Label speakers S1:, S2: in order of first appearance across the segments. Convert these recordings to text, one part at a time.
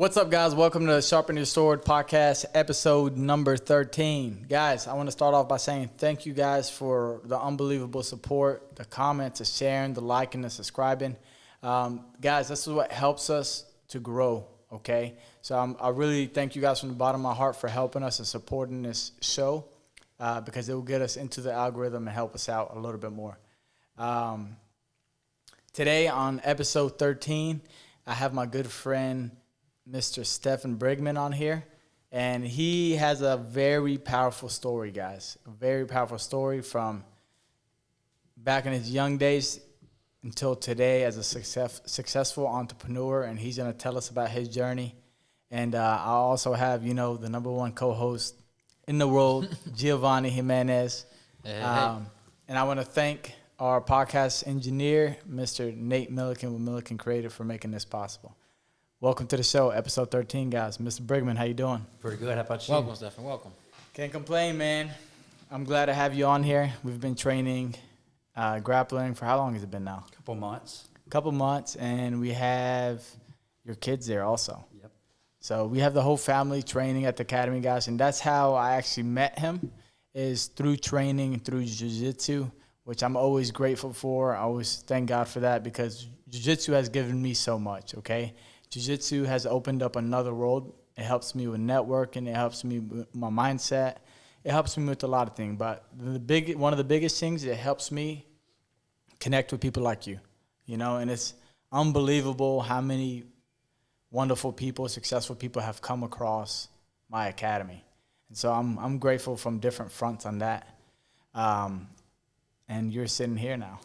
S1: What's up, guys? Welcome to the Sharpen Your Sword podcast, episode number 13. Guys, I want to start off by saying thank you guys for the unbelievable support, the comments, the sharing, the liking, the subscribing. Guys, this is what helps us to grow, okay? So I really thank you guys from the bottom of my heart for helping us and supporting this show because it will get us into the algorithm and help us out a little bit more. Today on episode 13, I have my good friend, Mr. Stephan Brigman on here, and he has a very powerful story, guys. A very powerful story from back in his young days until today as a successful entrepreneur, and he's going to tell us about his journey. And I also have, the number one co-host in the world, Giovanni Jimenez.
S2: Hey.
S1: And I want to thank our podcast engineer, Mr. Nate Milliken with Milliken Creative, for making this possible. Welcome to the show, episode 13, guys. Mr. Brigman, how you doing?
S3: Pretty good. How about you?
S2: Welcome, Stephan. Welcome.
S1: Can't complain, man. I'm glad to have you on here. We've been training, grappling for how long has it been now?
S3: Couple months.
S1: Couple months, and we have your kids there also.
S3: Yep.
S1: So we have the whole family training at the academy, guys, and that's how I actually met him, is through training, through jiu-jitsu, which I'm always grateful for. I always thank God for that because jiu-jitsu has given me so much, okay? Jiu-jitsu has opened up another world. It helps me with networking. It helps me with my mindset. It helps me with a lot of things. But one of the biggest things, it helps me connect with people like you, and it's unbelievable how many wonderful people, successful people have come across my academy. And so I'm grateful from different fronts on that. And you're sitting here now.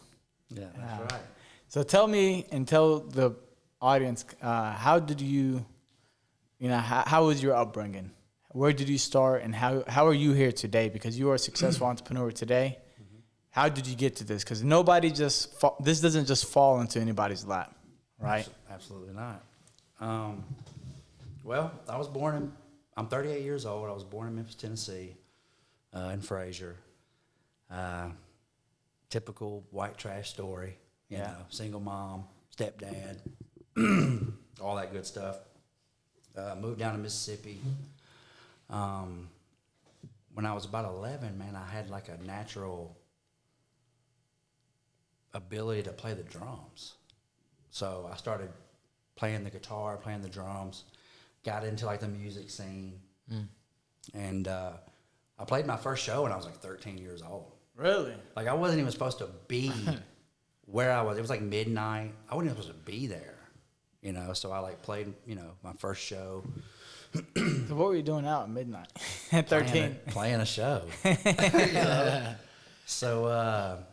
S3: Yeah, that's right.
S1: So tell me and tell the audience, how did you, how was your upbringing? Where did you start, and how are you here today? Because you are a successful entrepreneur today. Mm-hmm. How did you get to this? Because this doesn't just fall into anybody's lap, right?
S3: Absolutely not. Well, I'm 38 years old. I was born in Memphis, Tennessee, in Frazier. Typical white trash story, single mom, stepdad, all that good stuff. Moved down to Mississippi. When I was about 11, man, I had like a natural ability to play the drums. So I started playing the guitar, playing the drums, got into like the music scene. And I played my first show when I was like 13 years old.
S1: Really?
S3: Like I wasn't even supposed to be where I was. It was like midnight. I wasn't even supposed to be there. So I like played, my first show.
S1: So what were you doing out at midnight at 13?
S3: Playing a show. So,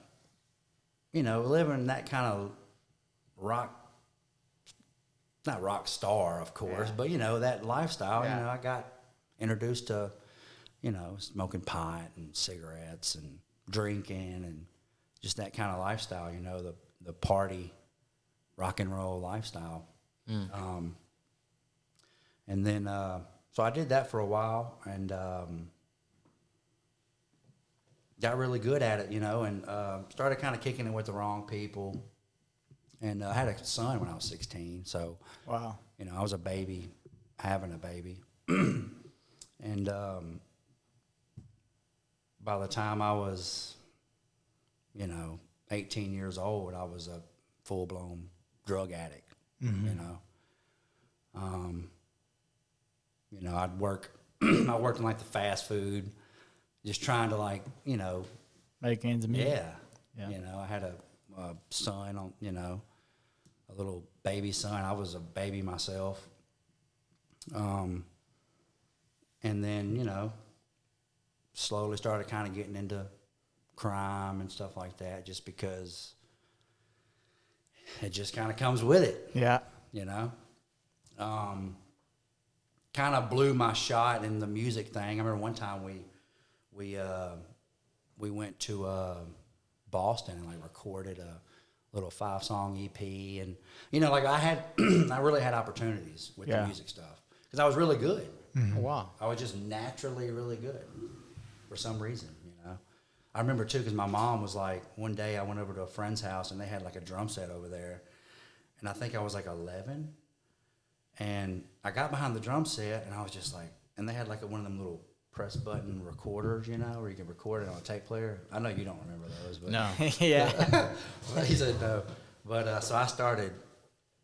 S3: living that kind of not rock star, of course, but, that lifestyle, I got introduced to, smoking pot and cigarettes and drinking and just that kind of lifestyle, the party, rock and roll lifestyle. And then, so I did that for a while and got really good at it, and started kind of kicking it with the wrong people. And I had a son when I was 16, so,
S1: wow.
S3: I was a baby, having a baby. And by the time I was, 18 years old, I was a full-blown drug addict, I'd work, I worked in like the fast food, just trying to
S1: make ends meet.
S3: Yeah. I had a son on, a little baby son. I was a baby myself. And then, slowly started kind of getting into crime and stuff like that just because it just kind of comes with it.
S1: Yeah.
S3: Kind of blew my shot in the music thing. I remember one time we went to Boston and recorded a little 5-song EP, and I really had opportunities with the music stuff because I was really good.
S1: Mm-hmm. Wow.
S3: I was just naturally really good for some reason. I remember too because my mom was like, one day I went over to a friend's house and they had like a drum set over there, and I think I was like 11. And I got behind the drum set, and I was just like, and they had like one of them little press button recorders, you know, where you can record it on a tape player. I know you don't remember those, but
S1: No. Yeah.
S3: but he said no. But so I started,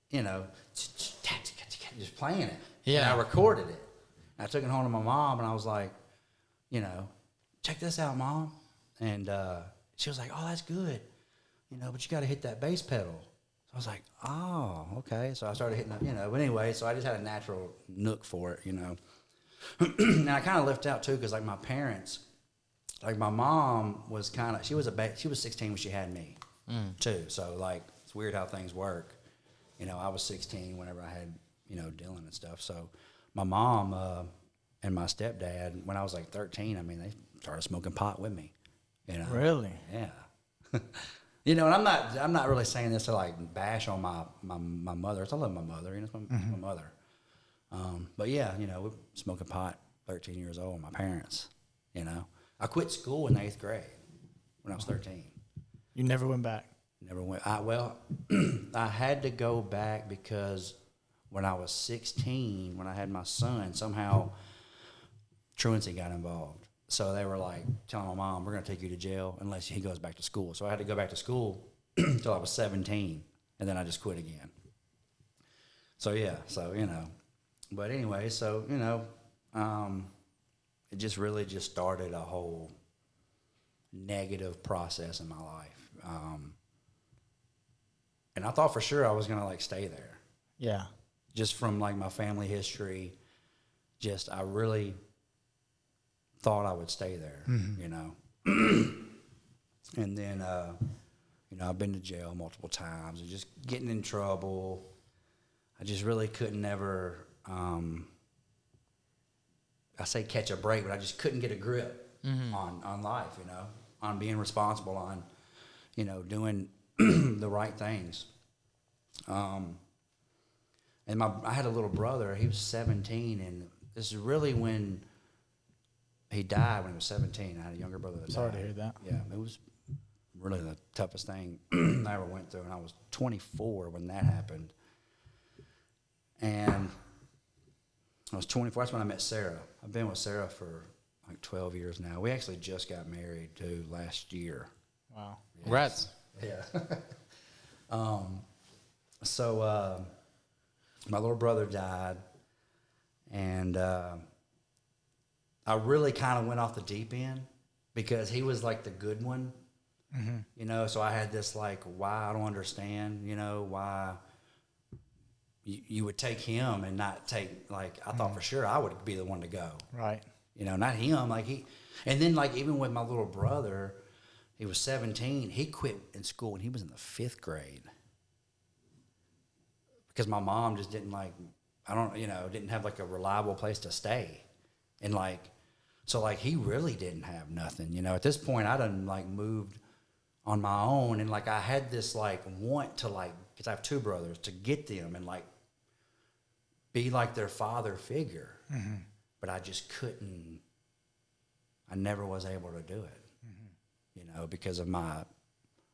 S3: you know, just playing it.
S2: Yeah.
S3: And I recorded it. And I took it home to my mom, and I was like, you know, check this out, Mom. And she was like, oh, that's good, you know, but you got to hit that bass pedal. So I was like, oh, okay. So I started hitting that, you know. But anyway, so I just had a natural nook for it, you know. And I kind of left out too, because like my parents, like my mom was kind of, she was 16 when she had me too. So like it's weird how things work. You know, I was 16 whenever I had, you know, Dylan and stuff. So my mom and my stepdad, when I was like 13, I mean, they started smoking pot with me. You know,
S1: Really?
S3: yeah. You know, and I'm not really saying this to like bash on my mother. I love my mother. You know, it's my mother. But yeah, you know, we smoking pot, 13 years old, my parents, you know. I quit school in 8th grade when I was 13.
S1: You never went back?
S3: Never went. Well, I had to go back because when I was 16, when I had my son, somehow truancy got involved. So they were like telling my mom, we're going to take you to jail unless he goes back to school. So I had to go back to school until I was 17, and then I just quit again. So yeah, so, you know. But anyway, so, you know, it just really just started a whole negative process in my life. And I thought for sure I was going to, like, stay there.
S1: Yeah.
S3: Just from, like, my family history, I really thought I would stay there, you know. And then, you know, I've been to jail multiple times and just getting in trouble. I just really couldn't ever, I say catch a break, but I just couldn't get a grip on life, you know, on being responsible, on, you know, doing the right things. And I had a little brother. He was 17, and this is really when he died when he was 17. I had a younger brother that died.
S1: Sorry to hear that.
S3: Yeah, it was really the toughest thing I ever went through, and I was 24 when that happened. And I was 24. That's when I met Sarah. I've been with Sarah for like 12 years now. We actually just got married, too, last year.
S1: Wow.
S2: Congrats.
S3: Yeah. So my little brother died, and I really kind of went off the deep end because he was like the good one, you know. So I had this like, why I don't understand, you know, why you would take him and not take, like, I thought for sure I would be the one to go,
S1: Right.
S3: you know, not him. Like and then like even with my little brother, he was 17. He quit in school when he was in the 5th grade because my mom just didn't like, didn't have like a reliable place to stay. And like, so like he really didn't have nothing, you know. At this point, I done like moved on my own, and like I had this like want to like, because I have 2 brothers, to get them and like be like their father figure. But I just couldn't, I never was able to do it, you know, because of my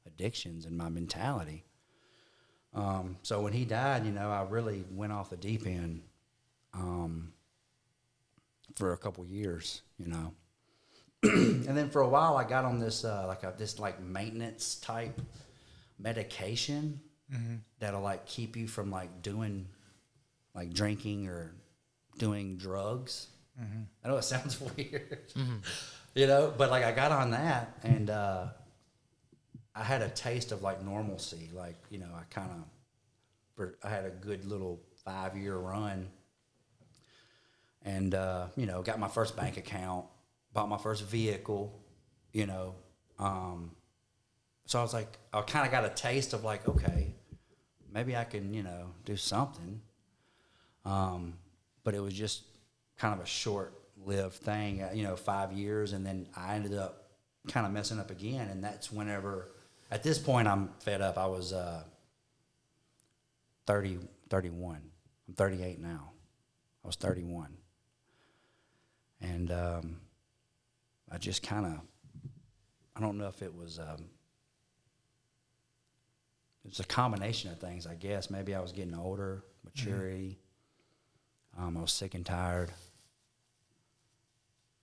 S3: addictions and my mentality. So when he died, you know, I really went off the deep end for a couple years, you know. And then for a while, I got on this this maintenance type medication that'll like keep you from like doing like drinking or doing drugs. I know it sounds weird, you know, but like I got on that, and I had a taste of like normalcy. Like, you know, I had a good little 5-year run, and you know, got my first bank account, bought my first vehicle, you know. So I was like, I kind of got a taste of like, okay, maybe I can, you know, do something. But it was just kind of a short-lived thing, you know, 5 years, and then I ended up kind of messing up again, and that's whenever, at this point, I'm fed up. I was 31. I'm 38 now. I was 31. And I just kind of, I don't know if it was a combination of things, I guess. Maybe I was getting older, maturity. I was sick and tired.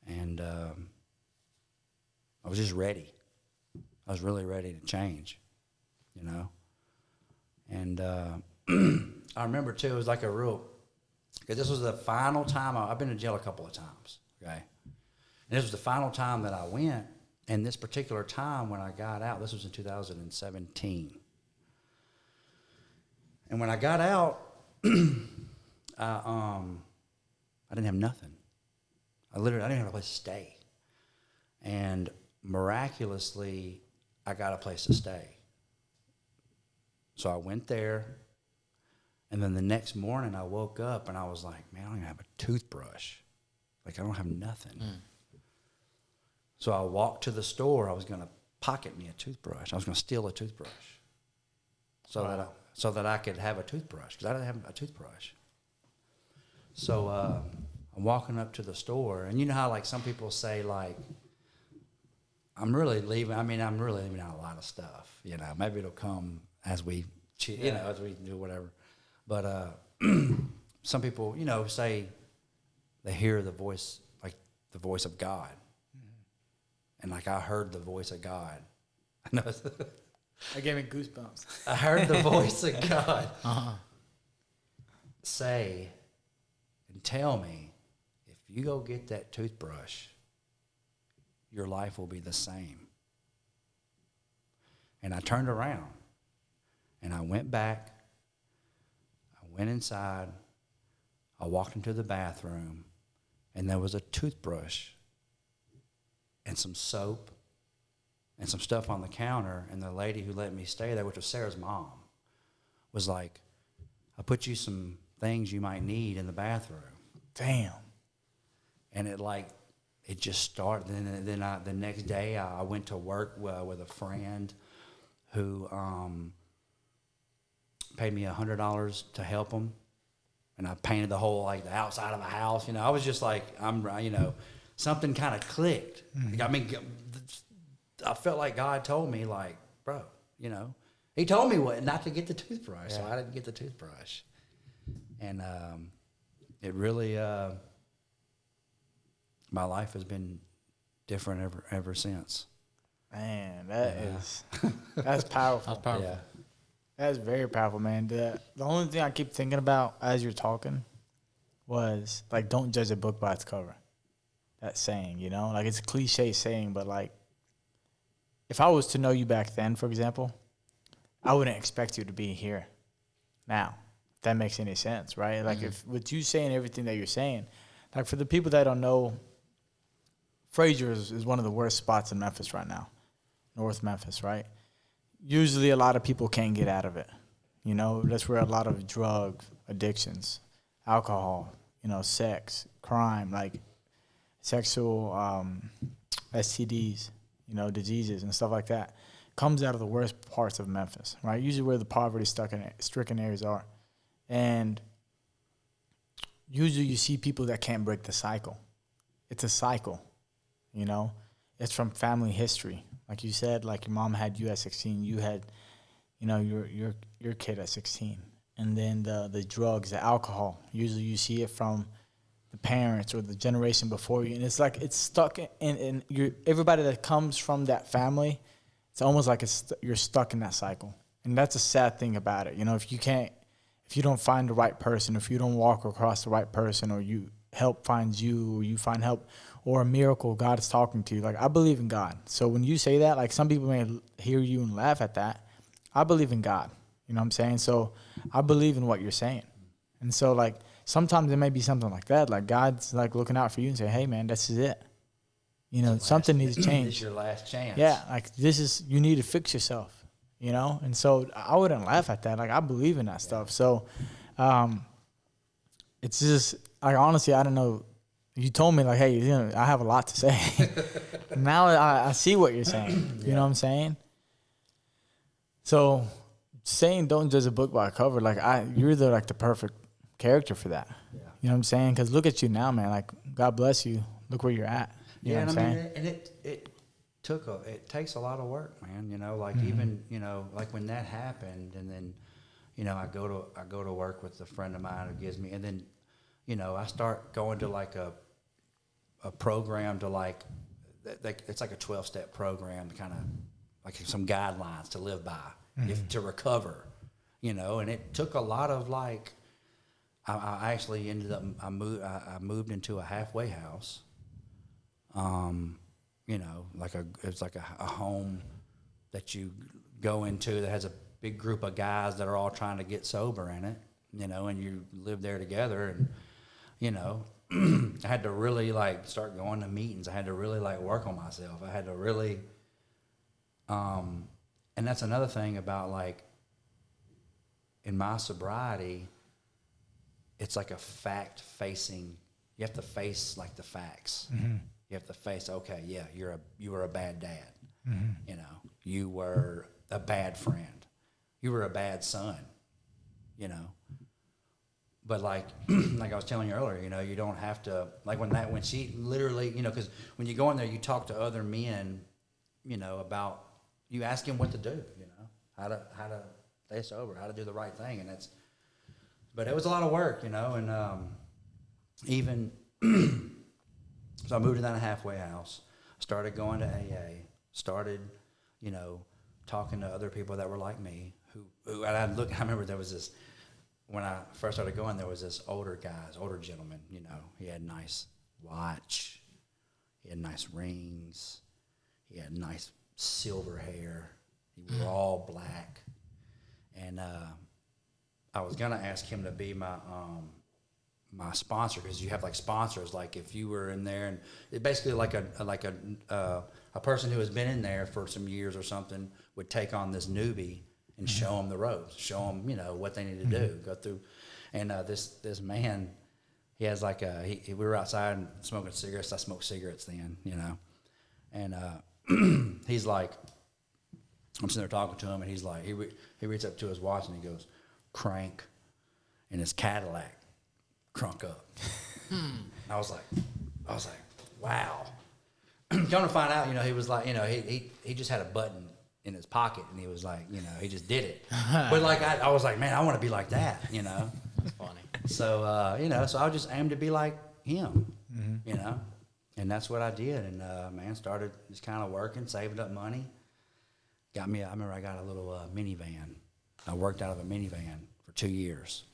S3: And I was just ready. I was really ready to change, you know. And I remember, too, it was like a real, because this was the final time, I've been to jail a couple of times, okay? And this was the final time that I went. And this particular time when I got out, this was in 2017. And when I got out, I didn't have nothing. I didn't have a place to stay. And miraculously, I got a place to stay. So I went there, and then the next morning I woke up and I was like, man, I don't even have a toothbrush. Like, I don't have nothing. So I walked to the store. I was going to pocket me a toothbrush. I was going to steal a toothbrush so that I could have a toothbrush, because I didn't have a toothbrush. So I'm walking up to the store, and you know how, like, some people say, like, I'm really leaving out a lot of stuff, you know. Maybe it'll come as we, you know, as we do whatever. But some people, you know, say they hear the voice, like the voice of God. And, like, I heard the voice of God.
S1: That gave me goosebumps.
S3: I heard the voice of God say and tell me, if you go get that toothbrush, your life will be the same. And I turned around, and I went back. I went inside. I walked into the bathroom, and there was a toothbrush and some soap and some stuff on the counter, and the lady who let me stay there, which was Sarah's mom, was like, I put you some things you might need in the bathroom.
S1: Damn.
S3: And it just started. Then the next day I went to work with a friend who paid me $100 to help him, and I painted the whole, like, the outside of the house. You know, I was just like, something kind of clicked. Mm-hmm. I mean, I felt like God told me, like, bro, you know, he told me not to get the toothbrush, so I didn't get the toothbrush. And it really, my life has been different ever since.
S1: Man, that's powerful.
S2: That's powerful.
S3: Yeah.
S1: That's very powerful, man. The only thing I keep thinking about as you're talking was, like, don't judge a book by its cover. That saying, you know, like, it's a cliche saying, but, like, if I was to know you back then, for example, I wouldn't expect you to be here now. If that makes any sense, right? Like, if with you saying everything that you're saying, like, for the people that don't know, Frazier is one of the worst spots in Memphis right now, North Memphis, right? Usually a lot of people can't get out of it. You know, that's where a lot of drug addictions, alcohol, you know, sex, crime, like sexual STDs, you know, diseases and stuff like that, comes out of the worst parts of Memphis, right? Usually where the poverty-stricken areas are. And usually you see people that can't break the cycle. It's a cycle, you know? It's from family history. Like you said, like, your mom had you at 16, you had, you know, your kid at 16. And then the drugs, the alcohol, usually you see it from the parents or the generation before you. And it's like it's stuck in everybody that comes from that family, it's almost like you're stuck in that cycle. And that's a sad thing about it. You know, if you don't find the right person, if you don't walk across the right person, or help finds you, or you find help, or a miracle, God is talking to you. Like, I believe in God. So when you say that, like, some people may hear you and laugh at that. I believe in God. You know what I'm saying? So I believe in what you're saying. And so, like, sometimes it may be something like that. Like, God's, like, looking out for you and say, hey, man, this is it. You know, something needs to change.
S3: This is your last chance.
S1: Yeah, like, you need to fix yourself, you know? And so I wouldn't laugh at that. Like, I believe in that stuff. So it's just, like, honestly, I don't know. You told me, like, hey, you know, I have a lot to say. Now I see what you're saying. You know what I'm saying? So saying don't judge a book by a cover, like, you're the perfect character for that. Yeah. You know what I'm saying? Because look at you now, man. Like, God bless you. Look where you're at. You know what I'm saying?
S3: And it takes a lot of work, man. You know, like, even, you know, like, when that happened, and then, you know, I go to work with a friend of mine who gives me, and then, I start going to like a program to like, it's like a 12-step program, kind of like some guidelines to live by, to recover, and it took a lot of like, I actually ended up, I moved into a halfway house, it's like a home that you go into that has a big group of guys that are all trying to get sober in it, and you live there together, and, I had to really like start going to meetings. I had to really like work on myself. I had to really, and that's another thing about like in my sobriety, it's like a fact facing. You have to face like the facts. You have to face, okay, yeah, you were a bad dad. You were a bad friend. You were a bad son. But like, like I was telling you earlier, you don't have to, like when she literally, because when you go in there, you talk to other men, about, you ask them what to do, how to stay sober, how to do the right thing. But it was a lot of work, and even, so I moved to that halfway house, started going to AA, started, talking to other people that were like me, who I remember there was this, when I first started going, there was this older gentleman, he had a nice watch, he had nice rings, he had nice silver hair, he wore all black, and I was gonna ask him to be my sponsor, because you have like sponsors, like if you were in there, and it basically like a person who has been in there for some years or something would take on this newbie and show them the ropes, show them, what they need to do, go through. And this man, he has like we were outside and smoking cigarettes. I smoked cigarettes then, and he's like, I'm sitting there talking to him, and he's like, he reaches up to his watch and he goes, crank, and his Cadillac crunk up. I was like, wow. Come to find out, he was like, he just had a button in his pocket, and he was like, he just did it. But like, I was like, man, I want to be like that,
S2: That's funny.
S3: So, so I just aimed to be like him, and that's what I did. And, started just kind of working, saving up money. I remember I got a little minivan. I worked out of a minivan for 2 years.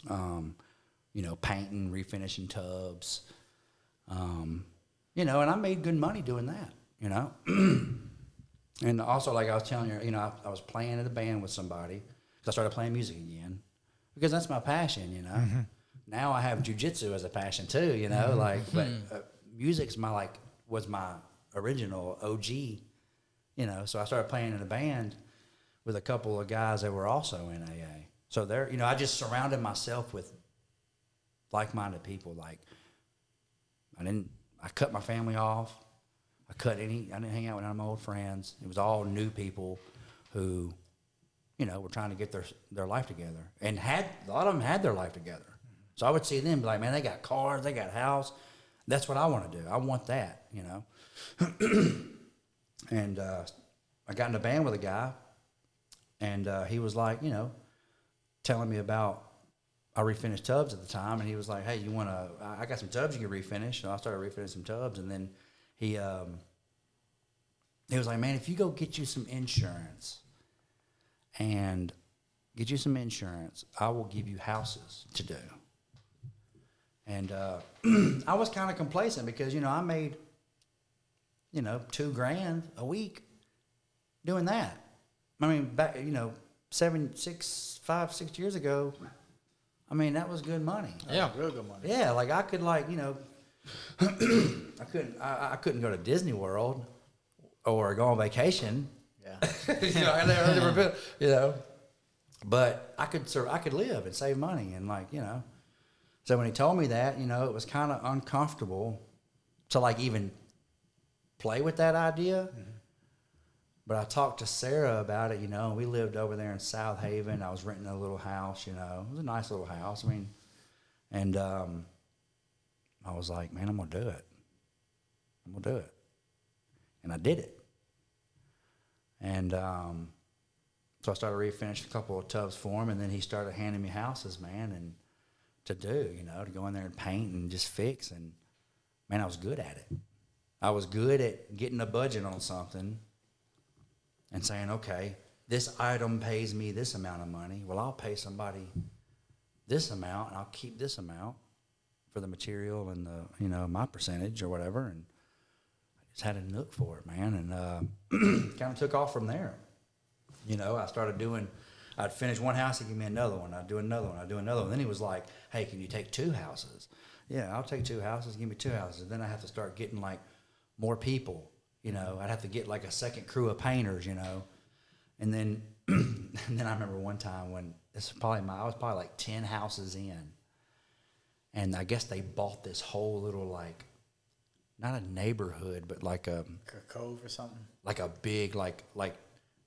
S3: Painting, refinishing tubs, and I made good money doing that, And also, like I was telling you, I was playing in a band with somebody, because I started playing music again, because that's my passion, Now I have jujitsu as a passion too, but music's was my original OG, so I started playing in a band with a couple of guys that were also in AA. So there, I just surrounded myself with like-minded people. Like, I cut my family off. I didn't hang out with none of my old friends. It was all new people who, were trying to get their life together. And a lot of them had their life together. So I would see them and be like, man, they got cars, they got a house. That's what I want to do. I want that, And I got in a band with a guy, and he was like, telling me about, I refinished tubs at the time, and he was like, hey, I got some tubs you can refinish. So I started refinishing some tubs, and then he was like, man, if you go get you some insurance, I will give you houses to do. And I was kind of complacent because, I made, $2,000 a week doing that. I mean, back, 5, 6 years ago, that was good money.
S1: Yeah, real good money.
S3: Yeah, like I could I couldn't go to Disney World or go on vacation.
S1: Yeah.
S3: I never been, but I could live and save money, and so when he told me that, it was kind of uncomfortable to even play with that idea. But I talked to Sarah about it, and we lived over there in South Haven. I was renting a little house, it was a nice little house. And I was like, man, I'm going to do it. And I did it. And so I started refinishing a couple of tubs for him, and then he started handing me houses, man, and to do, you know, to go in there and paint and just fix. And man, I was good at it. I was good at getting a budget on something and saying, okay, this item pays me this amount of money. Well, I'll pay somebody this amount, and I'll keep this amount for the material and the, you know, my percentage or whatever. And I just had a nook for it, man. And kind of took off from there. You know, I started doing, I'd finish one house, he'd give me another one. I'd do another one. I'd do another one. Then he was like, hey, can you take 2 houses? Yeah, I'll take 2 houses. Give me 2 houses. And then I have to start getting like more people, you know. I'd have to get like a second crew of painters, you know. And then, and then I remember one time when this was probably I was probably like 10 houses in, and I guess they bought this whole little like, not a neighborhood, but like a
S1: cove or something.
S3: Like a big like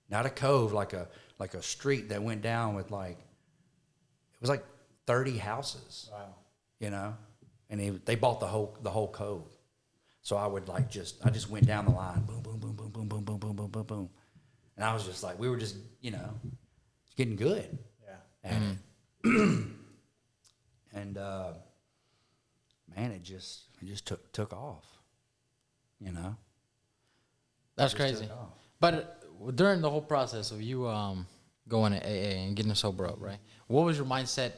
S3: not a cove, like a street that went down with like, it was like 30 houses. Wow. You know, and they bought the whole cove. So I would like I just went down the line, boom, boom, boom, boom, boom, boom, boom, boom, boom, boom, boom. And I was just like, we were just, you know, getting good. Yeah. And, and man, it just took off, you know.
S2: That's crazy. But during the whole process of you going to AA and getting sober up, right? What was your mindset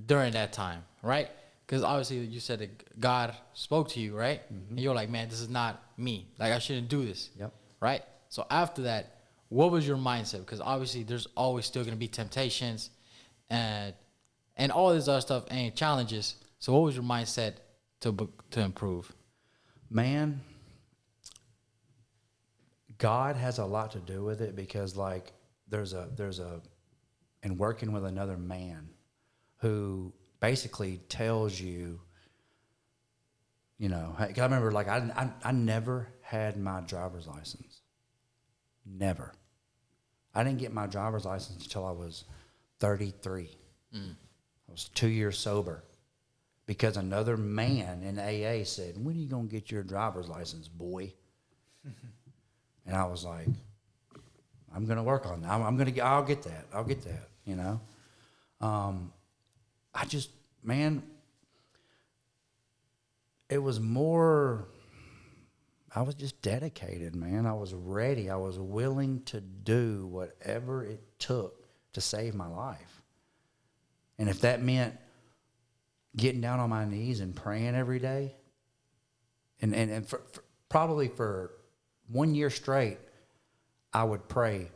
S2: during that time, right? Because obviously you said that God spoke to you, right? Mm-hmm. And you're like, man, this is not me. Like, I shouldn't do this. Yep. Right? So after that, what was your mindset? Because obviously there's always still going to be temptations and all this other stuff and challenges. So what was your mindset to improve?
S3: Man, God has a lot to do with it, because like there's a and working with another man who basically tells you, you know, I remember like I never had my driver's license. Never. I didn't get my driver's license until I was 33. I was 2 years sober, because another man in AA said, when are you going to get your driver's license, boy? And I was like, I'm going to work on that. I'll get that, you know? Man, it was more, I was just dedicated, man. I was ready. I was willing to do whatever it took to save my life. And if that meant getting down on my knees and praying every day, and for probably for 1 year straight, I would pray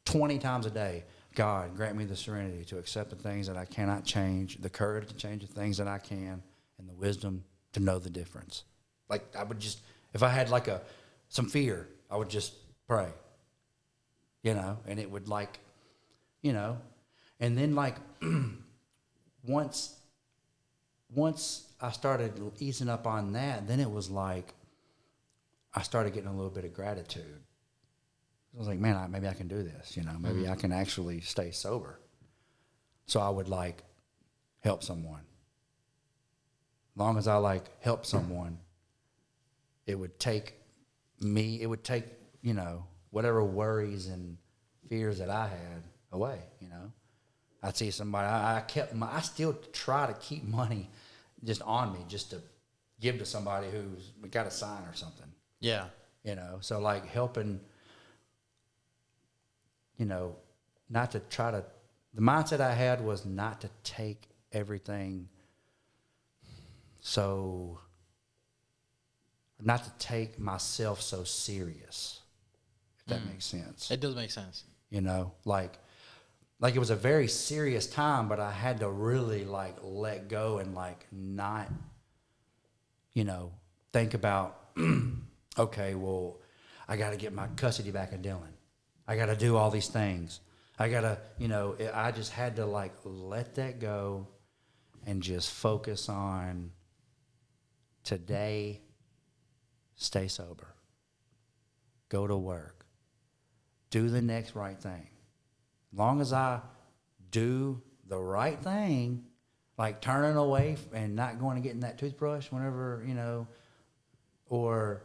S3: 20 times a day. God, grant me the serenity to accept the things that I cannot change, the courage to change the things that I can, and the wisdom to know the difference. Like, I would just, if I had like some fear, I would just pray, you know, and it would like, you know, and then like once I started easing up on that, then it was like I started getting a little bit of gratitude. I was like, man, maybe I can do this, you know, maybe I can actually stay sober. So I would like help someone. As long as I like help someone, it would take, you know, whatever worries and fears that I had away, you know. I'd see somebody, I still try to keep money just on me, just to give to somebody who's got a sign or something.
S2: Yeah.
S3: You know, so like helping, you know, not to try to, the mindset I had was not to take everything so, not to take myself so serious, if that makes sense.
S2: It does make sense.
S3: You know, like it was a very serious time, but I had to really like let go and like not, you know, think about, okay, well, I got to get my custody back of Dylan. I got to do all these things. I got to, you know, I just had to like let that go and just focus on today, stay sober, go to work, do the next right thing. As long as I do the right thing, like turning away and not going to getting that toothbrush whenever, you know, or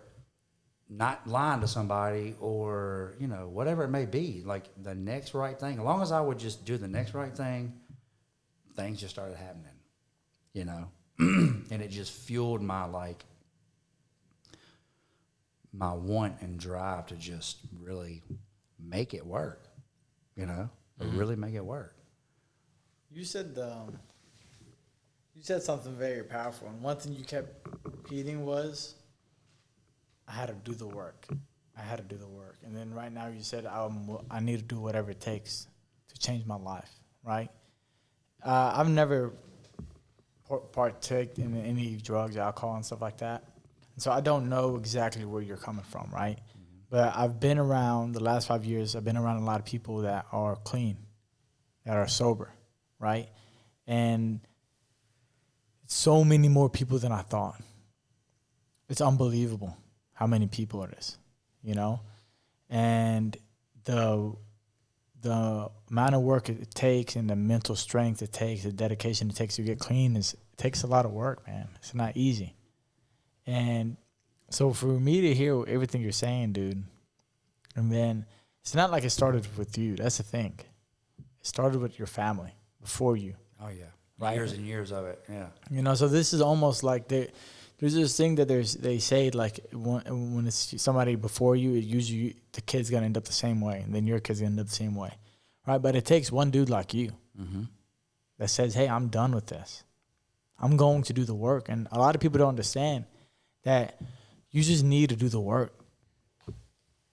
S3: not lying to somebody, or, you know, whatever it may be, like the next right thing. As long as I would just do the next right thing, things just started happening. you know, and it just fueled my my want and drive to just really make it work, you know, really make it work.
S1: You said something very powerful, and one thing you kept repeating was, I had to do the work. I had to do the work. And then right now you said, I need to do whatever it takes to change my life, right? I've never partaked in any drugs, alcohol, and stuff like that. And so I don't know exactly where you're coming from, right? Mm-hmm. But I've been around, the last 5 years, I've been around a lot of people that are clean, that are sober, right? And it's so many more people than I thought. It's unbelievable how many people it is, you know? And the amount of work it takes and the mental strength it takes, the dedication it takes to get clean, it takes a lot of work, man. It's not easy. And so for me to hear everything you're saying, dude, and then it's not like it started with you. That's the thing. It started with your family before you.
S3: Oh, yeah.
S1: Right?
S3: Years and years of it, yeah.
S1: You know, so this is almost like there's this thing that they say, like, when it's somebody before you, it usually the kid's going to end up the same way, and then your kid's going to end up the same way, right? But it takes one dude like you that says, hey, I'm done with this. I'm going to do the work. And a lot of people don't understand that you just need to do the work.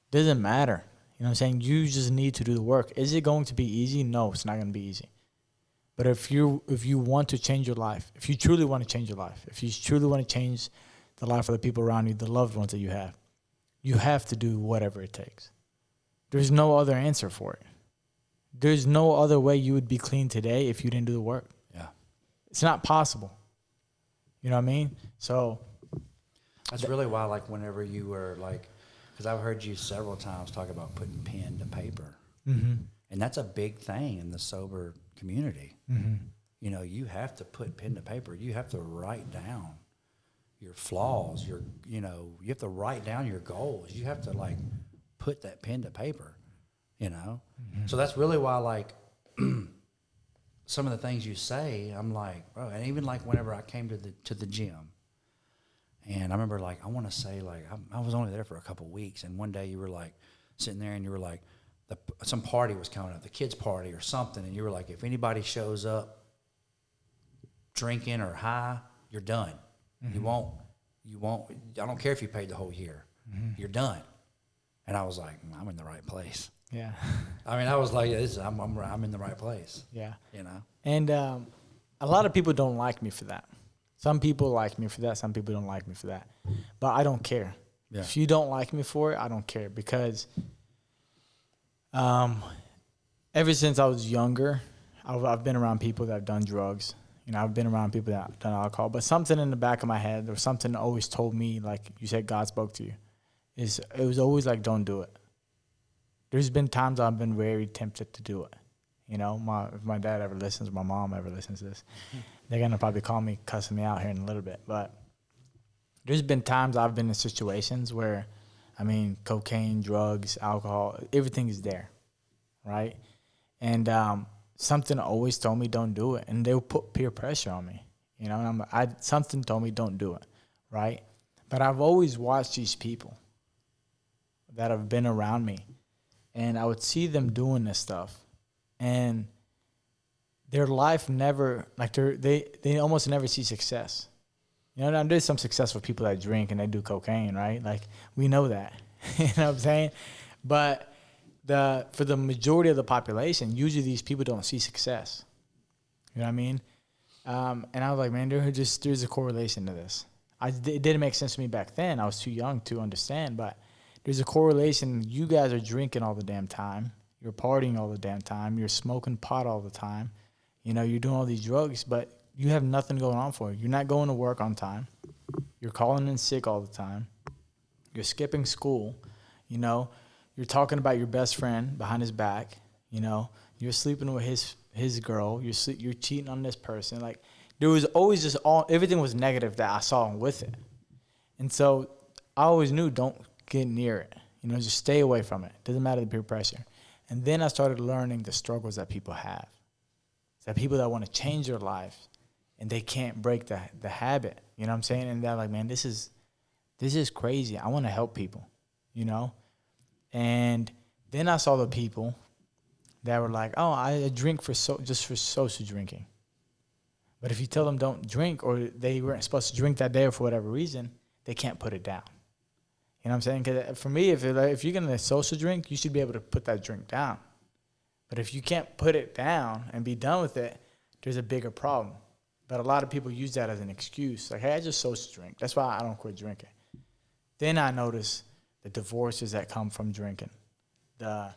S1: Doesn't matter. You know what I'm saying? You just need to do the work. Is it going to be easy? No, it's not going to be easy. But if you want to change your life, if you truly want to change your life, if you truly want to change the life of the people around you, the loved ones that you have to do whatever it takes. There's no other answer for it. There's no other way you would be clean today if you didn't do the work.
S3: Yeah.
S1: It's not possible. You know what I mean? So
S3: that's really why, like, whenever you were like, because I've heard you several times talk about putting pen to paper. Mm-hmm. And that's a big thing in the sober community. Mm-hmm. You know, you have to put pen to paper. You have to write down your flaws, you have to write down your goals. You have to, like, put that pen to paper, you know? Mm-hmm. So that's really why, like, some of the things you say, I'm like, bro, and even, like, whenever I came to the gym, and I remember, like, I want to say, like, I was only there for a couple weeks, and one day you were, like, sitting there and you were, like, some party was coming up, the kids' party or something, and you were like, if anybody shows up drinking or high, you're done. Mm-hmm. You won't, I don't care if you paid the whole year. Mm-hmm. You're done. And I was like, I'm in the right place.
S1: Yeah.
S3: I mean, I was like, I'm in the right place.
S1: Yeah.
S3: You know?
S1: And a lot of people don't like me for that. Some people like me for that. Some people don't like me for that. But I don't care. Yeah. If you don't like me for it, I don't care, because ever since I was younger, I've been around people that have done drugs. You know, I've been around people that have done alcohol. But something in the back of my head, or something always told me, like you said, God spoke to you, it was always like, don't do it. There's been times I've been very tempted to do it. You know, if my dad ever listens, my mom ever listens to this, they're going to probably call me, cussing me out here in a little bit. But there's been times I've been in situations where, I mean, cocaine, drugs, alcohol, everything is there, right? And something always told me don't do it, and they'll put peer pressure on me, you know. And something told me don't do it, right? But I've always watched these people that have been around me, and I would see them doing this stuff, and their life never, like, they almost never see success. You know, there's some successful people that drink and they do cocaine, right? Like, we know that. You know what I'm saying? But for the majority of the population, usually these people don't see success. You know what I mean? And I was like, man, there's a correlation to this. It didn't make sense to me back then. I was too young to understand, but there's a correlation. You guys are drinking all the damn time. You're partying all the damn time. You're smoking pot all the time. You know, you're doing all these drugs, but you have nothing going on for you. You're not going to work on time. You're calling in sick all the time. You're skipping school. You know, you're talking about your best friend behind his back. You know, you're sleeping with his girl. You're cheating on this person. Like, there was always just everything was negative that I saw with it. And so I always knew, don't get near it. You know, just stay away from it. Doesn't matter the peer pressure. And then I started learning the struggles that people have. That people that want to change their lives, and they can't break the habit. You know what I'm saying? And they're like, man, this is crazy. I want to help people, you know? And then I saw the people that were like, oh, I drink just for social drinking. But if you tell them don't drink, or they weren't supposed to drink that day or for whatever reason, they can't put it down. You know what I'm saying? Because for me, if you're going to social drink, you should be able to put that drink down. But if you can't put it down and be done with it, there's a bigger problem. But a lot of people use that as an excuse. Like, hey, I just social drink. That's why I don't quit drinking. Then I notice the divorces that come from drinking, the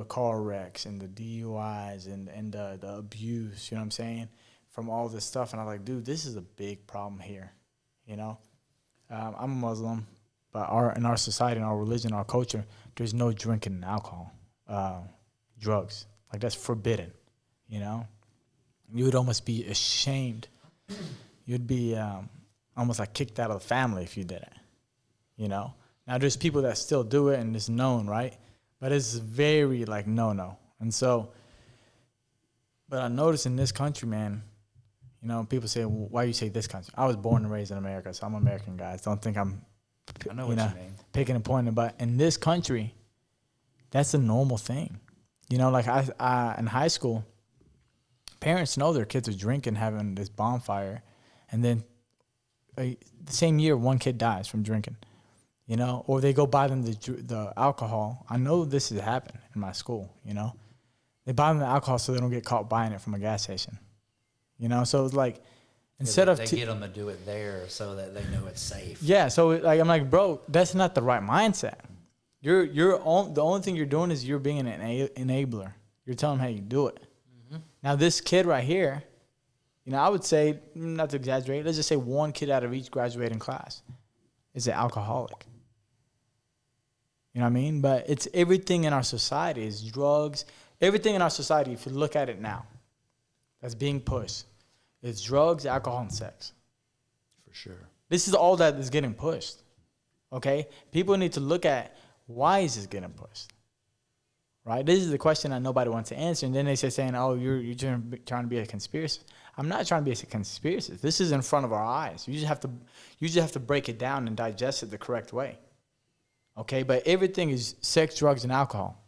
S1: car wrecks and the DUIs and the abuse, you know what I'm saying, from all this stuff. And I'm like, dude, this is a big problem here, you know. I'm a Muslim, but in our society, in our religion, our culture, there's no drinking and alcohol, drugs. Like, that's forbidden, you know. You would almost be ashamed. You'd be almost like kicked out of the family if you did it, you know. Now, there's people that still do it, and it's known, right? But it's very, like, no. And so, but I noticed in this country, man, you know, people say, well, why you say this country? I was born and raised in America, so I'm an American, guys. Don't think I know what you mean. Picking and pointing. But in this country, that's a normal thing. You know, like I in high school, parents know their kids are drinking, having this bonfire, and then the same year, one kid dies from drinking. You know, or they go buy them the alcohol. I know this has happened in my school, you know. They buy them the alcohol so they don't get caught buying it from a gas station. You know, so it's like, instead of...
S3: They get them to do it there so that they know it's safe.
S1: Yeah, so like I'm like, bro, that's not the right mindset. The only thing you're doing is you're being an enabler. You're telling them how you do it. Mm-hmm. Now, this kid right here, you know, I would say, not to exaggerate, let's just say one kid out of each graduating class is an alcoholic. You know what I mean? But it's everything in our society is drugs. Everything in our society, if you look at it now, that's being pushed. It's drugs, alcohol, and sex.
S3: For sure.
S1: This is all that is getting pushed. Okay? People need to look at, why is this getting pushed? Right? This is the question that nobody wants to answer. And then they say, saying, oh, you're trying to be a conspiracy. I'm not trying to be a conspiracy. This is in front of our eyes. You just have to break it down and digest it the correct way. Okay, but everything is sex, drugs, and alcohol.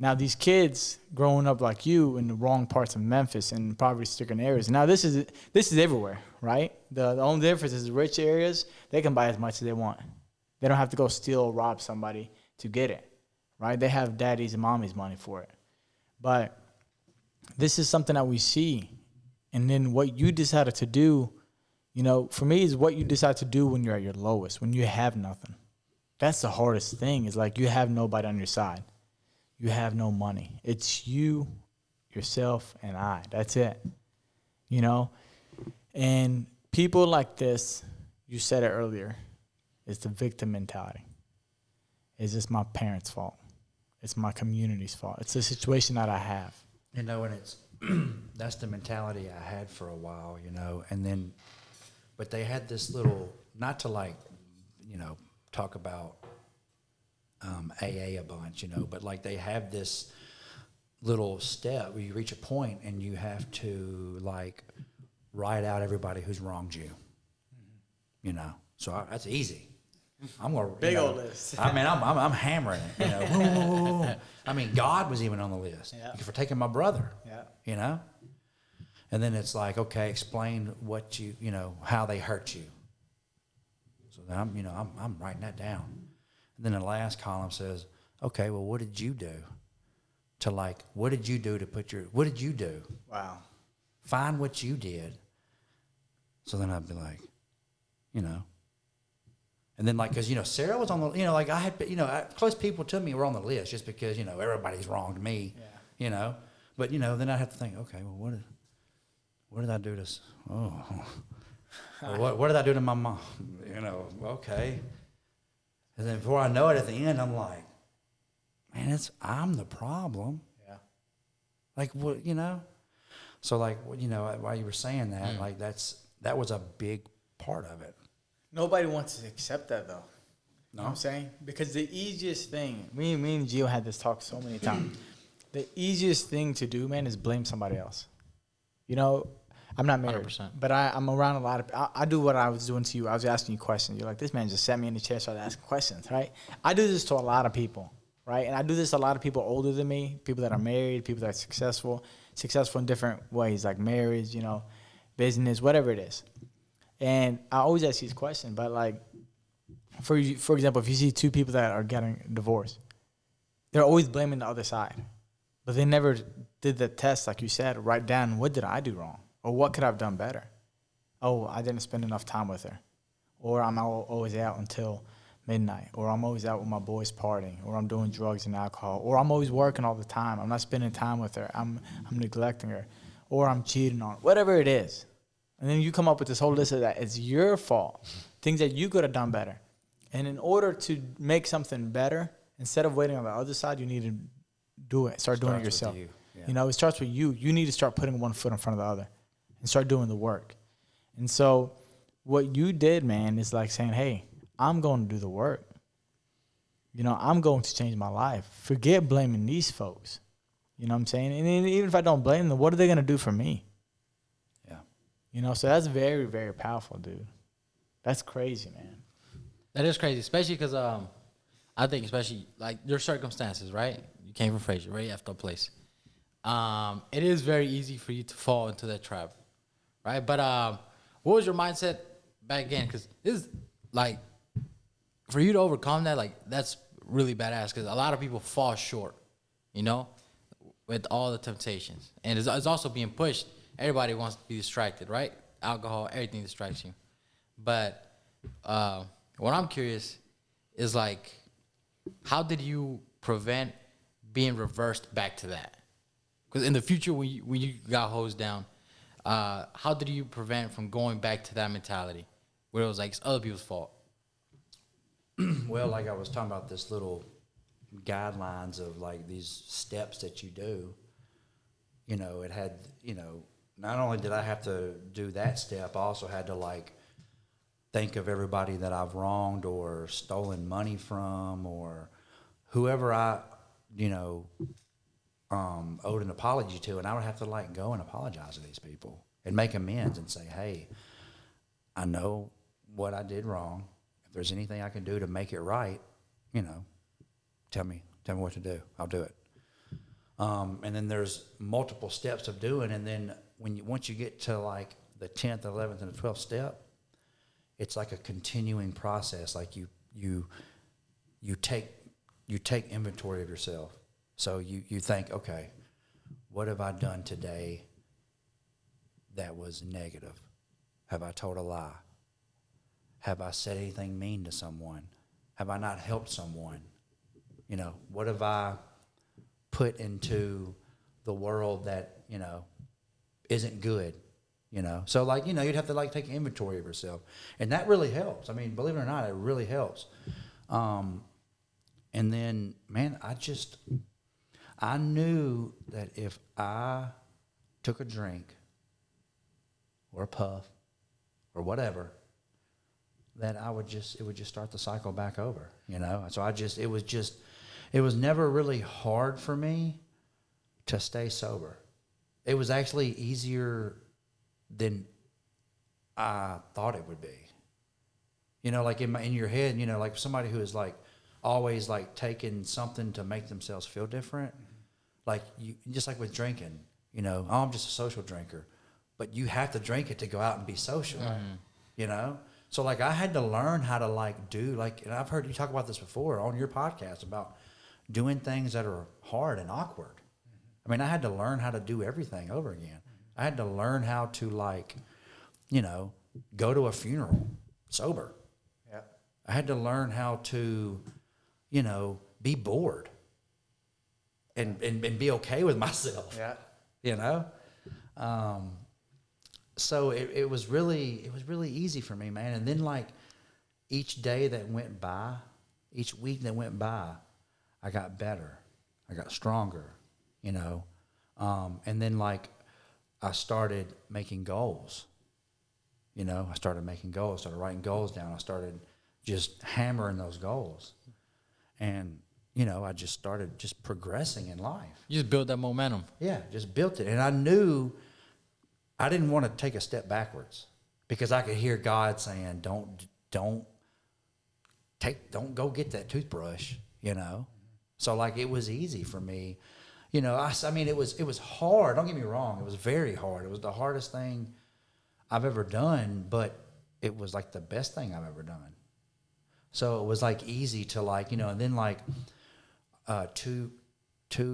S1: Now, these kids growing up like you in the wrong parts of Memphis and poverty-stricken areas. Now, this is everywhere, right? The only difference is the rich areas, they can buy as much as they want. They don't have to go steal or rob somebody to get it, right? They have daddy's and mommy's money for it. But this is something that we see. And then what you decided to do, you know, for me, is what you decide to do when you're at your lowest, when you have nothing. That's the hardest thing, is like you have nobody on your side. You have no money. It's you, yourself, and I. That's it. You know? And people like this, you said it earlier, it's the victim mentality. It's just my parents' fault. It's my community's fault. It's a situation that I have.
S3: You know, and it's that's the mentality I had for a while, you know, and then, but they had this little, not to like, you know, talk about AA a bunch, you know, but like they have this little step where you reach a point and you have to like write out everybody who's wronged you, you know. So that's easy. I'm gonna
S1: big old list.
S3: I mean, I'm hammering it, you know. I mean, God was even on the list for taking my brother, you know. And then it's like, okay, explain what you know, how they hurt you. So then I'm writing that down. And then the last column says, okay, well, what did you do to like, what did you do to put your, what did you do?
S1: Wow.
S3: Find what you did. So then I'd be like, you know. And then like, cause you know, Sarah was on the, you know, like I had, you know, close people to me were on the list just because, you know, everybody's wronged me, you know. But, you know, then I have to think, okay, well, what did I do to, what did I do to my mom? You know, okay. And then before I know it, at the end, I'm like, man, I'm the problem. Yeah. Like, what, you know? So, like, you know, while you were saying that, like, that was a big part of it.
S1: Nobody wants to accept that, though. No. You know what I'm saying? Because the easiest thing, me and Gio had this talk so many times. The easiest thing to do, man, is blame somebody else. You know, I'm not married,
S2: 100%.
S1: but I'm around a lot of. I do what I was doing to you. I was asking you questions. You're like, this man just sat me in the chair, started asking questions, right? I do this to a lot of people, right? And I do this to a lot of people older than me, people that are married, people that are successful in different ways, like marriage, you know, business, whatever it is. And I always ask these questions, but like, for example, if you see two people that are getting divorced, they're always blaming the other side, but they never did the test, like you said, write down, what did I do wrong? Or what could I have done better? Oh, I didn't spend enough time with her. Or I'm always out until midnight. Or I'm always out with my boys partying. Or I'm doing drugs and alcohol. Or I'm always working all the time. I'm not spending time with her. I'm neglecting her. Or I'm cheating on her. Whatever it is. And then you come up with this whole list of that. It's your fault. Things that you could have done better. And in order to make something better, instead of waiting on the other side, you need to do it. Start doing it yourself.
S3: You. Yeah.
S1: You know, it starts with you. You need to start putting one foot in front of the other and start doing the work. And so what you did, man, is like saying, hey, I'm going to do the work. You know, I'm going to change my life. Forget blaming these folks. You know what I'm saying? And even if I don't blame them, what are they going to do for me?
S3: Yeah.
S1: You know, so that's very, very powerful, dude. That's crazy, man.
S2: That is crazy, especially because I think especially like your circumstances, right? You came from Fraser, right? After a place. It is very easy for you to fall into that trap, right? But what was your mindset back then? Because this is like, for you to overcome that, like that's really badass. Because a lot of people fall short, you know, with all the temptations, and it's also being pushed. Everybody wants to be distracted, right? Alcohol, everything distracts you. But what I'm curious is like, how did you prevent being reversed back to that? Because in the future, when you got hosed down, how did you prevent from going back to that mentality where it was like it's other people's fault?
S3: Well, like I was talking about this little guidelines of like these steps that you do, you know, it had, you know, not only did I have to do that step, I also had to like think of everybody that I've wronged or stolen money from or whoever I, you know, owed an apology to, and I would have to like go and apologize to these people and make amends and say, hey, I know what I did wrong. If there's anything I can do to make it right, you know, tell me what to do. I'll do it. And then there's multiple steps of doing, and then once you get to like the 10th, 11th, and the 12th step, it's like a continuing process. Like you take inventory of yourself. So you think, okay, what have I done today that was negative? Have I told a lie? Have I said anything mean to someone? Have I not helped someone? You know, what have I put into the world that, you know, isn't good? You know, so like, you know, you'd have to like take inventory of yourself, and that really helps. I mean, believe it or not, it really helps. And then, man, I knew that if I took a drink or a puff or whatever, that it would just start the cycle back over, you know? So it was never really hard for me to stay sober. It was actually easier than I thought it would be. You know, like in your head, you know, like somebody who is like always like taking something to make themselves feel different. Like you, just like with drinking, you know, oh, I'm just a social drinker, but you have to drink it to go out and be social, you know? So like I had to learn how to like do like, and I've heard you talk about this before on your podcast about doing things that are hard and awkward. I mean, I had to learn how to do everything over again. I had to learn how to like, you know, go to a funeral sober.
S1: Yeah.
S3: I had to learn how to, you know, be bored and be okay with myself.
S1: Yeah.
S3: You know? So it was really easy for me, man. And then like each day that went by, each week that went by, I got better. I got stronger, you know? And then like I started making goals. You know, I started making goals, started writing goals down. I started just hammering those goals. And, you know, I just started just progressing in life.
S2: You just build that momentum.
S3: Yeah, just built it. And I knew I didn't want to take a step backwards because I could hear God saying, don't go get that toothbrush, you know? So like, it was easy for me, you know, I mean, it was hard. Don't get me wrong. It was very hard. It was the hardest thing I've ever done, but it was like the best thing I've ever done. So it was like easy to like, you know, and then like, 2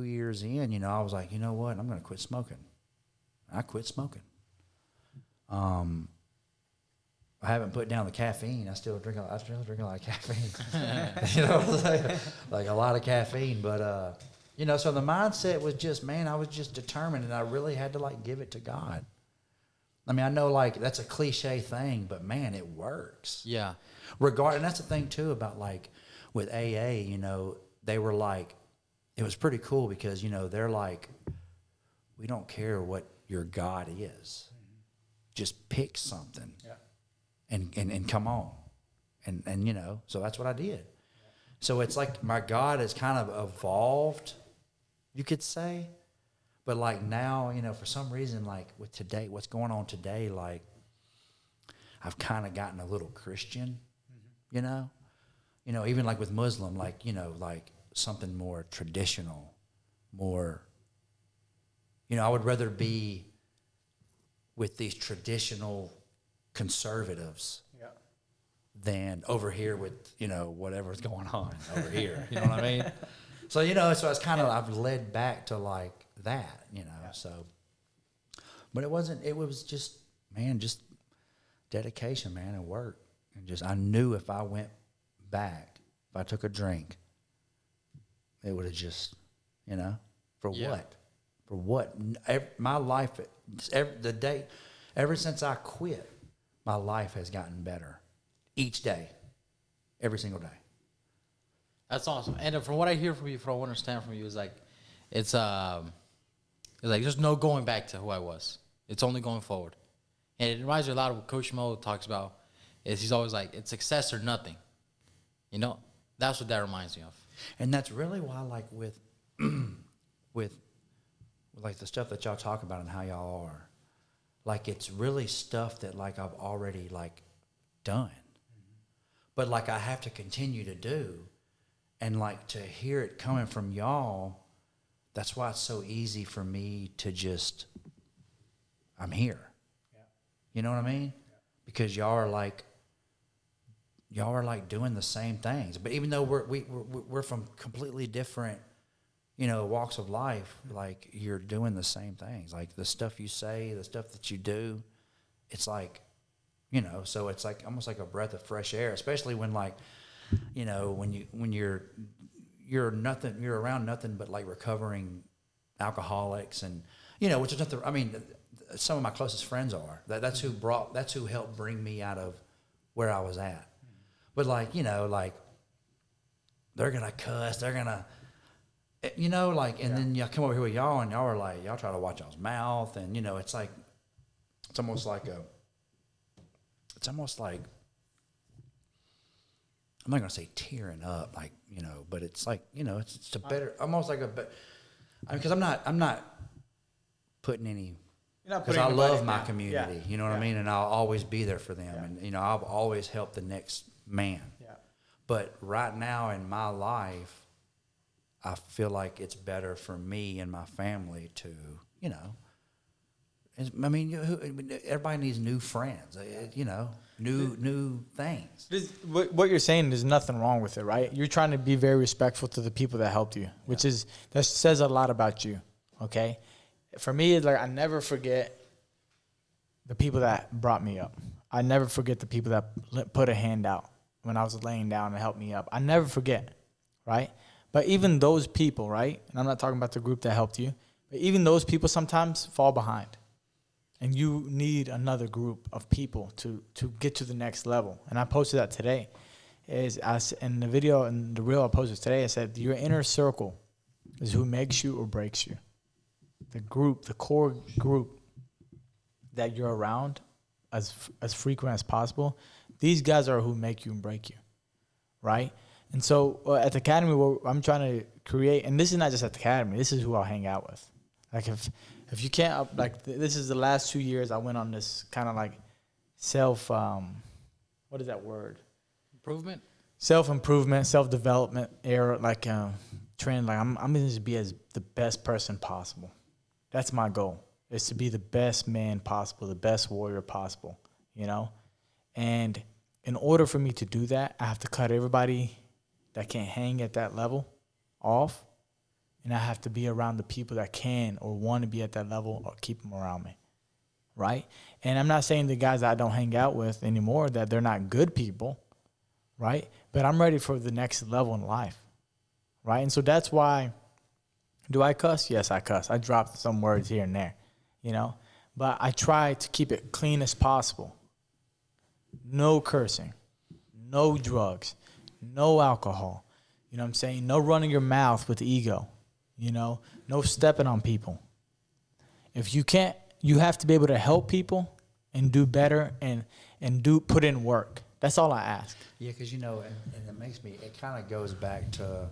S3: years in, you know, I was like, you know what? I'm going to quit smoking. I quit smoking. I haven't put down the caffeine. I still drink a lot of caffeine. You know, like a lot of caffeine. But, you know, so the mindset was just, man, I was just determined, and I really had to, like, give it to God. I mean, I know, like, that's a cliche thing, but, man, it works.
S2: Yeah.
S3: And that's the thing, too, about, like, with AA, you know, they were like, it was pretty cool because, you know, they're like, we don't care what your God is. Just pick something and come on. And, you know, so that's what I did. So it's like my God has kind of evolved, you could say. But like now, you know, for some reason, like with today, what's going on today, like I've kind of gotten a little Christian, you know, even like with Muslim, like, you know, like something more traditional, more, you know, I would rather be with these traditional conservatives than over here with, you know, whatever's going on over here. You know what I mean? So, you know, so it's kind of, I've led back to like that, you know, so. But it was just, man, just dedication, man, and work. And just, I knew if I went back, if I took a drink, it would have just, you know, for what? For what? My life, ever since I quit, my life has gotten better. Each day. Every single day.
S2: That's awesome. And from what I hear from you, from what I understand from you, is like, it's like there's no going back to who I was. It's only going forward. And it reminds me a lot of what Coach Mo talks about. Is he's always like, it's success or nothing. You know, that's what that reminds me of.
S3: And that's really why, like with like the stuff that y'all talk about and how y'all are, like it's really stuff that like I've already like done. But like I have to continue to do, and like to hear it coming from y'all, that's why it's so easy for me to just, I'm here. Yeah. You know what I mean? Yeah. Because y'all are like doing the same things. But even though we're from completely different, you know, walks of life, like you're doing the same things. Like the stuff you say, the stuff that you do, it's like, you know, so it's like almost like a breath of fresh air, especially when like, you know, when you're around nothing but like recovering alcoholics, and you know, which is nothing. I mean, some of my closest friends are. That's who helped bring me out of where I was at. But like, you know, like they're gonna cuss, they're gonna, you know, like, and then y'all come over here with y'all, and y'all are like, y'all try to watch y'all's mouth, and you know, it's like, it's almost like I'm not gonna say tearing up, like, you know, but it's like, you know, it's a better, almost like because I'm not putting any, because I love my community, you know what I mean, and I'll always be there for them, and you know, I'll always help the next man. Yeah. But right now in my life, I feel like it's better for me and my family to, you know, I mean, everybody needs new friends, you know, new things.
S1: What you're saying, there's nothing wrong with it, right? You're trying to be very respectful to the people that helped you, that says a lot about you, okay? For me, it's like I never forget the people that brought me up. I never forget the people that put a hand out when I was laying down and helped me up. I never forget, right? But even those people, right, and I'm not talking about the group that helped you, but even those people sometimes fall behind. And you need another group of people to get to the next level. And I posted that today. In the video and the reel I posted today, I said, your inner circle is who makes you or breaks you. The core group that you're around as frequent as possible, these guys are who make you and break you, right? And so at the Academy, what I'm trying to create, and this is not just at the Academy, this is who I'll hang out with. Like if you can't this is the last 2 years I went on this kind of like self what is that word?
S2: Improvement.
S1: Self-improvement, self-development era, like trend. Like I'm gonna just be as the best person possible. That's my goal, is to be the best man possible, the best warrior possible, you know? And in order for me to do that, I have to cut everybody that can't hang at that level off, and I have to be around the people that can or want to be at that level, or keep them around me, right? And I'm not saying the guys that I don't hang out with anymore that they're not good people, right? But I'm ready for the next level in life, right? And so that's why, do I cuss? Yes, I cuss. I dropped some words here and there, you know? But I try to keep it clean as possible. No cursing, no drugs, no alcohol, you know what I'm saying? No running your mouth with ego, you know? No stepping on people. If you can't, you have to be able to help people and do better and put in work. That's all I ask.
S3: Yeah, because, you know, and it makes me, it kind of goes back to,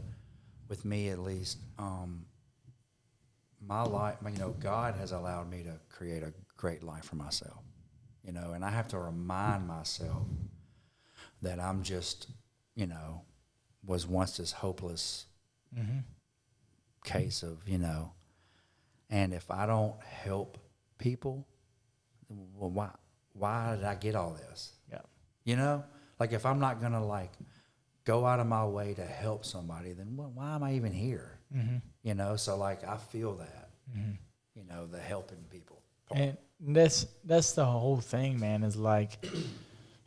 S3: with me at least, my life, you know, God has allowed me to create a great life for myself, you know, and I have to remind myself that I'm just, you know, was once this hopeless case of, you know, and if I don't help people, well, why did I get all this?
S1: Yeah.
S3: You know, like if I'm not going to like go out of my way to help somebody, then why am I even here? You know, so like I feel that, you know, the helping people part.
S1: And that's the whole thing, man, is like,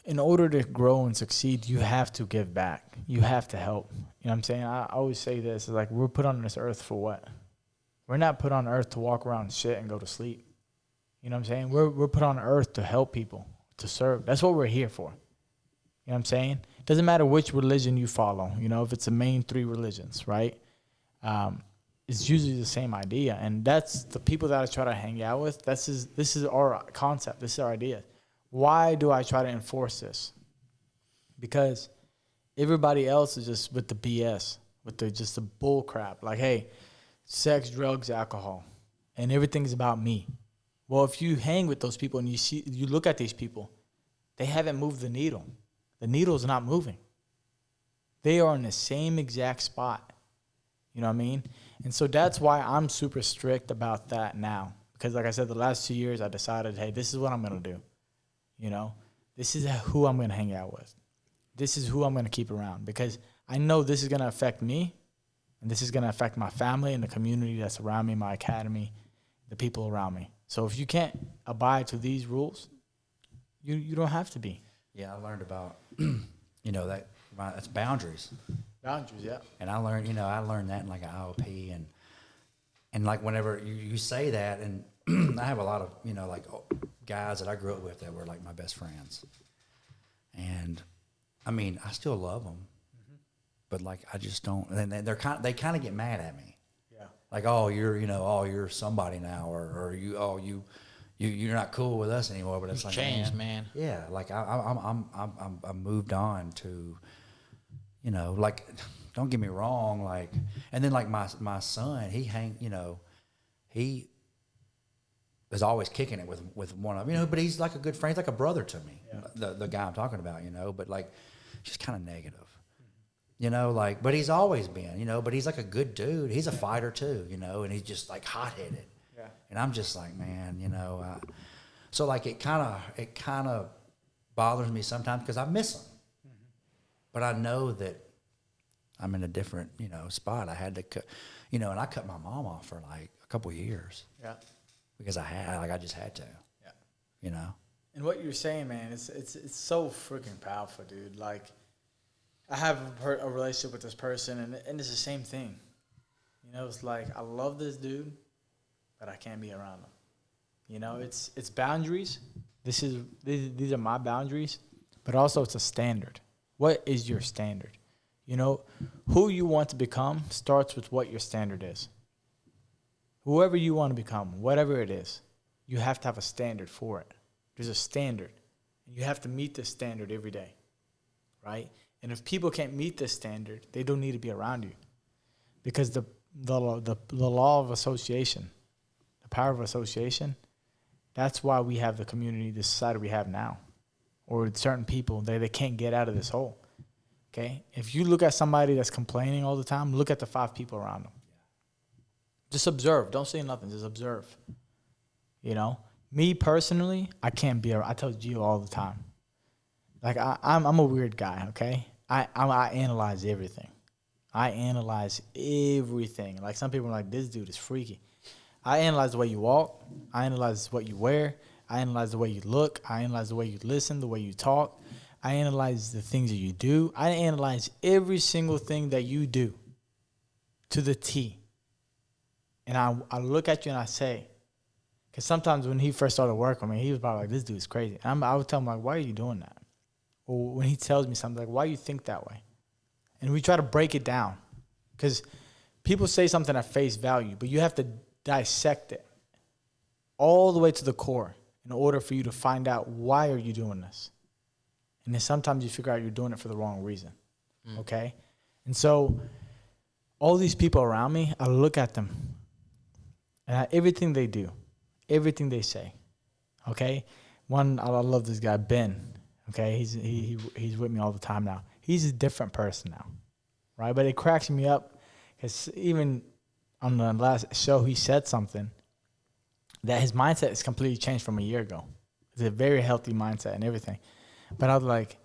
S1: in order to grow and succeed, you have to give back. You have to help. You know what I'm saying? I always say this, is like, we're put on this earth for what? We're not put on earth to walk around and shit and go to sleep. You know what I'm saying? We're put on earth to help people, to serve. That's what we're here for. You know what I'm saying? It doesn't matter which religion you follow, you know, if it's the main three religions, right? It's usually the same idea. And that's the people that I try to hang out with. This is our concept. This is our idea. Why do I try to enforce this? Because everybody else is just with the BS, with just the bull crap. Like, hey, sex, drugs, alcohol, and everything's about me. Well, if you hang with those people and you look at these people, they haven't moved the needle. The needle's not moving. They are in the same exact spot. You know what I mean? And so that's why I'm super strict about that now. Because like I said, the last 2 years I decided, hey, this is what I'm going to do. You know, this is who I'm going to hang out with. This is who I'm going to keep around. Because I know this is going to affect me, and this is going to affect my family and the community that's around me, my academy, the people around me. So if you can't abide to these rules, you don't have to be.
S3: Yeah, I learned about, you know, that's boundaries.
S1: Boundaries, yeah.
S3: And I learned that in like an IOP, and like whenever you say that, and I have a lot of, you know, like guys that I grew up with that were like my best friends. And I mean, I still love them, but like, I just don't, and they kind of get mad at me.
S1: Yeah.
S3: Like, oh, you're somebody now, or you're not cool with us anymore. But it's like,
S2: changed, man.
S3: Yeah. Like I'm moved on to, you know, like, don't get me wrong. Like, and then like my son, he is always kicking it with one of, you know, but he's like a good friend. He's like a brother to me, the guy I'm talking about, you know, but like, just kind of negative, you know, like, but he's always been, you know, but he's like a good dude. He's a fighter too, you know, and he's just like hot-headed. Yeah. And I'm just like, man, you know, so like it kind of bothers me sometimes because I miss him. But I know that I'm in a different, you know, spot. I had to cut, you know, and I cut my mom off for like a couple of years. Yeah. Because I just had to. Yeah. You know.
S1: And what you're saying, man, it's so freaking powerful, dude. Like, I have a relationship with this person, and it's the same thing. You know, it's like, I love this dude, but I can't be around him. You know, it's boundaries. These are my boundaries, but also it's a standard. What is your standard? You know, who you want to become starts with what your standard is. Whoever you want to become, whatever it is, you have to have a standard for it. There's a standard. You have to meet this standard every day, right? And if people can't meet this standard, they don't need to be around you, because the law of association, the power of association. That's why we have the community, the society we have now. Or certain people, they can't get out of this hole. Okay? If you look at somebody that's complaining all the time, look at the 5 people around them. Just observe. Don't say nothing. Just observe. You know? Me personally, I can't be around. I tell Gio all the time. Like, I'm a weird guy, okay? I analyze everything. I analyze everything. Like, some people are like, this dude is freaky. I analyze the way you walk. I analyze what you wear. I analyze the way you look. I analyze the way you listen, the way you talk. I analyze the things that you do. I analyze every single thing that you do to the T. And I look at you and I say, because sometimes when he first started working with me, he was probably like, this dude's crazy. And I would tell him, like, why are you doing that? Or when he tells me something, like, why do you think that way? And we try to break it down. Because people say something at face value, but you have to dissect it all the way to the core in order for you to find out, why are you doing this? And then sometimes you figure out you're doing it for the wrong reason, okay? And so all these people around me, I look at them, and everything they do, everything they say, okay? One, I love this guy, Ben, okay? He's with me all the time now. He's a different person now, right? But it cracks me up because even on the last show, he said something that his mindset is completely changed from a year ago. It's a very healthy mindset and everything. But I was like,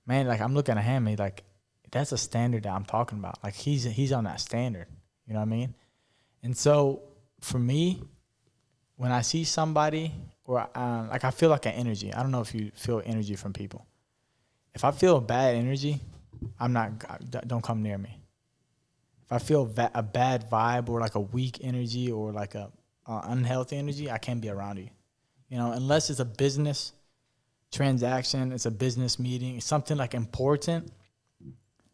S1: man, like, I'm looking at him, he's like, that's a standard that I'm talking about. Like, he's on that standard. You know what I mean? And so for me, when I see somebody, or like, I feel like an energy. I don't know if you feel energy from people. If I feel a bad energy, don't come near me. If I feel a bad vibe, or like a weak energy, or like a unhealthy energy, I can't be around you. You know, unless it's a business transaction, it's a business meeting, it's something like important,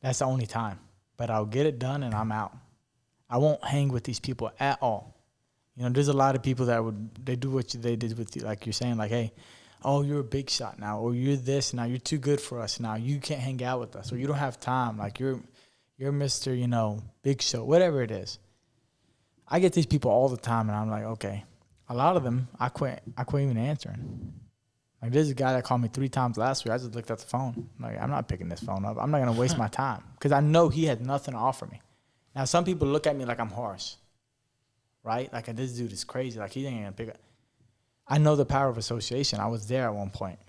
S1: that's the only time. But I'll get it done and I'm out. I won't hang with these people at all. You know, there's a lot of people that they do what they did with you, like you're saying, like, hey, oh, you're a big shot now, or you're this now, you're too good for us now, you can't hang out with us, or you don't have time, like you're Mr., you know, big show, whatever it is. I get these people all the time, and I'm like, okay. A lot of them, I quit even answering. Like, there's a guy that called me 3 times last week. I just looked at the phone. I'm like, I'm not picking this phone up. I'm not going to waste my time, because I know he had nothing to offer me. Now, some people look at me like I'm harsh, right? Like, this dude is crazy. Like, he ain't going to pick up. I know the power of association. I was there at one point.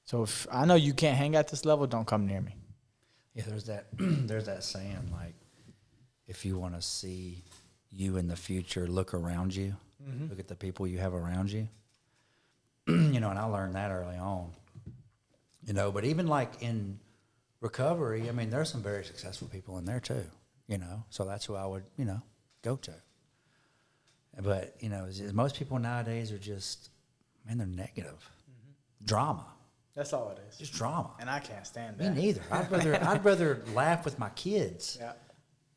S1: So if I know you can't hang at this level, don't come near me.
S3: Yeah, there's that saying, like, if you want to see you in the future, look around you. Mm-hmm. Look at the people you have around you. You know, and I learned that early on. You know, but even like in recovery, I mean, there's some very successful people in there too, you know. So that's who I would, you know, go to. But, you know, most people nowadays are just, man, they're negative. Mm-hmm. Drama.
S1: That's all it is.
S3: Just drama.
S1: And I can't stand that.
S3: Me neither. I'd rather laugh with my kids. Yeah.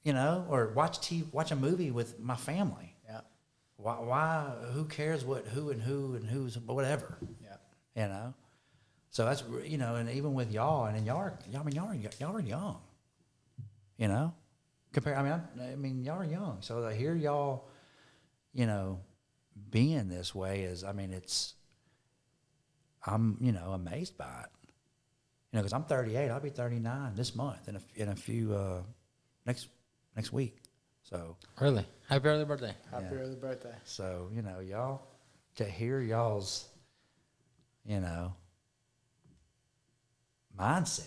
S3: You know, or watch a movie with my family. Yeah. Why? Who cares who and who's whatever. Yeah. You know. So that's, you know, and even with y'all, and y'all are young. You know, I mean, y'all are young. So to hear y'all, you know, being this way is, I mean, I'm, you know, amazed by it. You know, because I'm 38. I'll be 39 this month in a few next week. So
S2: really, happy early birthday!
S1: Happy early birthday!
S3: So, you know, y'all, to hear y'all's, you know, mindset,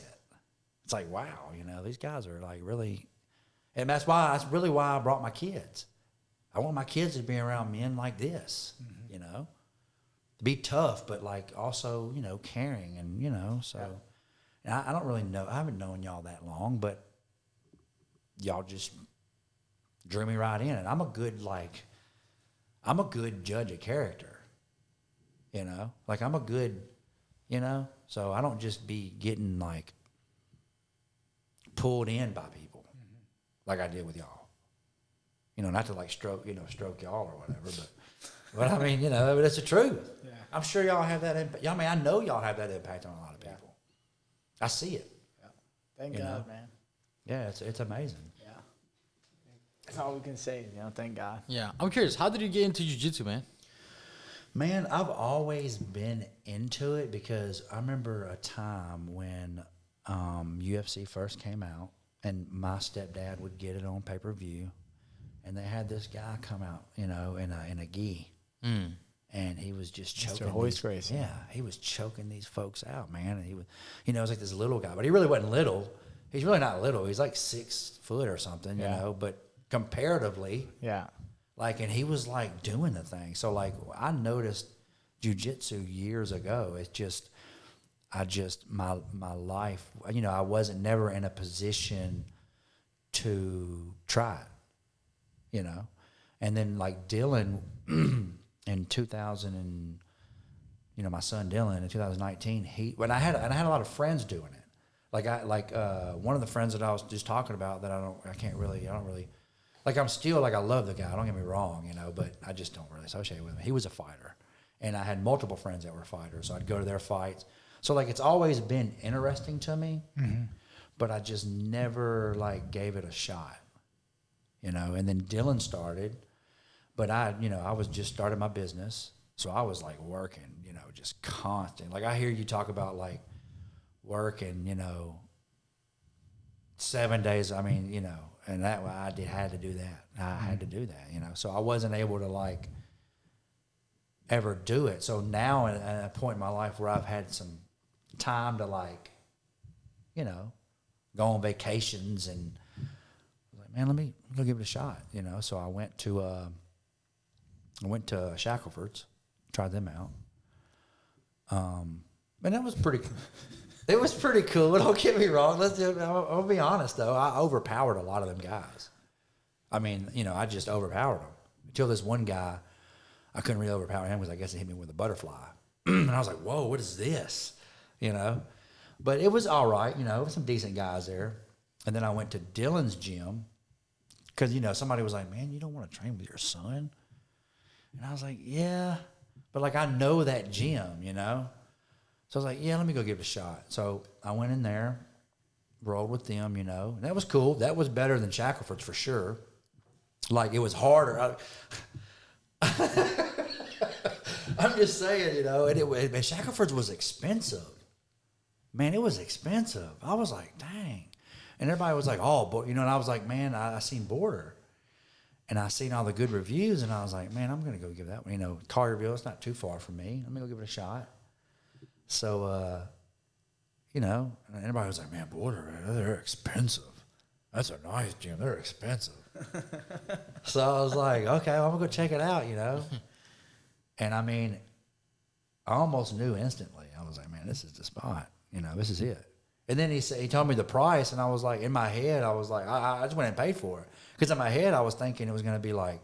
S3: it's like, wow, you know, these guys are like really, and that's really why I brought my kids. I want my kids to be around men like this, mm-hmm. You know, to be tough, but like also, you know, caring, and, you know, so. Yeah. And I don't really know. I haven't known y'all that long, but y'all just drew me right in. And I'm a good judge of character, you know? Like, I'm a good, you know? So I don't just be getting, like, pulled in by people, mm-hmm. like I did with y'all. You know, not to, like, stroke y'all or whatever, but I mean, you know, but it's the truth. Yeah. I'm sure y'all have that impact. I mean, I know y'all have that impact on a lot of people. I see it.
S1: Yeah. Thank God, man.
S3: Yeah, it's amazing.
S1: Yeah. That's all we can say, you know, thank God.
S2: Yeah. I'm curious, how did you get into jiu-jitsu, man?
S3: Man, I've always been into it because I remember a time when UFC first came out, and my stepdad would get it on pay-per-view, and they had this guy come out, you know, in a gi, and he was just choking. Yeah, he was choking these folks out, man. And he was, you know, it was like this little guy, but he really wasn't little. He's really not little. He's like 6 foot or something, you know, but comparatively, like, and he was like doing the thing. So like, I noticed jiu-jitsu years ago. It's just, my life, you know, I wasn't never in a position to try it, you know. And then like Dylan in 2000 and, you know, my son Dylan in 2019, I had a lot of friends doing it. Like one of the friends that I was just talking about that I don't really, like, I'm still, like, I love the guy, don't get me wrong, you know, but I just don't really associate with him. He was a fighter, and I had multiple friends that were fighters, so I'd go to their fights. So, like, it's always been interesting to me, but I just never, like, gave it a shot, you know. And then Dylan started, but I was just starting my business, so I was, like, working, you know, just constant. Like, I hear you talk about, like, working, you know, 7 days, I mean, you know, and that I had to do that. I had to do that, you know. So I wasn't able to, like, ever do it. So now at a point in my life where I've had some time to, like, you know, go on vacations, and I was like, man, let me go give it a shot, you know. So I went to Shackelford's, tried them out. And that was pretty It was pretty cool. Don't get me wrong. I'll be honest, though. I overpowered a lot of them guys. I mean, you know, I just overpowered them. Until this one guy, I couldn't really overpower him because I guess he hit me with a butterfly. And I was like, whoa, what is this? You know? But it was all right. You know, there were some decent guys there. And then I went to Dylan's gym because, you know, somebody was like, man, you don't want to train with your son? And I was like, yeah. But, like, I know that gym, you know? So I was like, yeah, let me go give it a shot. So I went in there, rolled with them, you know. And that was cool. That was better than Shackelford's for sure. Like, it was harder. I'm just saying, you know. And Shackelford's was expensive. Man, it was expensive. I was like, dang. And everybody was like, oh, you know. And I was like, man, I seen Border. And I seen all the good reviews. And I was like, man, I'm going to go give that one. You know, Collierville, it's not too far from me. Let me go give it a shot. So, you know, and everybody was like, man, Border, they're expensive. That's a nice gym. They're expensive. So I was like, okay, well, I'm going to go check it out, you know. And, I mean, I almost knew instantly. I was like, man, this is the spot. You know, this is it. And then he told me the price, and I was like, in my head, I was like, I just went and paid for it. Because in my head, I was thinking it was going to be like,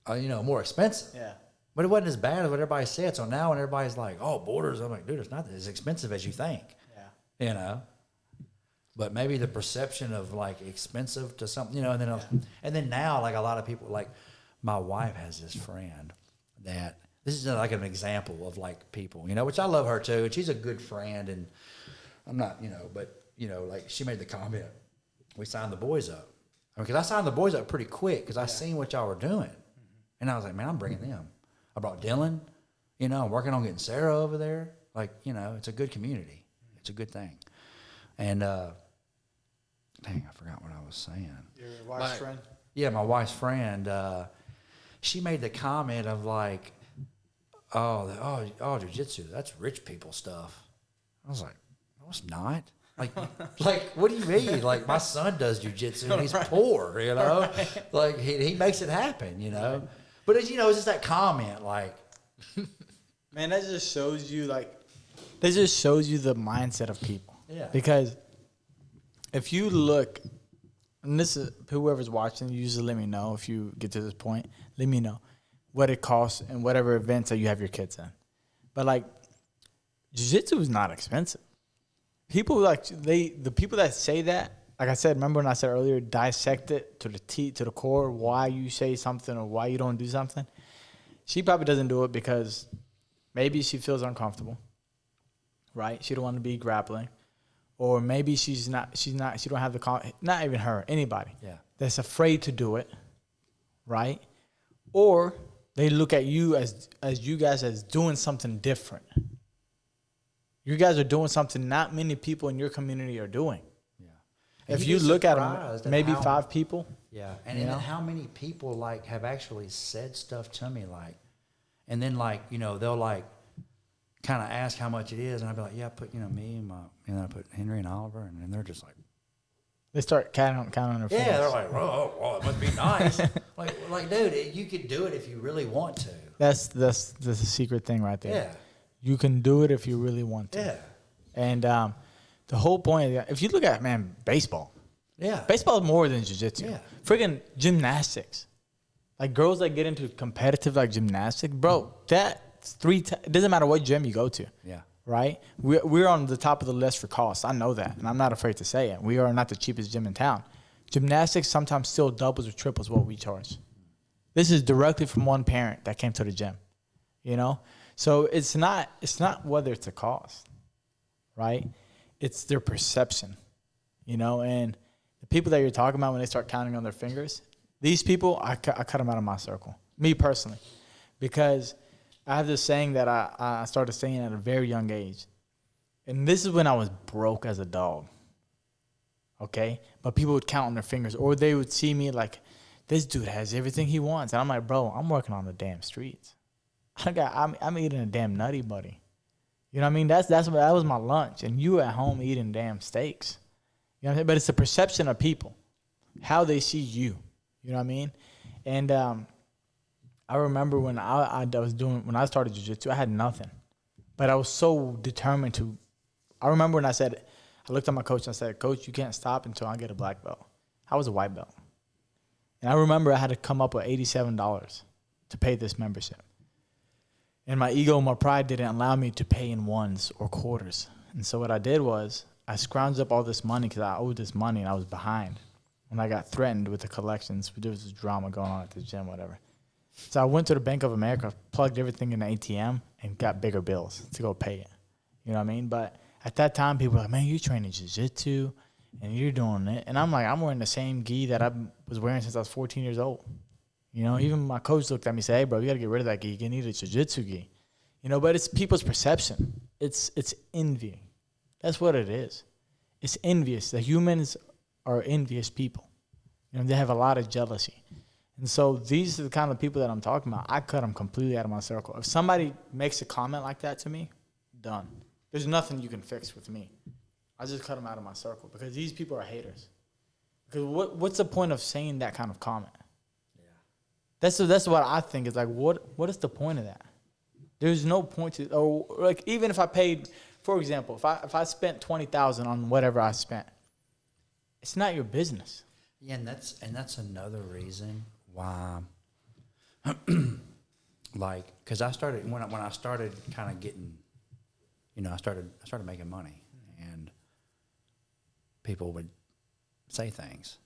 S3: you know, more expensive.
S1: Yeah.
S3: But it wasn't as bad as what everybody said. So now when everybody's like, oh, Borders, I'm like, dude, it's not as expensive as you think. Yeah. You know? But maybe the perception of, like, expensive to something, you know, and then now, like, a lot of people, like, my wife has this friend that, this is like an example of, like, people, you know, which I love her too. And she's a good friend, and I'm not, you know, but, you know, like, she made the comment, we signed the boys up. I mean, because I signed the boys up pretty quick because I seen what y'all were doing. And I was like, man, I'm bringing them. I brought Dylan, you know, I'm working on getting Sarah over there. Like, you know, it's a good community. It's a good thing. And, dang, I forgot what I was saying.
S1: Your wife's friend?
S3: Yeah, my wife's friend. She made the comment of like, oh, jiu-jitsu, that's rich people stuff. I was like, no, it's not. Like, what do you mean? Like, my son does jiu-jitsu and he's poor, you know? Right. Like, he makes it happen, you know? But, it's, you know, it's just that comment, like.
S1: Man, that just shows you, like, the mindset of people.
S3: Yeah.
S1: Because if you look, and this is, whoever's watching, you usually let me know if you get to this point. Let me know what it costs and whatever events that you have your kids in. But, like, jiu-jitsu is not expensive. People, like, the people that say that, like I said, remember when I said earlier, dissect it to the core, why you say something or why you don't do something. She probably doesn't do it because maybe she feels uncomfortable, right? She don't want to be grappling. Or maybe she don't have not even her, anybody.
S3: Yeah.
S1: That's afraid to do it, right? Or they look at you as you guys as doing something different. You guys are doing something not many people in your community are doing.
S3: Yeah.
S1: If you look at them, maybe
S3: how,
S1: 5 people.
S3: Yeah, and then how many people like have actually said stuff to me like, and then like they'll like kind of ask how much it is, and I'll be like, yeah, I put me and I put Henry and Oliver, and then they're just like,
S1: they start counting on their fingers.
S3: Yeah, they're like, oh, it must be nice. like, dude, you could do it if you really want to.
S1: That's the secret thing right there.
S3: Yeah.
S1: You can do it if you really want to.
S3: Yeah.
S1: And the whole point, if you look at, baseball.
S3: Yeah.
S1: Baseball is more than jiu-jitsu.
S3: Yeah.
S1: Friggin' gymnastics. Like, girls that get into competitive, like, gymnastics, bro, that's it doesn't matter what gym you go to.
S3: Yeah.
S1: Right? We're on the top of the list for cost. I know that, and I'm not afraid to say it. We are not the cheapest gym in town. Gymnastics sometimes still doubles or triples what we charge. This is directly from one parent that came to the gym, So it's not whether it's a cost, right? It's their perception, and the people that you're talking about when they start counting on their fingers, these people, I cut them out of my circle, me personally, because I have this saying that I started saying at a very young age. And this is when I was broke as a dog. Okay? But people would count on their fingers, or they would see me like, this dude has everything he wants. And I'm like, bro, I'm working on the damn streets. I'm eating a damn Nutty Buddy. You know what I mean? That was my lunch. And you at home eating damn steaks. You know what I mean? But it's the perception of people, how they see you. You know what I mean? And I remember when I started jiu-jitsu, I had nothing. But I was so determined to. I remember when I looked at my coach and I said, Coach, you can't stop until I get a black belt. I was a white belt. And I remember I had to come up with $87 to pay this membership. And my ego and my pride didn't allow me to pay in ones or quarters. And so what I did was I scrounged up all this money because I owed this money and I was behind. When I got threatened with the collections, there was this drama going on at the gym, whatever. So I went to the Bank of America, plugged everything in the ATM, and got bigger bills to go pay it. You know what I mean? But at that time, people were like, man, you're training jiu-jitsu, and you're doing it. And I'm like, I'm wearing the same gi that I was wearing since I was 14 years old. Even my coach looked at me and said, hey, bro, you got to get rid of that gi. You need a jiu-jitsu gi. But it's people's perception. It's envy. That's what it is. It's envious. The humans are envious people. They have a lot of jealousy. And so these are the kind of people that I'm talking about. I cut them completely out of my circle. If somebody makes a comment like that to me, done. There's nothing you can fix with me. I just cut them out of my circle because these people are haters. Because what's the point of saying that kind of comment? Yeah. That's what I think is like, what is the point of that? There's no point to, or like even if I paid, for example, if I spent $20,000 on whatever I spent, it's not your business.
S3: Yeah, and that's another reason why, like, because I started when I started kind of getting, I started making money, and people would say things,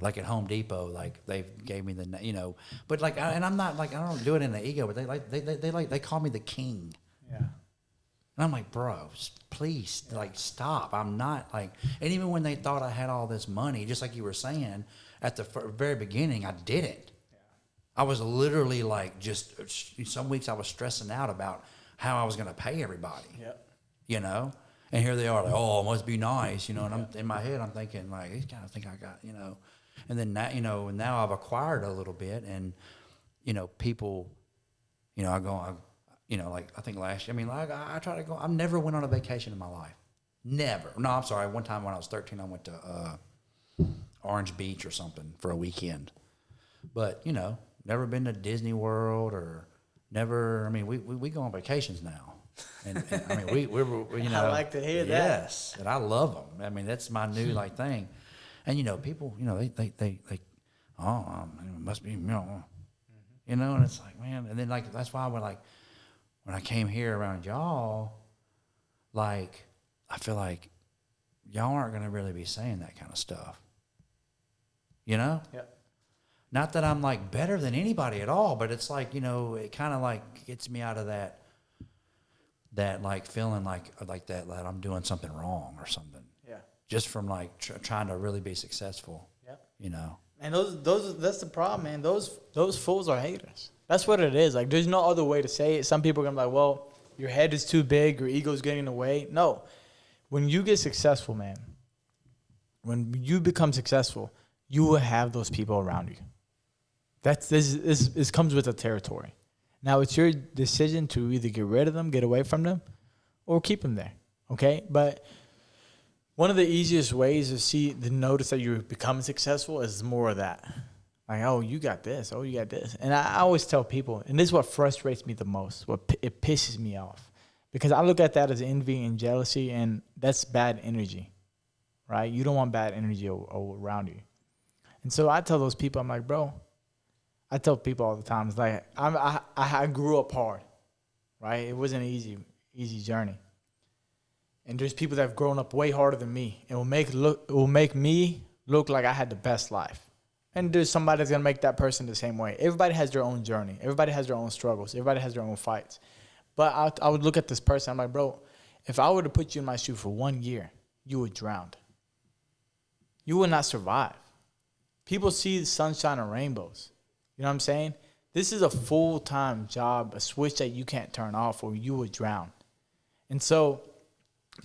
S3: like at Home Depot, like they gave me the, but like, and I'm not like I don't do it in the ego, but they call me the king.
S1: Yeah.
S3: And I'm like, bro, please, like, stop. I'm not like, and even when they thought I had all this money, just like you were saying, at the very beginning, I didn't. Yeah. I was literally like, just some weeks I was stressing out about how I was going to pay everybody. Yep. And here they are, like, oh, it must be nice, and I'm in my head, I'm thinking like, these guys think I got, and then now, now I've acquired a little bit, and people, I go. Like I think last year, I try to go. I've never went on a vacation in my life. Never. No, I'm sorry. One time when I was 13, I went to Orange Beach or something for a weekend. But, never been to Disney World or never. We go on vacations now. And we're
S1: I like to hear that.
S3: Yes. And I love them. That's my new thing. And, people, they it must be, and it's like, man. And then that's why we're like, when I came here around y'all, I feel like y'all aren't going to really be saying that kind of stuff.
S1: Yeah.
S3: Not that I'm better than anybody at all, but it's it kind of gets me out of that feeling like that I'm doing something wrong or something.
S1: Yeah.
S3: Just from trying to really be successful.
S1: Yep.
S3: And
S1: that's the problem, man. Those fools are haters. That's what it is. Like, there's no other way to say it. Some people are going to be like, well, your head is too big, your ego's getting in the way. No. When you get successful, man, when you become successful, you will have those people around you. This comes with the territory. Now, it's your decision to either get rid of them, get away from them, or keep them there, okay? But one of the easiest ways to notice that you're becoming successful is more of that. Like, oh, you got this. Oh, you got this. And I always tell people, and this is what frustrates me the most, it pisses me off. Because I look at that as envy and jealousy, and that's bad energy, right? You don't want bad energy around you. And so I tell those people, I'm like, bro, I tell people all the time, it's like, I grew up hard, right? It wasn't an easy journey. And there's people that have grown up way harder than me. It will make me look like I had the best life. And there's somebody that's going to make that person the same way. Everybody has their own journey. Everybody has their own struggles. Everybody has their own fights. But I would look at this person. I'm like, bro, if I were to put you in my shoe for 1 year, you would drown. You would not survive. People see the sunshine and rainbows. You know what I'm saying? This is a full-time job, a switch that you can't turn off or you would drown. And so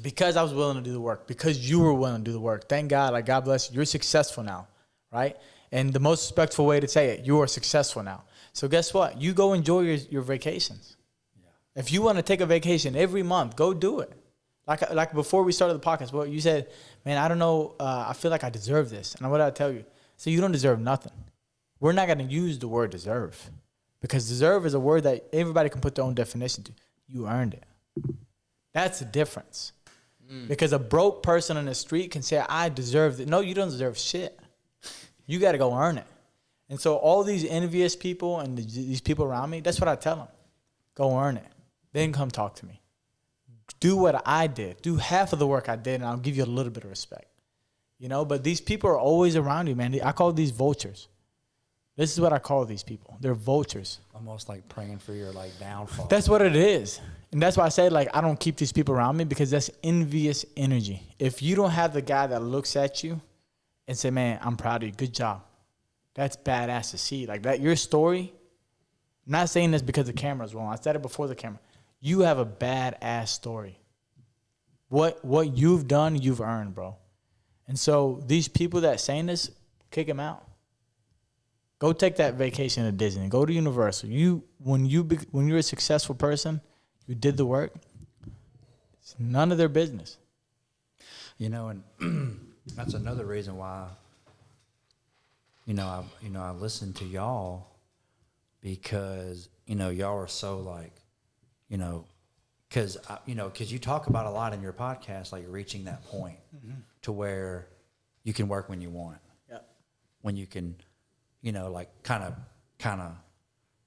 S1: because I was willing to do the work, because you were willing to do the work, thank God, like God bless you, you're successful now, right? And the most respectful way to say it, you are successful now. So guess what? You go enjoy your vacations. Yeah. If you want to take a vacation every month, go do it. Like before we started the podcast, well, you said, man, I don't know, I feel like I deserve this. And what did I tell you? So you don't deserve nothing. We're not going to use the word deserve because deserve is a word that everybody can put their own definition to. You earned it. That's the difference. Because a broke person on the street can say, I deserve it. No, you don't deserve shit. You got to go earn it. And so all these envious people and these people around me, that's what I tell them. Go earn it. Then come talk to me. Do what I did. Do half of the work I did, and I'll give you a little bit of respect. You know, but these people are always around you, man. I call these vultures. This is what I call these people. They're vultures.
S3: Almost like praying for your like downfall.
S1: That's what it is. And that's why I say, like, I don't keep these people around me because that's envious energy. If you don't have the guy that looks at you and say, man, I'm proud of you, good job. That's badass to see. Like that, your story, I'm not saying this because the camera's wrong. I said it before the camera. You have a badass story. What you've done, you've earned, bro. And so these people that saying this, kick them out. Go take that vacation to Disney. Go to Universal. When you're a successful person, you did the work. It's none of their business.
S3: You know, and that's another reason why. I listen to y'all because y'all are so like, because you talk about a lot in your podcast, like reaching that point to where you can work when you want.
S1: Yeah.
S3: When you can. Like kind of,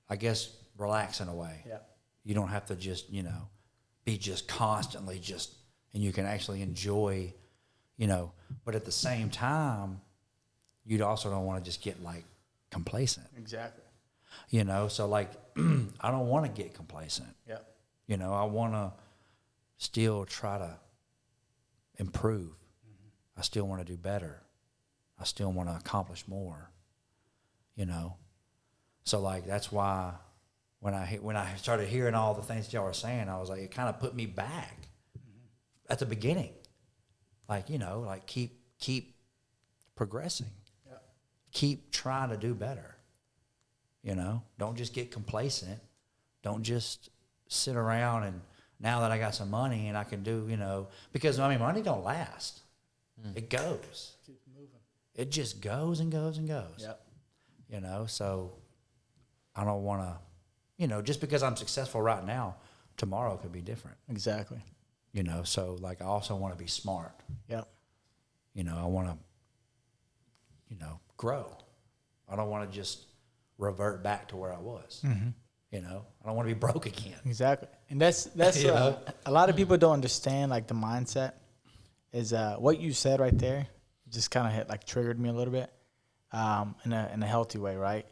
S3: I guess, relax in a way.
S1: Yeah.
S3: You don't have to just, be just constantly just, and you can actually enjoy, but at the same time, you also don't want to just get like complacent.
S1: Exactly.
S3: So like, I don't want to get complacent.
S1: Yeah.
S3: I want to still try to improve. Mm-hmm. I still want to do better. I still want to accomplish more. So like that's why when I started hearing all the things y'all were saying, I was like, it kind of put me back at the beginning, like like keep progressing, keep trying to do better. Don't just get complacent. Don't just sit around and now that I got some money and I can do because money don't last. It goes. Keep moving. It just goes and goes and goes.
S1: Yep.
S3: So I don't want to, just because I'm successful right now, tomorrow could be different.
S1: Exactly.
S3: So like I also want to be smart.
S1: Yeah.
S3: I want to, grow. I don't want to just revert back to where I was. Mm-hmm. I don't want to be broke again.
S1: Exactly. And that's a lot of people don't understand like the mindset is what you said right there just kind of triggered me a little bit. In a healthy way, right?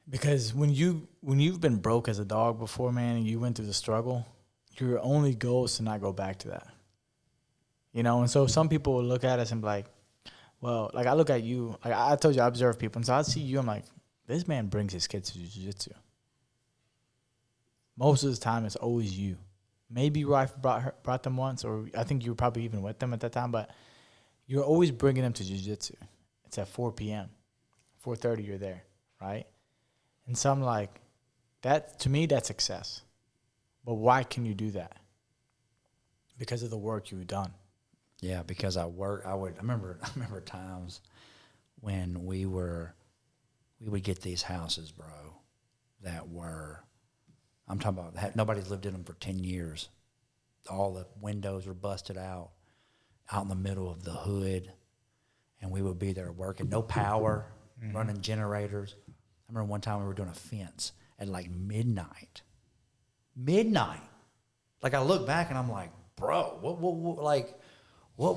S1: Because when you've been broke as a dog before, man, and you went through the struggle, your only goal is to not go back to that. And so some people will look at us and be like, well, like I look at you, like I told you I observe people, and so I see you, I'm like, this man brings his kids to jiu-jitsu. Most of the time, it's always you. Maybe your wife brought them once, or I think you were probably even with them at that time, but you're always bringing them to jiu-jitsu. It's at 4 p.m. 4:30, you're there, right? And so I'm like, that, to me, that's success. But why can you do that? Because of the work you've done.
S3: Yeah, because I remember times when we would get these houses, bro, that were, I'm talking about, nobody's lived in them for 10 years. All the windows were busted out in the middle of the hood, and we would be there working, no power, running generators. I remember one time we were doing a fence at like midnight. Like, I look back and I'm like, bro, what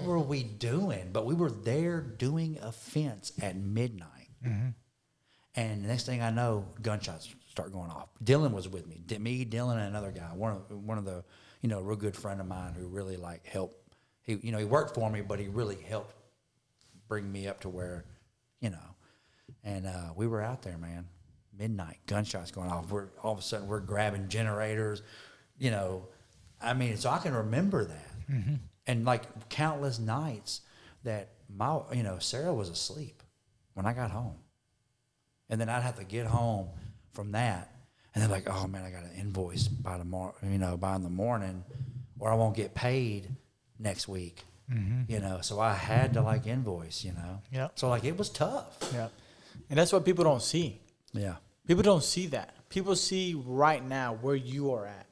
S3: were we doing? But we were there doing a fence at midnight. Mm-hmm. And the next thing I know, gunshots start going off. Dylan was with me. Me, Dylan, and another guy. One of the, a real good friend of mine who really like helped. He worked for me, but he really helped bring me up to where, And we were out there, man. Midnight, gunshots going off. All of a sudden we're grabbing generators. So I can remember that. Mm-hmm. And like countless nights that Sarah was asleep when I got home. And then I'd have to get home from that. And they're like, oh man, I got an invoice by tomorrow, by in the morning, or I won't get paid next week. Mm-hmm. So I had to invoice,
S1: Yeah.
S3: So it was tough.
S1: Yeah. And that's what people don't see.
S3: Yeah.
S1: People don't see that. People see right now where you are at,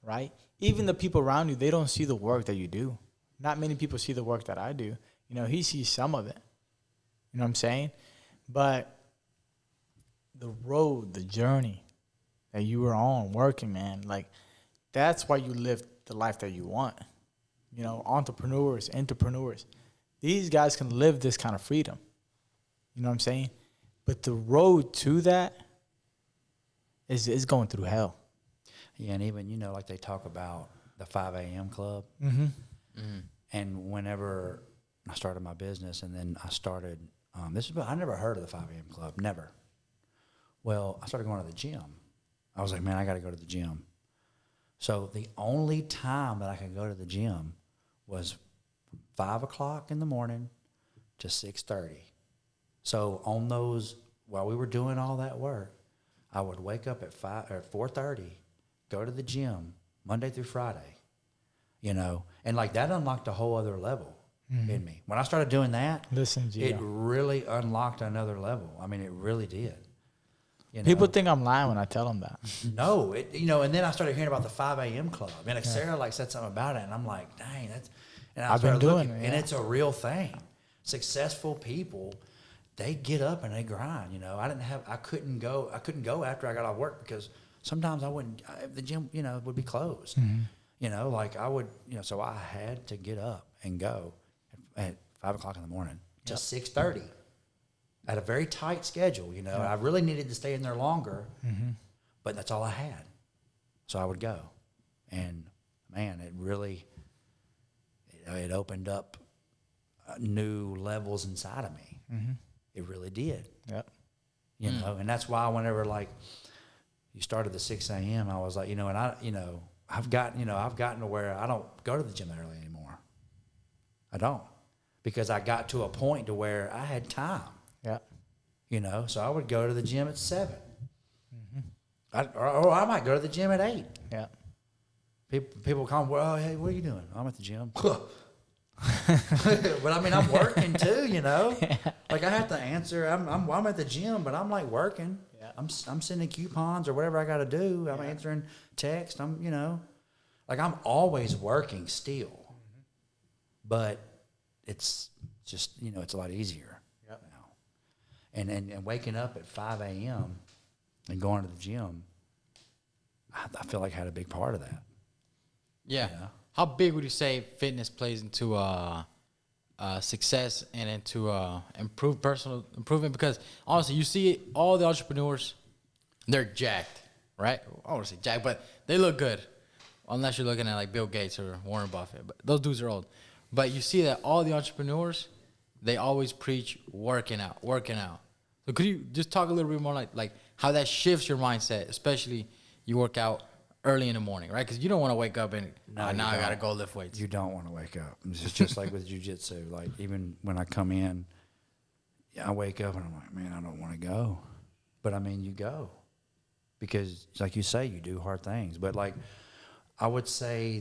S1: right? Even the people around you, they don't see the work that you do. Not many people see the work that I do. He sees some of it. You know what I'm saying? But the road, the journey that you were on working, man, that's why you live the life that you want. Entrepreneurs, these guys can live this kind of freedom. You know what I'm saying? But the road to that is going through hell.
S3: Yeah, and even, they talk about the 5 a.m. club.
S1: Mm-hmm.
S3: Mm-hmm. And whenever I started my business, and then I started, I never heard of the 5 a.m. club, never. Well, I started going to the gym. I was like, man, I got to go to the gym. So the only time that I could go to the gym was 5 o'clock in the morning to 6:30. So on those, while we were doing all that work, I would wake up at 4:30, go to the gym Monday through Friday, and that unlocked a whole other level in me. When I started doing that, it really unlocked another level. It really did.
S1: People think I'm lying when I tell them that.
S3: No, and then I started hearing about the 5 a.m. club. And Sarah said something about it, and I'm like, dang, that's. And I've been doing it, and it's a real thing. Successful people, they get up and they grind. I couldn't go after I got off work because sometimes I wouldn't. The gym, would be closed. Mm-hmm. I would, so I had to get up and go at 5 o'clock in the morning to 6:30. At a very tight schedule, I really needed to stay in there longer, but that's all I had. So I would go. And, man, it really, it opened up new levels inside of me. Mm-hmm. It really did.
S1: Yep.
S3: And that's why whenever, you started the 6 a.m., I was like, and I've gotten to where I don't go to the gym that early anymore. I don't. Because I got to a point to where I had time. Yeah. So I would go to the gym at 7. Mm-hmm. Or I might go to the gym at 8.
S1: Yeah.
S3: People come, well, hey, what are you doing? I'm at the gym. But I'm working too, Yeah. I have to answer. I'm at the gym, but I'm working. Yeah. I'm sending coupons or whatever I got to do. I'm answering text. I'm always working still. Mm-hmm. But it's just, it's a lot easier. And waking up at 5 a.m. and going to the gym, I feel like I had a big part of that.
S2: Yeah. How big would you say fitness plays into success and into personal improvement? Because honestly, you see all the entrepreneurs, they're jacked, right? I don't want to say jacked, but they look good. Unless you're looking at Bill Gates or Warren Buffett. But those dudes are old. But you see that all the entrepreneurs, they always preach working out. So could you just talk a little bit more like how that shifts your mindset, especially you work out early in the morning, right? Because you don't want to wake up and now I got to go lift weights.
S3: You don't want to wake up. It's just like with jiu-jitsu. Like even when I come in, I wake up and I'm like, man, I don't want to go. But I mean, you go. Because like you say, you do hard things. But like I would say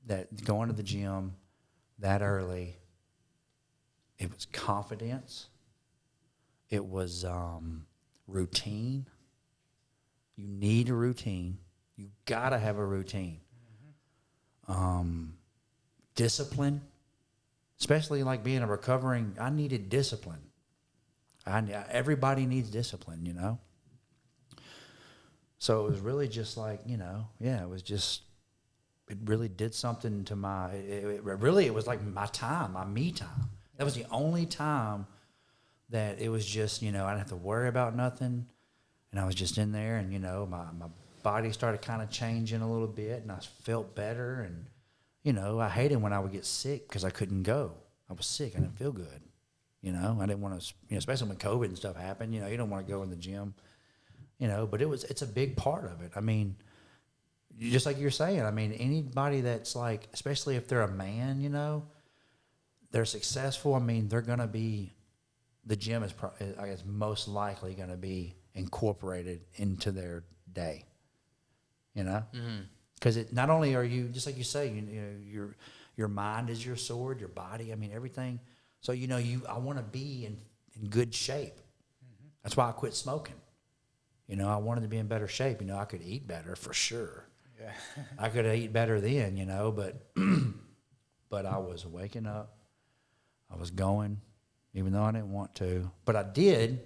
S3: that going to the gym that early, it was confidence. It was routine. You need a routine. You got to have a routine. Discipline, especially like being a recovering, I needed discipline. Everybody needs discipline, you know? So it was really just like, you know, yeah, it really did something to it was like my time, my me time. That was the only time that it was just, you know, I didn't have to worry about nothing. And I was just in there and, you know, my body started kind of changing a little bit and I felt better. And, you know, I hated when I would get sick because I couldn't go. I was sick. I didn't feel good. You know, I didn't want to, you know, especially when COVID and stuff happened, you know, you don't want to go in the gym, you know, but it's a big part of it. I mean, just like you're saying, I mean, anybody that's like, especially if they're a man, you know, they're successful. I mean, they're going to be, the gym is, I guess, most likely going to be incorporated into their day, you know? Because it not only are you, just like you say, you know, your mind is your sword, your body, I mean, everything. So, you know, I want to be in good shape. That's why I quit smoking. You know, I wanted to be in better shape. You know, I could eat better for sure. Yeah. I could eat better then, you know, but I was waking up. I was going, even though I didn't want to. But I did.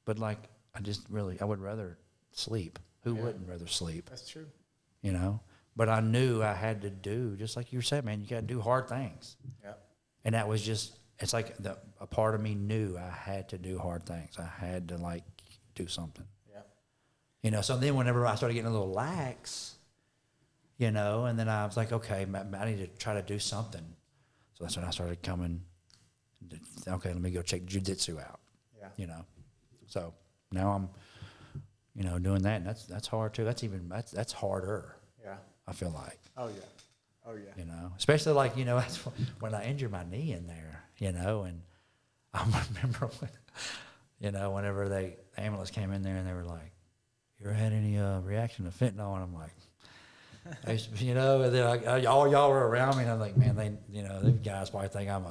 S3: But, like, I would rather sleep. Who wouldn't rather sleep?
S1: That's true.
S3: You know? But I knew I had to do, just like you said, man, you got to do hard things. Yeah. And that was just, it's like a part of me knew I had to do hard things. I had to, like, do something. Yeah. You know, so then whenever I started getting a little lax, you know, and then I was like, okay, I need to try to do something. So that's when I started coming, okay, let me go check jiu-jitsu out. Yeah. You know? So now I'm, you know, doing that, and that's hard too. That's harder. Yeah. I feel like.
S1: Oh yeah. Oh yeah.
S3: You know, especially like, you know, that's when I injured my knee in there, you know, and I remember when, you know, whenever the ambulance came in there and they were like, "You ever had any reaction to fentanyl?" And I'm like, you know, and then all y'all were around me, and I'm like, man, you know, these guys probably think I'm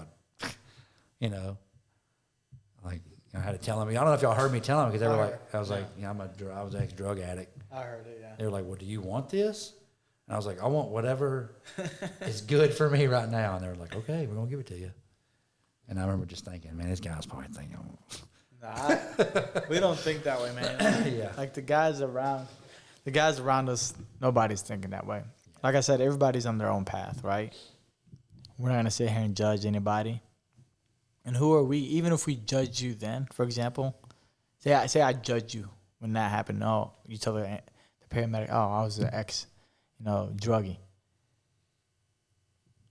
S3: you know, like. I had to tell them. I don't know if y'all heard me tell them because they were like, I was like, you know, I was an ex-drug addict.
S1: I heard it, yeah.
S3: They were like, well, do you want this? And I was like, I want whatever is good for me right now. And they were like, okay, we're going to give it to you. And I remember just thinking, man, this guy's probably thinking.
S1: Nah, we don't think that way, man. Yeah. Like the guys around us, nobody's thinking that way. Like I said, everybody's on their own path, right? We're not going to sit here and judge anybody. And who are we? Even if we judge you then, for example, say I judge you when that happened. Oh, you tell the paramedic, oh, I was an ex, you know, druggie.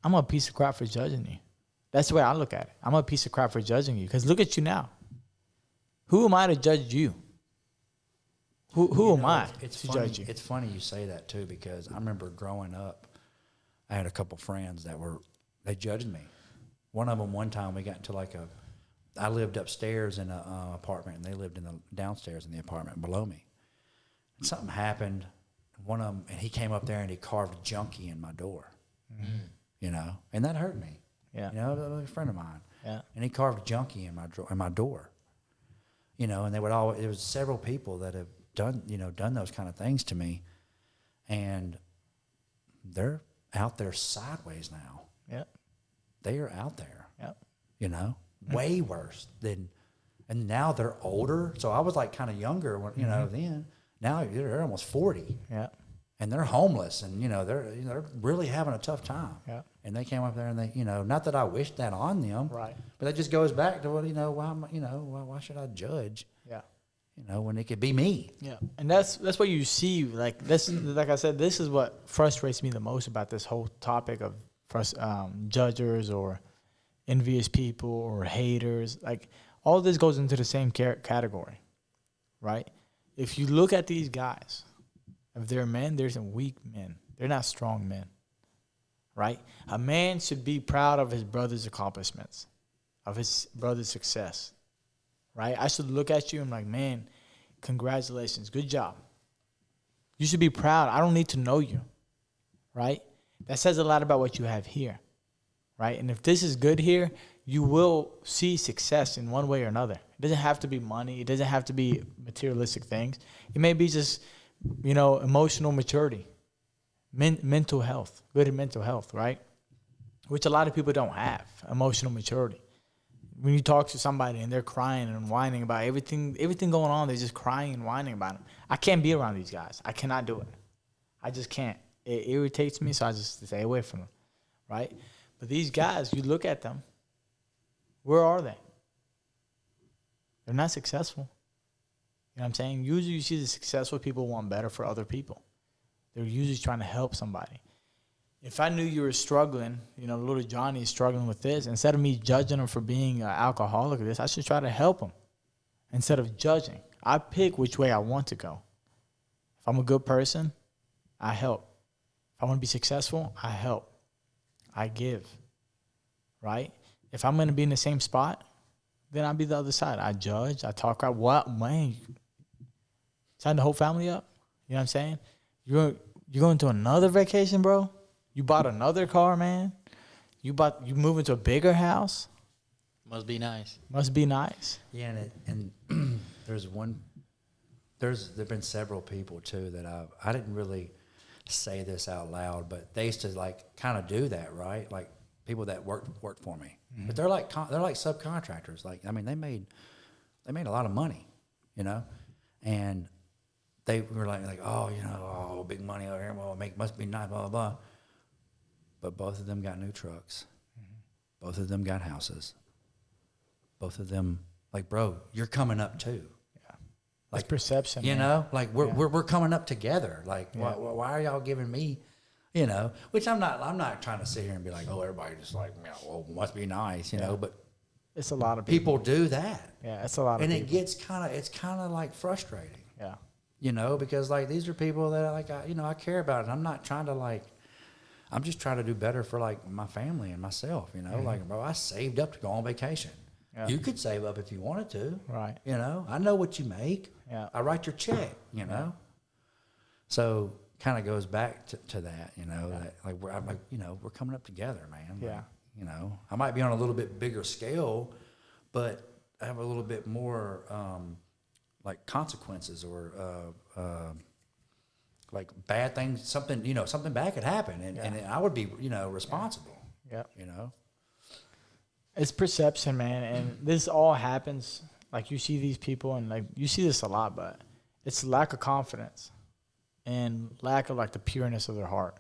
S1: I'm a piece of crap for judging you. That's the way I look at it. I'm a piece of crap for judging you. Because look at you now. Who am I to judge you? Who am I to judge you?
S3: It's funny you say that too, because I remember growing up, I had a couple friends they judged me. One of them, one time, we got into I lived upstairs in an apartment, and they lived downstairs in the apartment below me. And something happened. One of them, and he came up there and he carved junkie in my door. Mm-hmm. You know, and that hurt me. Yeah, you know, a friend of mine. Yeah, and he carved junkie in my door. You know, and there was several people that have done those kind of things to me, and they're out there sideways now. Yeah. They are out there, you know, way worse than, and now they're older. So I was like kind of younger, when, you know, then. Now they're almost 40, and they're homeless, and you know they're really having a tough time. Yeah, and they came up there and they, you know, not that I wished that on them, right? But that just goes back to, well, you know, why should I judge? Yeah, you know, when it could be me. Yeah,
S1: and that's what you see. Like this, like I said, this is what frustrates me the most about this whole topic of judgers or envious people or haters. Like all this goes into the same category, right? If you look at these guys, if they're men, they're some weak men. They're not strong men, right? A man should be proud of his brother's accomplishments, of his brother's success, right? I should look at you and like, man, congratulations, good job. You should be proud. I don't need to know you, right? That says a lot about what you have here, right? And if this is good here, you will see success in one way or another. It doesn't have to be money. It doesn't have to be materialistic things. It may be just, emotional maturity, mental health, good mental health, right? Which a lot of people don't have, emotional maturity. When you talk to somebody and they're crying and whining about everything going on, they're just crying and whining about them. I can't be around these guys. I cannot do it. I just can't. It irritates me, so I just stay away from them, right? But these guys, you look at them, where are they? They're not successful. You know what I'm saying? Usually you see the successful people want better for other people. They're usually trying to help somebody. If I knew you were struggling, little Johnny is struggling with this, instead of me judging him for being an alcoholic or this, I should try to help him instead of judging. I pick which way I want to go. If I'm a good person, I help. If I want to be successful, I help. I give, right? If I'm going to be in the same spot, then I'll be the other side. I judge, I talk out. What, man? Sign the whole family up? You know what I'm saying? You're going to another vacation, bro? You bought another car, man? You moving to a bigger house?
S2: Must be nice.
S1: Must be nice.
S3: Yeah, and there've been several people too that I didn't really say this out loud, but they used to like kind of do that, right? Like people that worked for me, but they're like subcontractors. Like they made a lot of money, and they were like oh big money over here. Well, must be nice, blah blah blah. But both of them got new trucks. Mm-hmm. Both of them got houses. Both of them, like, bro, you're coming up too. Yeah,
S1: like it's perception.
S3: Like we're coming up together. Like, why are y'all giving me, Which I'm not trying to sit here and be like, oh, everybody just like, well, must be nice, But
S1: it's a lot of
S3: people do that.
S1: Yeah, it's a lot of
S3: and
S1: people.
S3: It's kind of like frustrating.
S1: Yeah.
S3: Because like these are people that I care about, and I'm not trying to I'm just trying to do better for like my family and myself, Mm-hmm. Like, bro, I saved up to go on vacation. Yeah. You could save up if you wanted to.
S1: Right.
S3: I know what you make.
S1: Yeah.
S3: I write your check, So kind of goes back to that, that like we're coming up together, man.
S1: Yeah.
S3: Like, I might be on a little bit bigger scale, but I have a little bit more like consequences or like bad things, something bad could happen, and I would be, responsible.
S1: Yeah.
S3: Yeah.
S1: It's perception, man, and this all happens. Like you see these people, and like you see this a lot, but it's lack of confidence and lack of like the pureness of their heart.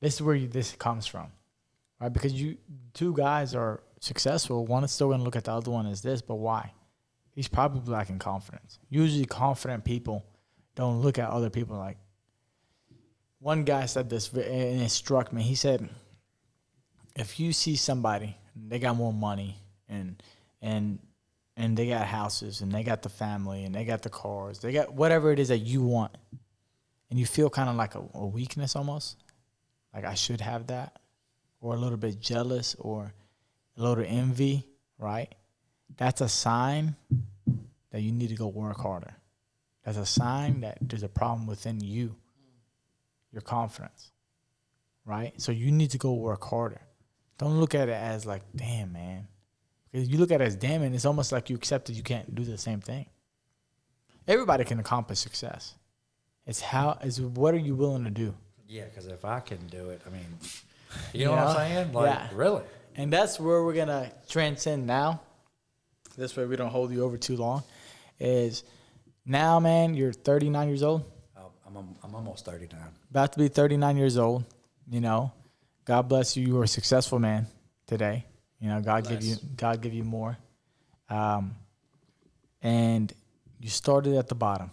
S1: This is where this comes from, right? Because two guys are successful. One is still going to look at the other one as this, but why? He's probably lacking confidence. Usually, confident people don't look at other people like. One guy said this, and it struck me. He said, if you see somebody, they got more money, and they got houses, and they got the family, and they got the cars, they got whatever it is that you want, and you feel kind of like a weakness almost, like I should have that, or a little bit jealous, or a little envy, right? That's a sign that you need to go work harder. That's a sign that there's a problem within you. Your confidence, right? So you need to go work harder. Don't look at it as like, damn, man. Because you look at it as damn, and it's almost like you accept that you can't do the same thing. Everybody can accomplish success. It's what are you willing to do?
S3: Yeah, because if I can do it, I mean, you know what I'm saying? Like, really.
S1: And that's where we're going to transcend now. This way we don't hold you over too long. Is now, man, you're 39 years old.
S3: I'm almost 39.
S1: About to be 39 years old. God bless you. You were a successful man today. God give you more. And you started at the bottom,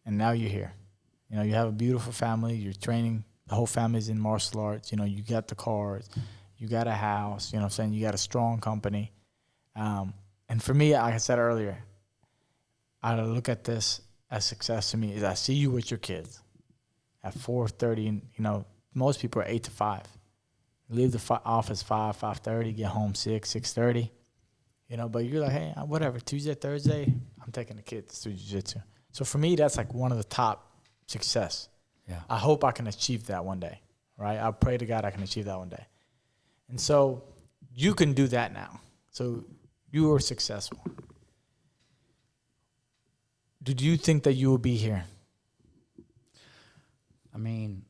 S1: and now you're here. You have a beautiful family. You're training. The whole family's in martial arts. You got the cars. You got a house. You know what I'm saying? You got a strong company. And for me, like I said earlier, I look at this as success to me is I see you with your kids at 4:30, and you know most people are 8 to 5. Leave the office 5:30, get home 6:30. You know, but you're like, hey, whatever. Tuesday, Thursday, I'm taking the kids to jiu-jitsu. So for me, that's like one of the top success.
S3: Yeah.
S1: I hope I can achieve that one day, right? I pray to God I can achieve that one day. And so you can do that now. So you were successful. Did you think that you would be here?
S3: I mean,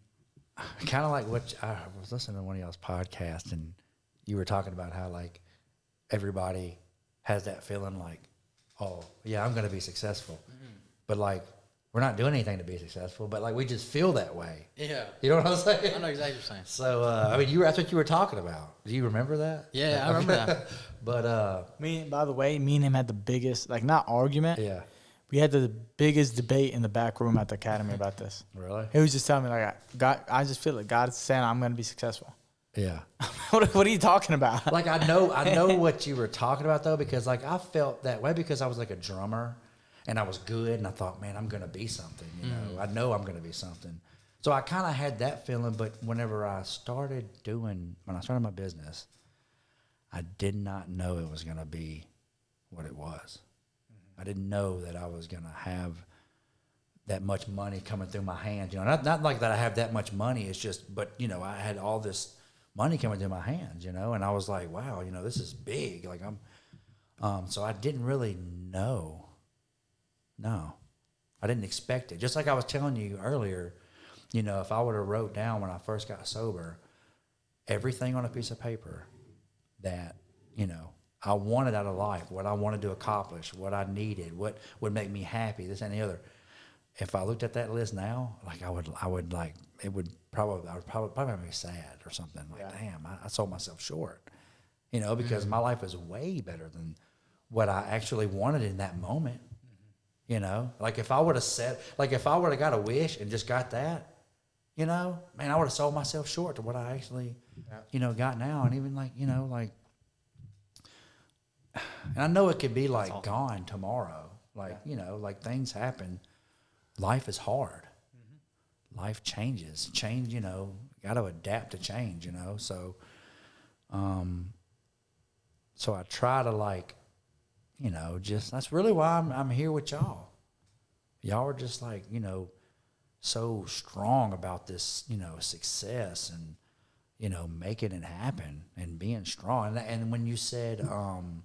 S3: kind of like what I was listening to one of y'all's podcasts, and you were talking about how like everybody has that feeling like, oh yeah, I'm going to be successful, but like we're not doing anything to be successful, but like we just feel that way.
S2: Yeah.
S3: You know what I'm saying?
S2: I know exactly what you're saying.
S3: So I mean, that's what you were talking about. Do you remember that?
S2: Yeah, I remember that.
S3: But
S1: By the way, me and him had the biggest, like not argument.
S3: yeah,
S1: We had the biggest debate in the back room at the academy about this.
S3: really?
S1: He was just telling me like, I just feel like God's saying I'm going to be successful.
S3: Yeah.
S1: What are you talking about?
S3: Like I know what you were talking about though, because like I felt that way because I was like a drummer and I was good and I thought, man, I'm gonna be something, you know I'm gonna be something. So I kind of had that feeling, but whenever I started my business, I did not know it was gonna be what it was. I didn't know that I was gonna have that much money coming through my hands. You know, not like that I have that much money. It's just, but you know, I had all this money coming through my hands, you know, and I was like, wow, you know, this is big. Like so I didn't really know. No, I didn't expect it. Just like I was telling you earlier, you know, if I would have wrote down when I first got sober, everything on a piece of paper that, you know, I wanted out of life, what I wanted to accomplish, what I needed, what would make me happy, this and the other. If I looked at that list now, like I would like, I would probably make me sad or something. Like, damn, I sold myself short, you know, because my life is way better than what I actually wanted in that moment. You know, like if I would have got a wish and just got that, you know, man, I would have sold myself short to what I actually, you know, got now. And even like, you know, like, and I know it could be like gone tomorrow. Like, you know, like things happen. Life is hard. Life changes. Change, you know, got to adapt to change, you know. So, so I try to like, you know, just that's really why I'm here with y'all. Y'all are just like, you know, so strong about this, you know, success and, you know, making it happen and being strong. And when you said, I'll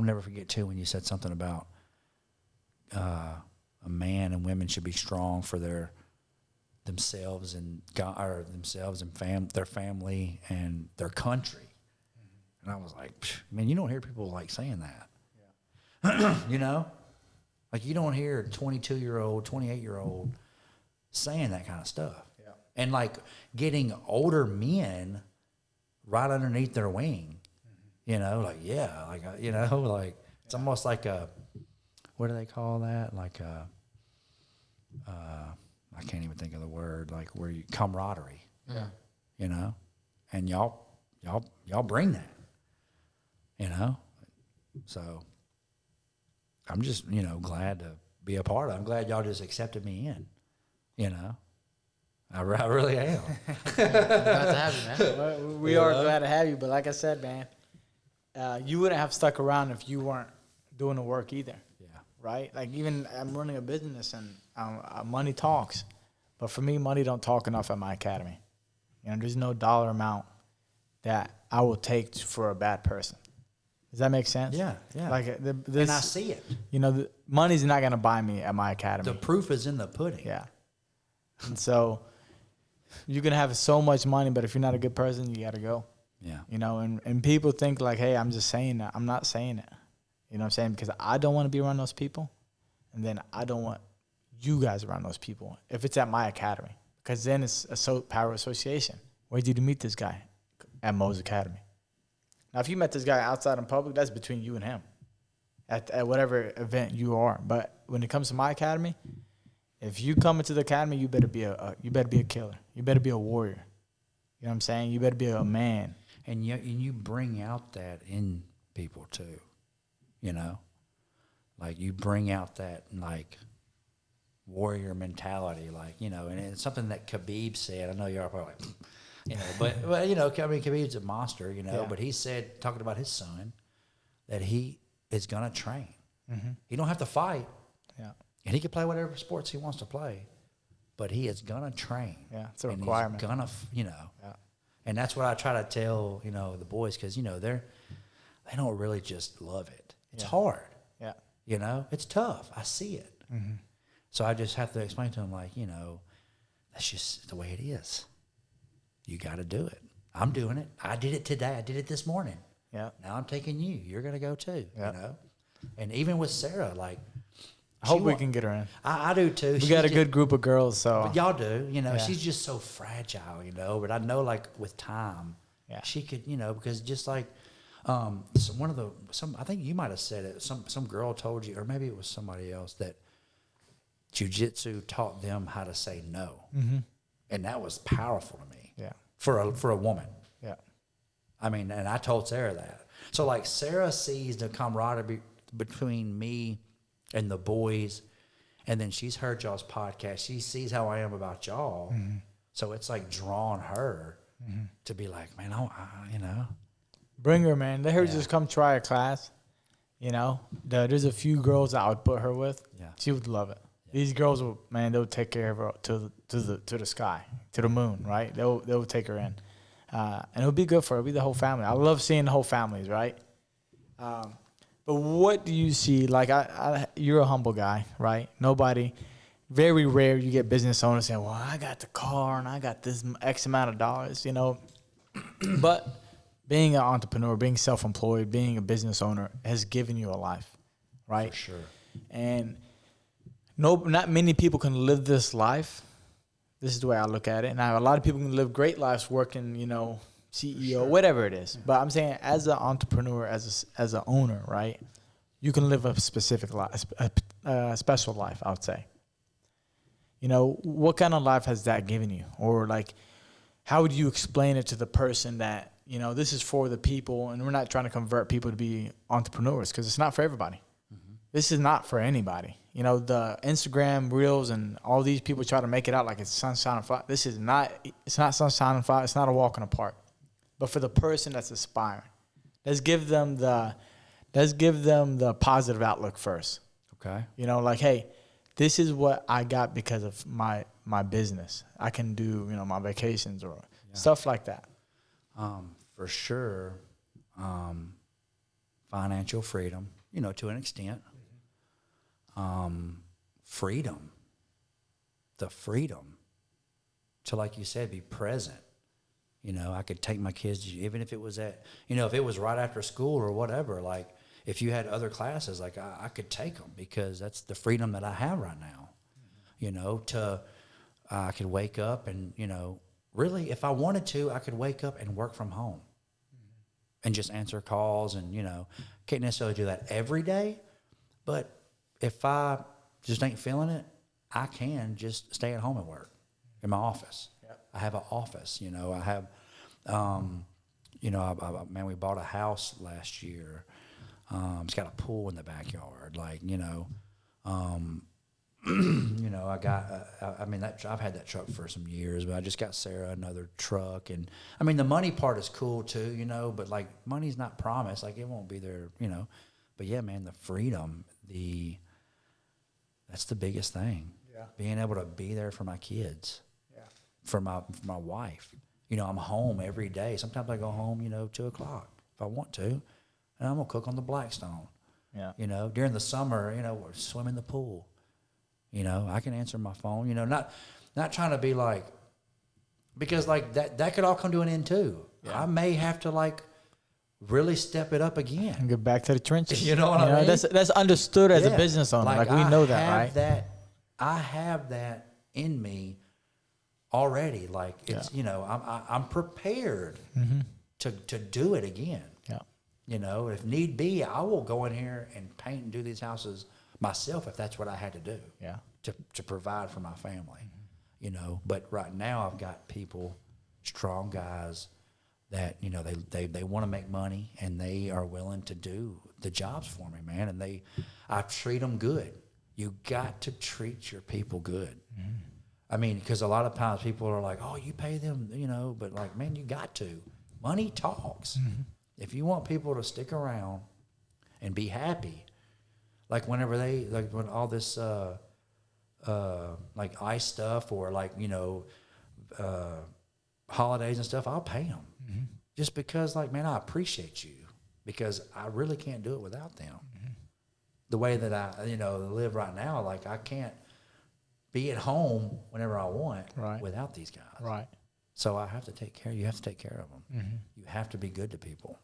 S3: never forget too when you said something about a man and women should be strong for themselves and God, or themselves and their family and their country. And I was like, man, you don't hear people like saying that. Yeah. You know? Like you don't hear a 22-year-old, 28-year-old saying that kind of stuff. Yeah. And like getting older men right underneath their wing. You know, like, yeah, like, you know, like it's almost like what do they call that? Like I can't even think of the word, like where you camaraderie. Yeah. You know? And y'all bring that. You know? So I'm just, you know, glad to be a part of it. I'm glad y'all just accepted me in. You know? I really am.
S2: Glad to have you, man.
S1: Well, we are glad to have you, but like I said, man, you wouldn't have stuck around if you weren't doing the work either. Yeah. Right? Like even I'm running a business and money talks. But for me, money don't talk enough at my academy. You know, there's no dollar amount that I will take for a bad person. Does that make sense?
S3: Yeah, yeah.
S1: Like
S3: and I see it.
S1: You know, the money's not going to buy me at my academy.
S3: The proof is in the pudding.
S1: Yeah. And so you can have so much money, but if you're not a good person, you got to go.
S3: Yeah.
S1: You know, and people think like, hey, I'm just saying that. I'm not saying it. You know what I'm saying? Because I don't want to be around those people. And then I don't want you guys around those people if it's at my academy. Because then it's a power association. Where did you meet this guy? At Mo's Academy. Now, if you met this guy outside in public, that's between you and him at whatever event you are. But when it comes to my academy, if you come into the academy, you better be a killer. You better be a warrior. You know what I'm saying? You better be a man.
S3: And you bring out that in people too. you know, like you bring out that like warrior mentality, like, you know, and it's something that Khabib said. I know you're probably like, you know, but you know, I mean, Khabib's a monster, you know, but he said, talking about his son, that he is gonna train. He don't have to fight. Yeah. And he can play whatever sports he wants to play, but he is gonna train.
S1: Yeah, it's a requirement.
S3: He's gonna, you know. Yeah. And that's what I try to tell, you know, the boys, because, you know, they don't really just love it. It's hard. Yeah. You know, it's tough. I see it. So I just have to explain to them, like, you know, that's just the way it is. You got to do it. I'm doing it. I did it today. I did it this morning. Yeah. Now I'm taking you. You're gonna go too. You know. And even with Sarah, like,
S1: I hope we can get her in.
S3: I do too.
S1: We got a good group of girls, so.
S3: But y'all do, you know. She's just so fragile, you know. But I know, like, with time, she could, you know, because just like, I think you might have said it. Some girl told you, or maybe it was somebody else, that jiu-jitsu taught them how to say no, and that was powerful to me. Yeah. For a woman. Yeah. I mean, and I told Sarah that. So, like, Sarah sees the camaraderie between me and the boys, and then she's heard y'all's podcast. She sees how I am about y'all. So it's like drawing her to be like, man, you know.
S1: Bring her, man. Let her just come try a class. You know, there's a few girls I would put her with. Yeah. She would love it. Yeah. These girls will, man, they'll take care of her to the sky, to the moon, right? They'll take her in. And it'll be good for her. It'll be the whole family. I love seeing the whole families, right? But what do you see? Like, you're a humble guy, right? Very rare you get business owners saying, well, I got the car and I got this X amount of dollars, you know. But being an entrepreneur, being self-employed, being a business owner has given you a life, right?
S3: For sure.
S1: And not many people can live this life. This is the way I look at it. Now, a lot of people can live great lives working, you know, CEO, whatever it is. But I'm saying, as an entrepreneur, as an owner, right, you can live a specific life, a special life, I would say. You know, what kind of life has that given you? Or, like, how would you explain it to the person that, you know, this is for the people, and we're not trying to convert people to be entrepreneurs, because it's not for everybody. This is not for anybody. You know, the Instagram reels and all these people try to make it out like it's sunshine and fire. This is not, it's not sunshine and fire. It's not a walk in the park. But for the person that's aspiring, let's give them the positive outlook first. Okay. You know, like, hey, this is what I got because of my business. I can do, you know, my vacations or stuff like that.
S3: For sure, financial freedom, you know, to an extent. Freedom, the freedom to, like you said, be present. You know, I could take my kids, even if it was if it was right after school or whatever, like, if you had other classes, like, I could take them, because that's the freedom that I have right now. You know, I could wake up and, you know, really, if I wanted to, I could wake up and work from home and just answer calls, and, you know, can't necessarily do that every day, but if I just ain't feeling it, I can just stay at home and work in my office. Yep. I have an office, you know. I have, you know, man, we bought a house last year. It's got a pool in the backyard, like, you know. You know, I've had that truck for some years, but I just got Sarah another truck, and I mean, the money part is cool too, you know, but, like, money's not promised, like, it won't be there, you know. But yeah, man, the freedom, that's the biggest thing. Yeah. Being able to be there for my kids. Yeah. For my wife. You know, I'm home every day. Sometimes I go home, you know, 2:00 if I want to, and I'm gonna cook on the Blackstone. Yeah. You know, during the summer, you know, we're swim in the pool. You know, I can answer my phone. You know, not trying to be like, because, like, that could all come to an end too. Yeah. I may have to, like, really step it up again
S1: and get back to the trenches.
S3: You know what I mean?
S1: That's understood as a business owner. Like we know that, right?
S3: I have that in me already. Like, it's, you know, I'm prepared to do it again. Yeah. You know, if need be, I will go in here and paint and do these houses myself if that's what I had to do. Yeah. To provide for my family. You know, but right now I've got people, strong guys, that, you know, they want to make money and they are willing to do the jobs for me, man. And I treat them good. You got to treat your people good. Mm-hmm. I mean, because a lot of times people are like, oh, you pay them, you know, but like, man, you got to. Money talks. Mm-hmm. If you want people to stick around and be happy, like whenever when all this, like ice stuff or like, you know, holidays and stuff, I'll pay them. Mm-hmm. Just because, like, man, I appreciate you because I really can't do it without them. Mm-hmm. The way that I, you know, live right now, like I can't be at home whenever I want without these guys.
S1: Right.
S3: So I have to take care. You have to take care of them.
S1: Mm-hmm.
S3: You have to be good to people.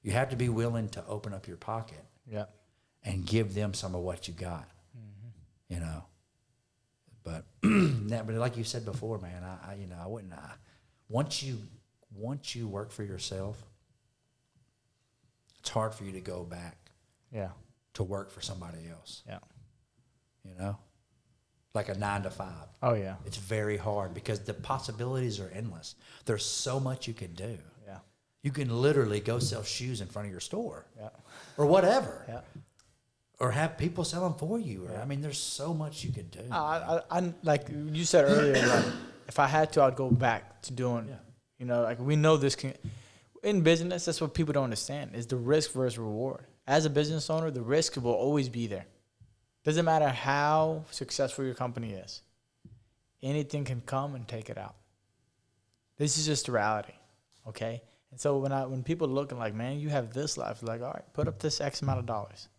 S3: You have to be willing to open up your pocket.
S1: Yeah.
S3: And give them some of what you got. Mm-hmm. You know. But but like you said before, man, I you know, I wouldn't. Once you work for yourself, it's hard for you to go back.
S1: Yeah.
S3: To work for somebody else.
S1: Yeah.
S3: You know, like a 9 to 5.
S1: Oh yeah.
S3: It's very hard because the possibilities are endless. There's so much you could do.
S1: Yeah.
S3: You can literally go sell shoes in front of your store.
S1: Yeah.
S3: Or whatever.
S1: Yeah.
S3: Or have people sell them for you. Or, I mean, there's so much you could do.
S1: I like you said earlier, like, if I had to, I'd go back to doing, you know, like we know this can, in business, that's what people don't understand, is the risk versus reward. As a business owner, the risk will always be there. Doesn't matter how successful your company is. Anything can come and take it out. This is just the reality, okay? And so when people look and like, man, you have this life, like, all right, put up this X amount of dollars.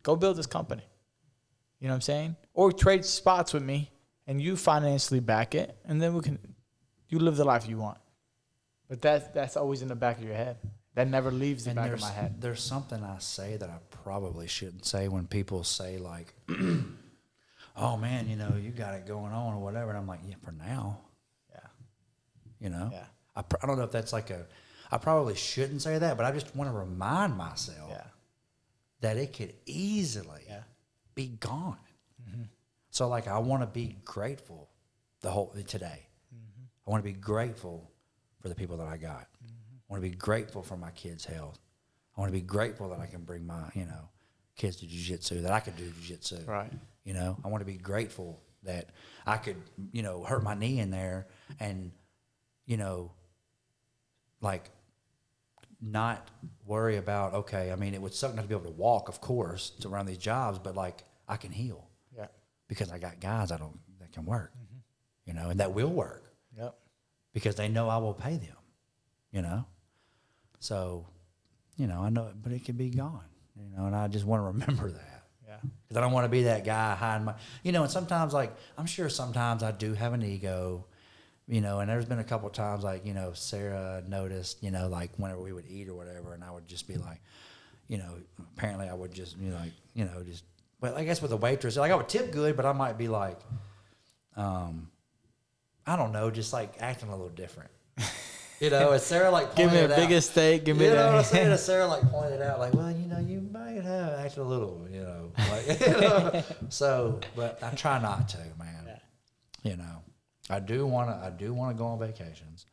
S1: Go build this company. You know what I'm saying? Or trade spots with me and you financially back it, and then you live the life you want. But that's always in the back of your head. That never leaves the back of my head.
S3: There's something I say that I probably shouldn't say when people say like, oh man, you know, you got it going on or whatever. And I'm like, yeah, for now.
S1: Yeah.
S3: You know?
S1: Yeah.
S3: I don't know if that's like I probably shouldn't say that, but I just want to remind myself that it could easily be gone. Mm-hmm. So like, I want to be grateful today. Mm-hmm. I want to be grateful for the people that I got. Mm-hmm. I want to be grateful for my kids' health. I want to be grateful that I can bring my, you know, kids to jiu-jitsu, that I could do jiu-jitsu.
S1: Right.
S3: You know, I want to be grateful that I could, you know, hurt my knee in there and, you know, like not worry about, okay, I mean, it would suck not to be able to walk, of course, to run these jobs, but like I can heal. Yeah. Because I got guys that can work, you know, and that will work.
S1: Yep.
S3: Because they know I will pay them, you know. So, you know, I know, but it can be gone, you know, and I just want to remember that. Yeah. Because I don't want to be that guy hiding my, you know, and sometimes, like, I'm sure sometimes I do have an ego, you know, and there's been a couple of times, like, you know, Sarah noticed, you know, like, whenever we would eat or whatever, and I would just be like, you know, apparently I would just, you know, like, you know, just, well, I guess with a waitress, like, I would tip good, but I might be like, I don't know, just like acting a little different. You know, and Sarah like pointed
S1: give me a bigger steak, give me
S3: that. You know what I'm
S1: that.
S3: saying? Sarah like pointed out, like, well, you know, you might have acted a little, you know, like, you know. So, but I try not to, man. Yeah. You know, I do want to go on vacations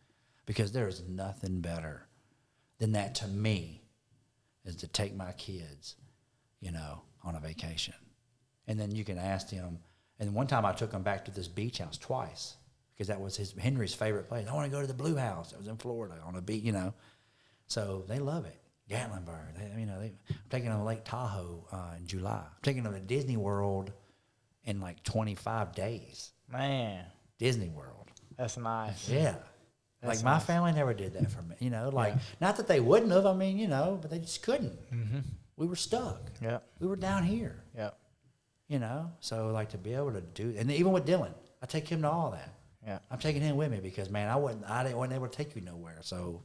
S3: because there is nothing better than that to me is to take my kids, you know, on a vacation, and then you can ask them. And one time I took them back to this beach house twice. Because that was Henry's favorite place. I want to go to the Blue House. It was in Florida on a beach, you know. So they love it. Gatlinburg. I'm taking them to Lake Tahoe in July. I'm taking them to Disney World in like 25 days.
S1: Man.
S3: Disney World.
S1: That's nice.
S3: Yeah.
S1: That's
S3: like my family never did that for me. You know, like not that they wouldn't have. I mean, you know, but they just couldn't. Mm-hmm. We were stuck. Yeah. We were down here. Yeah. You know, so like to be able to do, and even with Dylan, I take him to all that. Yeah. I'm taking him with me because, man, I wasn't able to take you nowhere. So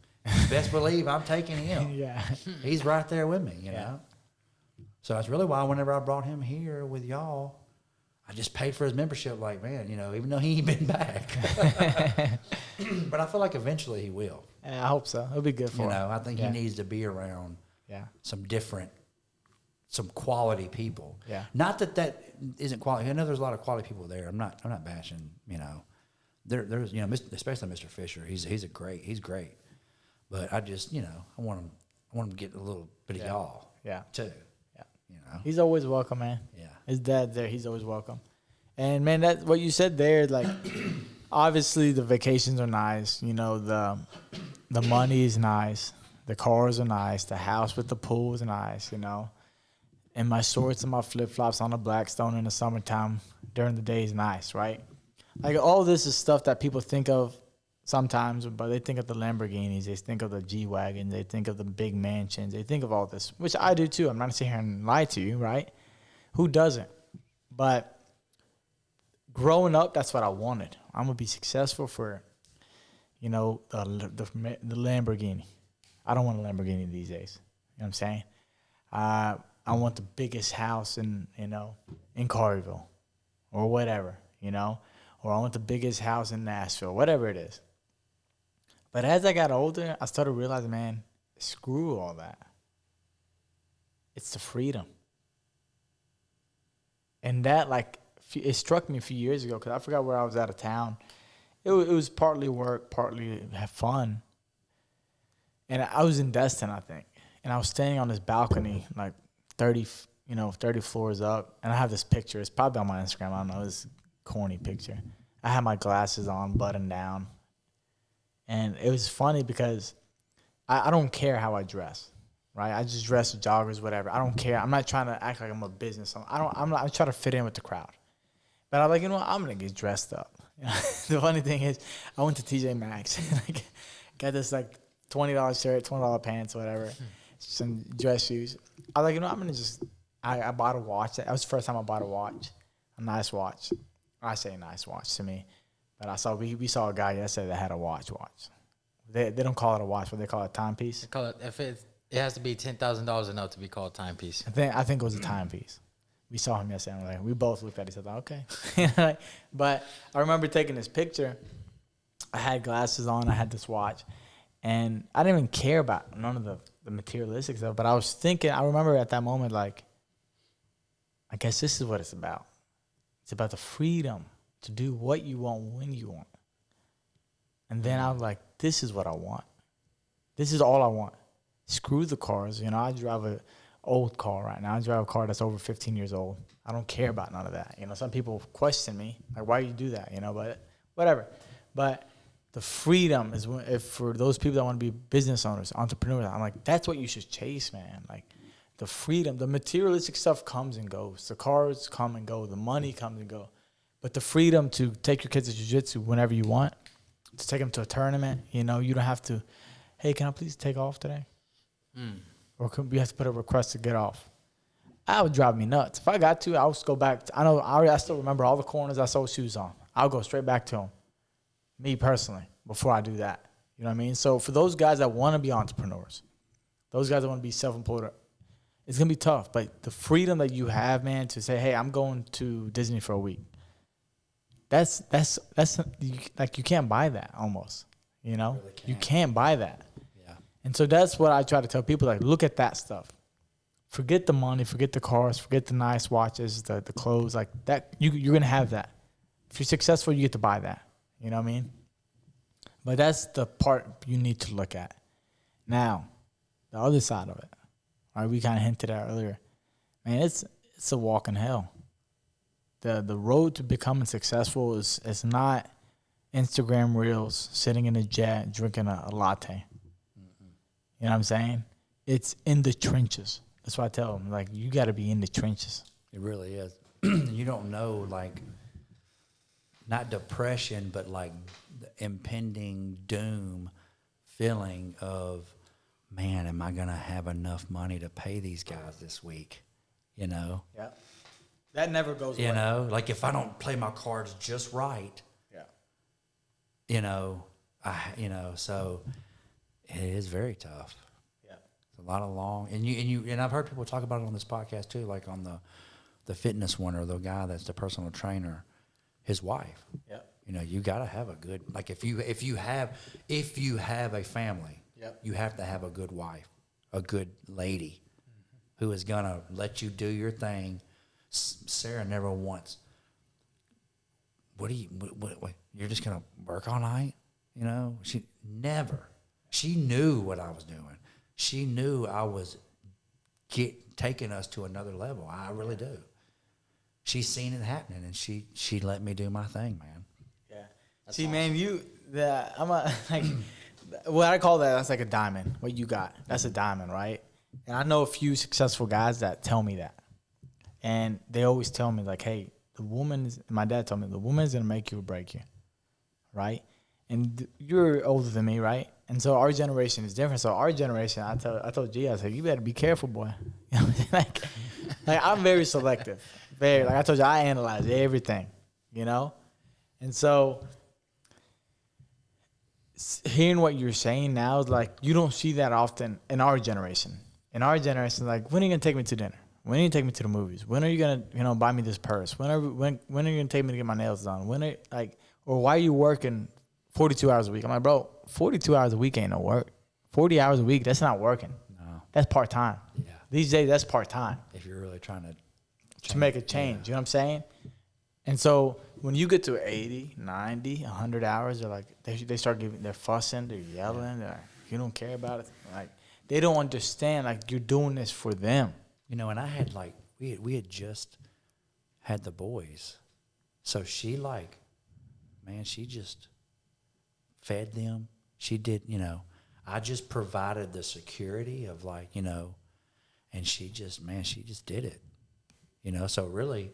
S3: best believe I'm taking him. Yeah. He's right there with me, you know. So that's really why whenever I brought him here with y'all, I just paid for his membership like, man, you know, even though he ain't been back. But I feel like eventually he will.
S1: Yeah, I hope so. It'll be good for him.
S3: You know, I think he needs to be around some quality people. Yeah. Not that isn't quality. I know there's a lot of quality people there. I'm not bashing, you know. There's, you know, especially Mr. Fisher. He's great. But I just, I want him to get a little bit of y'all.
S1: Yeah.
S3: Too.
S1: Yeah. He's always welcome, man.
S3: Yeah.
S1: His dad's there. He's always welcome. And man, that what you said there, like, obviously the vacations are nice. The money is nice. The cars are nice. The house with the pool is nice. And my shorts and my flip flops on the Blackstone in the summertime during the day is nice, right? Like, all this is stuff that people think of sometimes, but they think of the Lamborghinis, they think of the G-Wagons, they think of the big mansions, they think of all this, which I do too. I'm not going to sit here and lie to you, right? Who doesn't? But growing up, that's what I wanted. I'm going to be successful for, the Lamborghini. I don't want a Lamborghini these days. You know what I'm saying? I want the biggest house in Carville or whatever, or I want the biggest house in Nashville, whatever it is. But as I got older, I started realizing, man, screw all that. It's the freedom. And that, like, it struck me a few years ago because I forgot where I was out of town. It was partly work, partly have fun. And I was in Destin, I think. And I was standing on this balcony, like 30 floors up. And I have this picture. It's probably on my Instagram. I don't know. It's a corny picture. I had my glasses on, buttoned down. And it was funny because I don't care how I dress, right? I just dress with joggers, whatever. I don't care. I'm not trying to act like I'm a business. I'm trying to fit in with the crowd. But I'm like, I'm going to get dressed up. The funny thing is, I went to TJ Maxx and I got this like $20 shirt, $20 pants, whatever, some dress shoes. I was like, I'm going to just, I bought a watch. That was the first time I bought a watch, a nice watch. I say nice watch to me. But we saw a guy yesterday that had a watch. They don't call it a watch, but they call it a timepiece.
S2: They call it, it has to be $10,000 and up to be called a timepiece.
S1: I think it was a timepiece. We saw him yesterday. And we both looked at each other. Okay. But I remember taking this picture. I had glasses on. I had this watch. And I didn't even care about none of the materialistic stuff. But I was thinking, I remember at that moment, like, I guess this is what it's about. It's about the freedom to do what you want when you want. And then I was like, this is what I want. This is all I want. Screw the cars. I drive an old car right now. I drive a car that's over 15 years old. I don't care about none of that. Some people question me, like, why do you do that? But whatever. But the freedom is for those people that want to be business owners, entrepreneurs. I'm like, that's what you should chase, man. Like, the freedom, the materialistic stuff comes and goes. The cars come and go. The money comes and go. But the freedom to take your kids to jiu-jitsu whenever you want, to take them to a tournament, you don't have to, hey, can I please take off today? Or we have to put a request to get off. That would drive me nuts. If I got to, I'll just go back. I still remember all the corners I sold shoes on. I'll go straight back to them, me personally, before I do that. You know what I mean? So for those guys that want to be entrepreneurs, those guys that want to be self-employed, it's going to be tough. But the freedom that you have, man, to say, hey, I'm going to Disney for a week. That's like, you can't buy that almost, Really you can't buy that. Yeah. And so that's what I try to tell people, like, look at that stuff. Forget the money, forget the cars, forget the nice watches, the clothes, like that. You're going to have that. If you're successful, you get to buy that. You know what I mean? But that's the part you need to look at. Now, the other side of it, right? We kind of hinted at earlier. Man, it's a walk in hell. The road to becoming successful is not Instagram reels, sitting in a jet, drinking a latte. Mm-hmm. You know what I'm saying? It's in the trenches. That's why I tell them, like, you got to be in the trenches.
S3: It really is. You don't know, like, not depression, but like the impending doom feeling of, man, am I going to have enough money to pay these guys this week? Yeah.
S1: That never goes away.
S3: Like, if I don't play my cards just right, so it is very tough. Yeah. It's a lot of long, and I've heard people talk about it on this podcast too, like on the fitness one, or the guy that's the personal trainer, his wife. Yeah. You got to have a good, like, if you have a family, you have to have a good wife, a good lady, who is gonna let you do your thing. Sarah never once. What you're just gonna work all night? She never. She knew what I was doing. She knew I was taking us to another level. I really do. She's seen it happening, and she let me do my thing, man.
S1: Yeah. See, man, I'm like, what I call that's like a diamond. What you got, that's a diamond, right? And I know a few successful guys that tell me that, and they always tell me like, hey, my dad told me the woman's gonna make you or break you, right? And you're older than me, right? And so our generation is different. So our generation, I told G, I said, you better be careful, boy. You know what I'm saying? Like I'm very selective. Very, like I told you, I analyze everything, you know? And so hearing what you're saying now is like, you don't see that often in our generation. In our generation, like, when are you going to take me to dinner? When are you going to take me to the movies? When are you going to, buy me this purse? When are you going to take me to get my nails done? Or why are you working 42 hours a week? I'm like, bro, 42 hours a week ain't no work. 40 hours a week, that's not working. No. That's part-time. Yeah. These days, that's part-time.
S3: If you're really trying to
S1: make a change, you know what I'm saying? And so when you get to 80, 90, 100 hours, they're like, they start they're fussing, they're yelling, they're like, you don't care about it. Like, they don't understand, like, you're doing this for them.
S3: And I had, like, we had just had the boys. So she, like, man, she just fed them. She did, I just provided the security of, like, and she just did it. So really,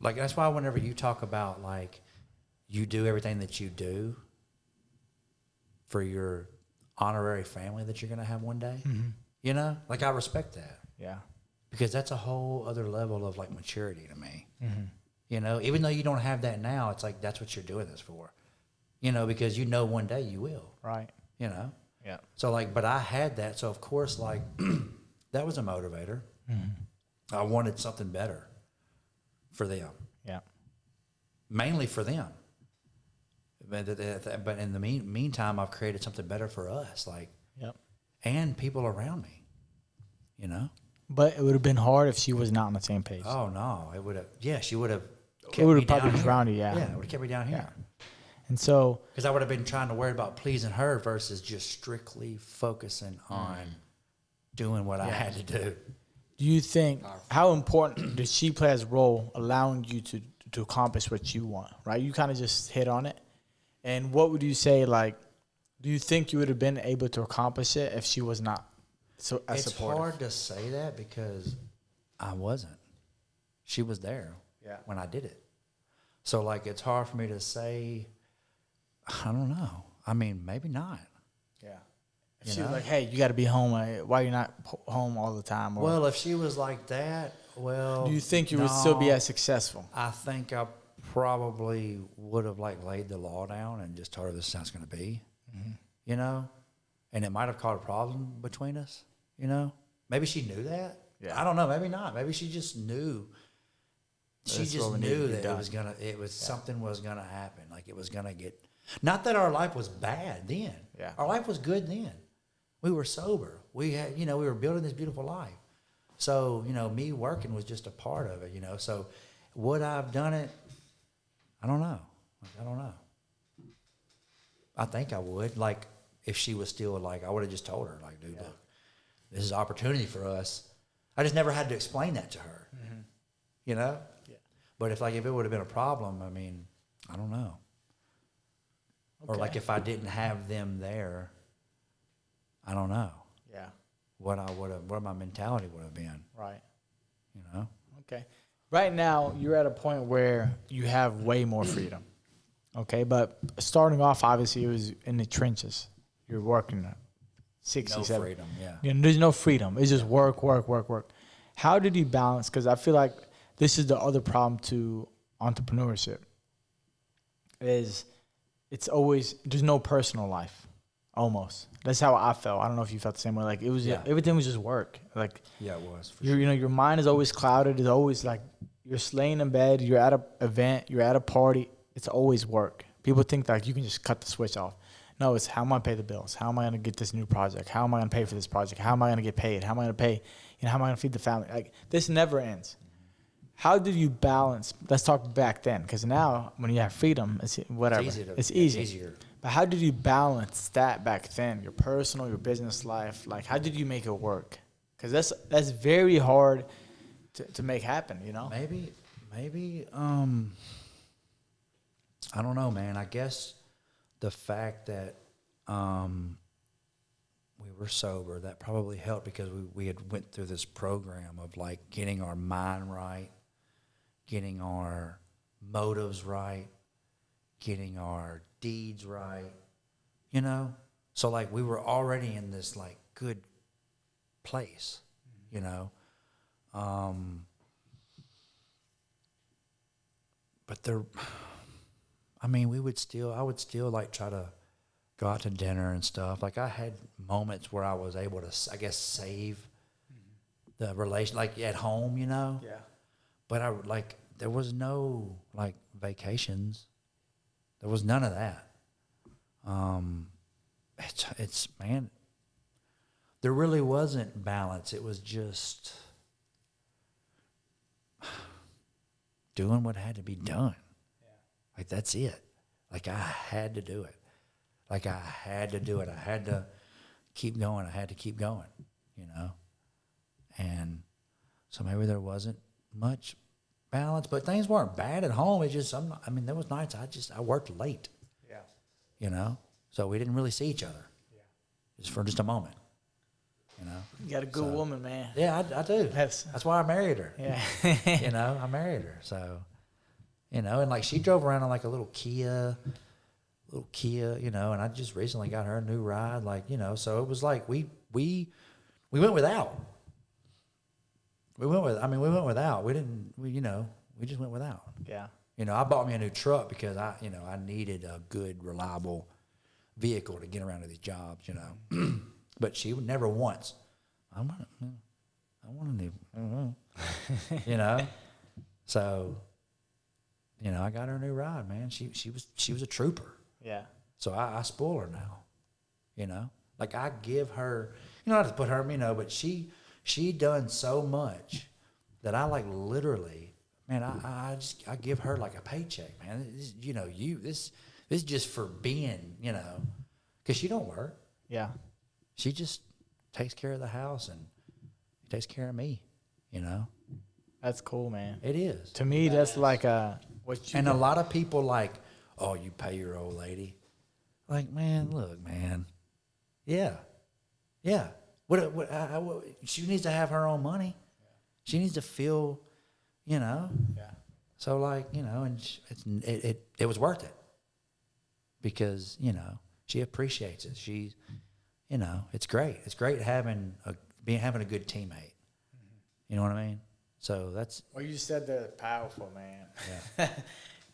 S3: like, that's why whenever you talk about, like, you do everything that you do for your honorary family that you're going to have one day, like, I respect that.
S1: Yeah.
S3: Because that's a whole other level of, like, maturity to me. Mm-hmm. Even though you don't have that now, it's like, that's what you're doing this for, because one day you will.
S1: Right.
S3: Yeah.
S1: So,
S3: like, but I had that. So, of course, like, that was a motivator. Mm-hmm. I wanted something better for them.
S1: Yeah.
S3: Mainly for them. But in the meantime, I've created something better for us, like, and people around me,
S1: But it would have been hard if she was not on the same page.
S3: Oh, no. It would have, she would have kept
S1: it would
S3: me
S1: have probably
S3: down
S1: drowned you,
S3: Yeah, it would have kept me down here.
S1: Yeah. And so...
S3: Because I would have been trying to worry about pleasing her versus just strictly focusing on doing what I had to do.
S1: Do you think, how important did she play as a role allowing you to accomplish what you want, right? You kind of just hit on it. And what would you say, like, do you think you would have been able to accomplish it if she was not as supportive?
S3: It's hard to say that because I wasn't. She was there when I did it. So, like, it's hard for me to say, I don't know. I mean, maybe not.
S1: Yeah. If she was like, hey, you got to be home. Why are you not home all the time? Or,
S3: well, if she was like that,
S1: do you think you would still be as successful?
S3: I think I probably would have, like, laid the law down and just told her this is how it's going to be, and it might have caused a problem between us, Maybe she knew that. Yeah. I don't know. Maybe not. Maybe she just knew. She just knew that something was gonna happen. Like, it was gonna get. Not that our life was bad then. Yeah. Our life was good then. We were sober. We had, we were building this beautiful life. So, me working was just a part of it. So, would I have done it? I don't know. I don't know. I think I would. Like, if she was still, like, I would have just told her, like, dude, look, this is an opportunity for us. I just never had to explain that to her. Mm-hmm. Yeah. But if it would have been a problem, I mean, I don't know. Okay. Or, like, if I didn't have them there, I don't know. Yeah. What my mentality would have been.
S1: Right. Okay. Right now, you're at a point where you have way more freedom. Okay, but starting off, obviously, it was in the trenches. You're working 67.
S3: No freedom, yeah.
S1: There's no freedom. It's just work. How did you balance? Because I feel like this is the other problem to entrepreneurship is it's always, there's no personal life, almost. That's how I felt. I don't know if you felt the same way. Like, it was, everything was just work. Like,
S3: yeah, it was. For
S1: sure. Your mind is always clouded. It's always like you're laying in bed, you're at an event, you're at a party. It's always work. People think like you can just cut the switch off. No, it's how am I going to pay the bills? How am I going to get this new project? How am I going to pay for this project? How am I going to get paid? How am I going to pay? How am I going to feed the family? Like, this never ends. How did you balance? Let's talk back then, because now when you have freedom, it's whatever. It's easy. But how did you balance that back then? Your personal, your business life. Like, how did you make it work? Because that's very hard to make happen. You know.
S3: Maybe. I don't know, man. I guess the fact that we were sober, that probably helped because we had went through this program of like getting our mind right, getting our motives right, getting our deeds right, you know? So like we were already in this like good place, you know? But I would still like try to go out to dinner and stuff. Like I had moments where I was able to, I guess, save the relation, like at home, you know?
S1: Yeah.
S3: But there was no like vacations. There was none of that. It's man, there really wasn't balance. It was just doing what had to be done. Yeah. Like that's it. Like I had to do it. I had to keep going. I had to keep going, you know? And so maybe there wasn't much balance, but things weren't bad at home. It's just, there was nights I worked late. Yeah. You know? So we didn't really see each other. Yeah. Just for just a moment. You know?
S1: You got a good woman, man.
S3: Yeah, I do. That's why I married her.
S1: Yeah.
S3: You know, I married her. So, you know, and like she drove around in like a little Kia, you know, and I just recently got her a new ride, like, you know, so it was like we went without. We went without. We just went without.
S1: Yeah.
S3: You know, I bought me a new truck because I needed a good, reliable vehicle to get around to these jobs, you know. But she would never once. I want a new, you know. So, you know, I got her a new ride, man. She was a trooper.
S1: Yeah.
S3: So I spoil her now, you know. Like I give her, you know, not to put her, you know, but she done so much that I like literally, man. I give her like a paycheck, man. This, you know, this is just for being, you know, because she don't work.
S1: Yeah.
S3: She just takes care of the house and takes care of me, you know.
S1: That's cool, man.
S3: It is.
S1: To me, that's like a
S3: lot of people like, oh, you pay your old lady. Like, man, look, man. Yeah. What she needs to have her own money. Yeah. She needs to feel, you know. Yeah. So like, you know, and it was worth it because, you know, she appreciates it. She's, you know, it's great. It's great having a good teammate. Mm-hmm. You know what I mean? So that's.
S1: Well, you said that powerful, man. Yeah.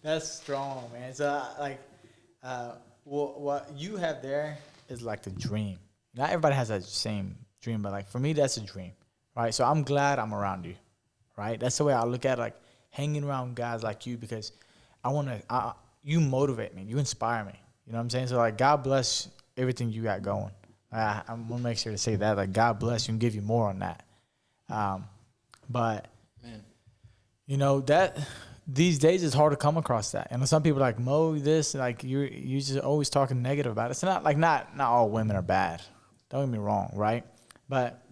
S1: That's strong, man. So like, what you have there is like the dream. Not everybody has that same dream, but like for me, that's a dream, right? So I'm glad I'm around you, right? That's the way I look at it, like hanging around guys like you because you motivate me, you inspire me. You know what I'm saying? So like, God bless everything you got going. I'm gonna make sure to say that, like God bless you and give you more on that. But man, you know that. These days it's hard to come across that. And some people are like, Mo, this, like you just always talking negative about it. It's not like not all women are bad. Don't get me wrong, right? But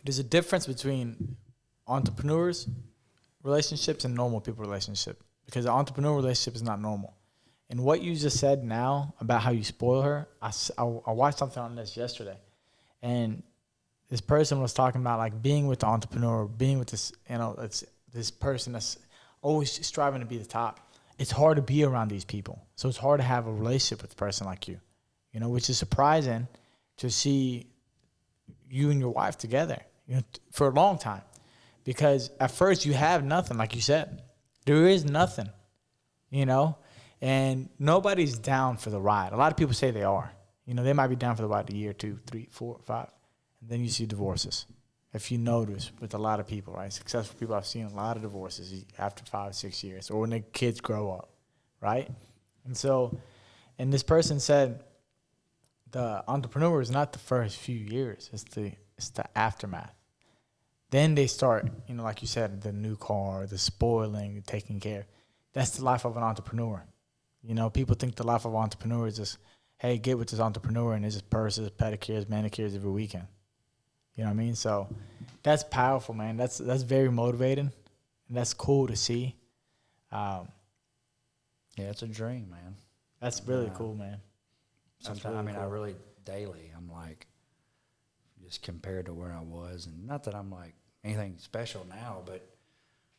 S1: there's a difference between entrepreneurs relationships and normal people relationship. Because the entrepreneur relationship is not normal. And what you just said now about how you spoil her, I watched something on this yesterday. And this person was talking about like being with the entrepreneur, being with this, you know, it's this person that's always striving to be the top. It's hard to be around these people. So it's hard to have a relationship with a person like you, you know, which is surprising to see you and your wife together, you know, for a long time. Because at first you have nothing, like you said. There is nothing, you know, and nobody's down for the ride. A lot of people say they are. You know, they might be down for the ride a year, 2, 3, 4, 5, and then you see divorces. If you notice with a lot of people, right? Successful people, I've seen a lot of divorces after 5, 6 years or when the kids grow up, right? And so, and this person said the entrepreneur is not the first few years. It's the aftermath. Then they start, you know, like you said, the new car, the spoiling, the taking care. That's the life of an entrepreneur. You know, people think the life of an entrepreneur is just hey, get with this entrepreneur and it's just purses, pedicures, manicures every weekend. You know what I mean? So that's powerful, man. That's very motivating, and that's cool to see.
S3: Yeah, it's a dream, man.
S1: That's really cool, man.
S3: Sometimes,
S1: really
S3: I mean,
S1: cool.
S3: I really daily, I'm like, just compared to where I was, and not that I'm like anything special now, but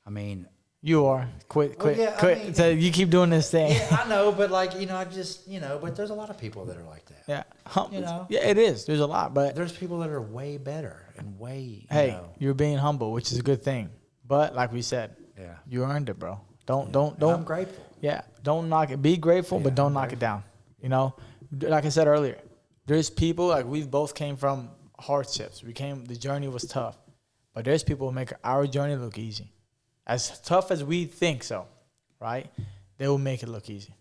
S3: I mean,
S1: You are. Quit.
S3: yeah, I
S1: Quit.
S3: mean-
S1: So you keep doing this thing.
S3: yeah, I know, but like, I just, but there's a lot of people that are like that.
S1: Yeah.
S3: You know?
S1: Yeah, it is. There's a lot, but
S3: There's people that are way better and way,
S1: hey, you're being humble, which is a good thing. But like we said,
S3: yeah.
S1: you earned it, bro. Don't.
S3: I'm grateful.
S1: Yeah, don't knock it. Be grateful, but
S3: Yeah,
S1: don't
S3: I'm
S1: knock it down. You know, like I said earlier, there's people like we've both came from hardships. The journey was tough, but there's people who make our journey look easy, as tough as we think so, right? They will make it look easy,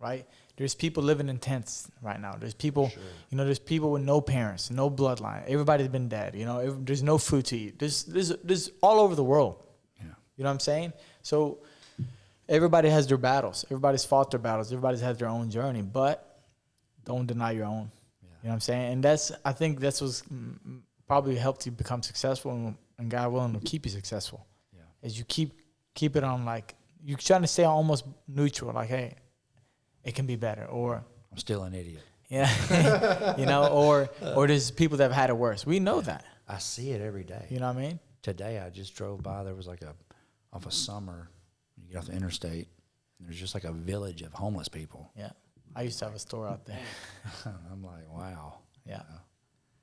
S1: right? There's people living in tents right now. There's people, there's people with no parents, no bloodline. Everybody's been dead. There's no food to eat. There's all over the world.
S3: Yeah.
S1: You know what I'm saying? So everybody has their battles. Everybody's fought their battles. Everybody's had their own journey, but don't deny your own. Yeah. You know what I'm saying? And I think that's what's probably helped you become successful, and God willing will keep you successful. Yeah. As you keep it on, like, you're trying to stay almost neutral, like, hey, it can be better, or
S3: I'm still an idiot.
S1: Yeah. Or there's people that have had it worse. We know that.
S3: I see it every day.
S1: You know what I mean?
S3: Today I just drove by. There was like off of Summer, you get off the interstate, and there's just like a village of homeless people.
S1: Yeah. I used to have a store out there.
S3: I'm like, wow.
S1: Yeah.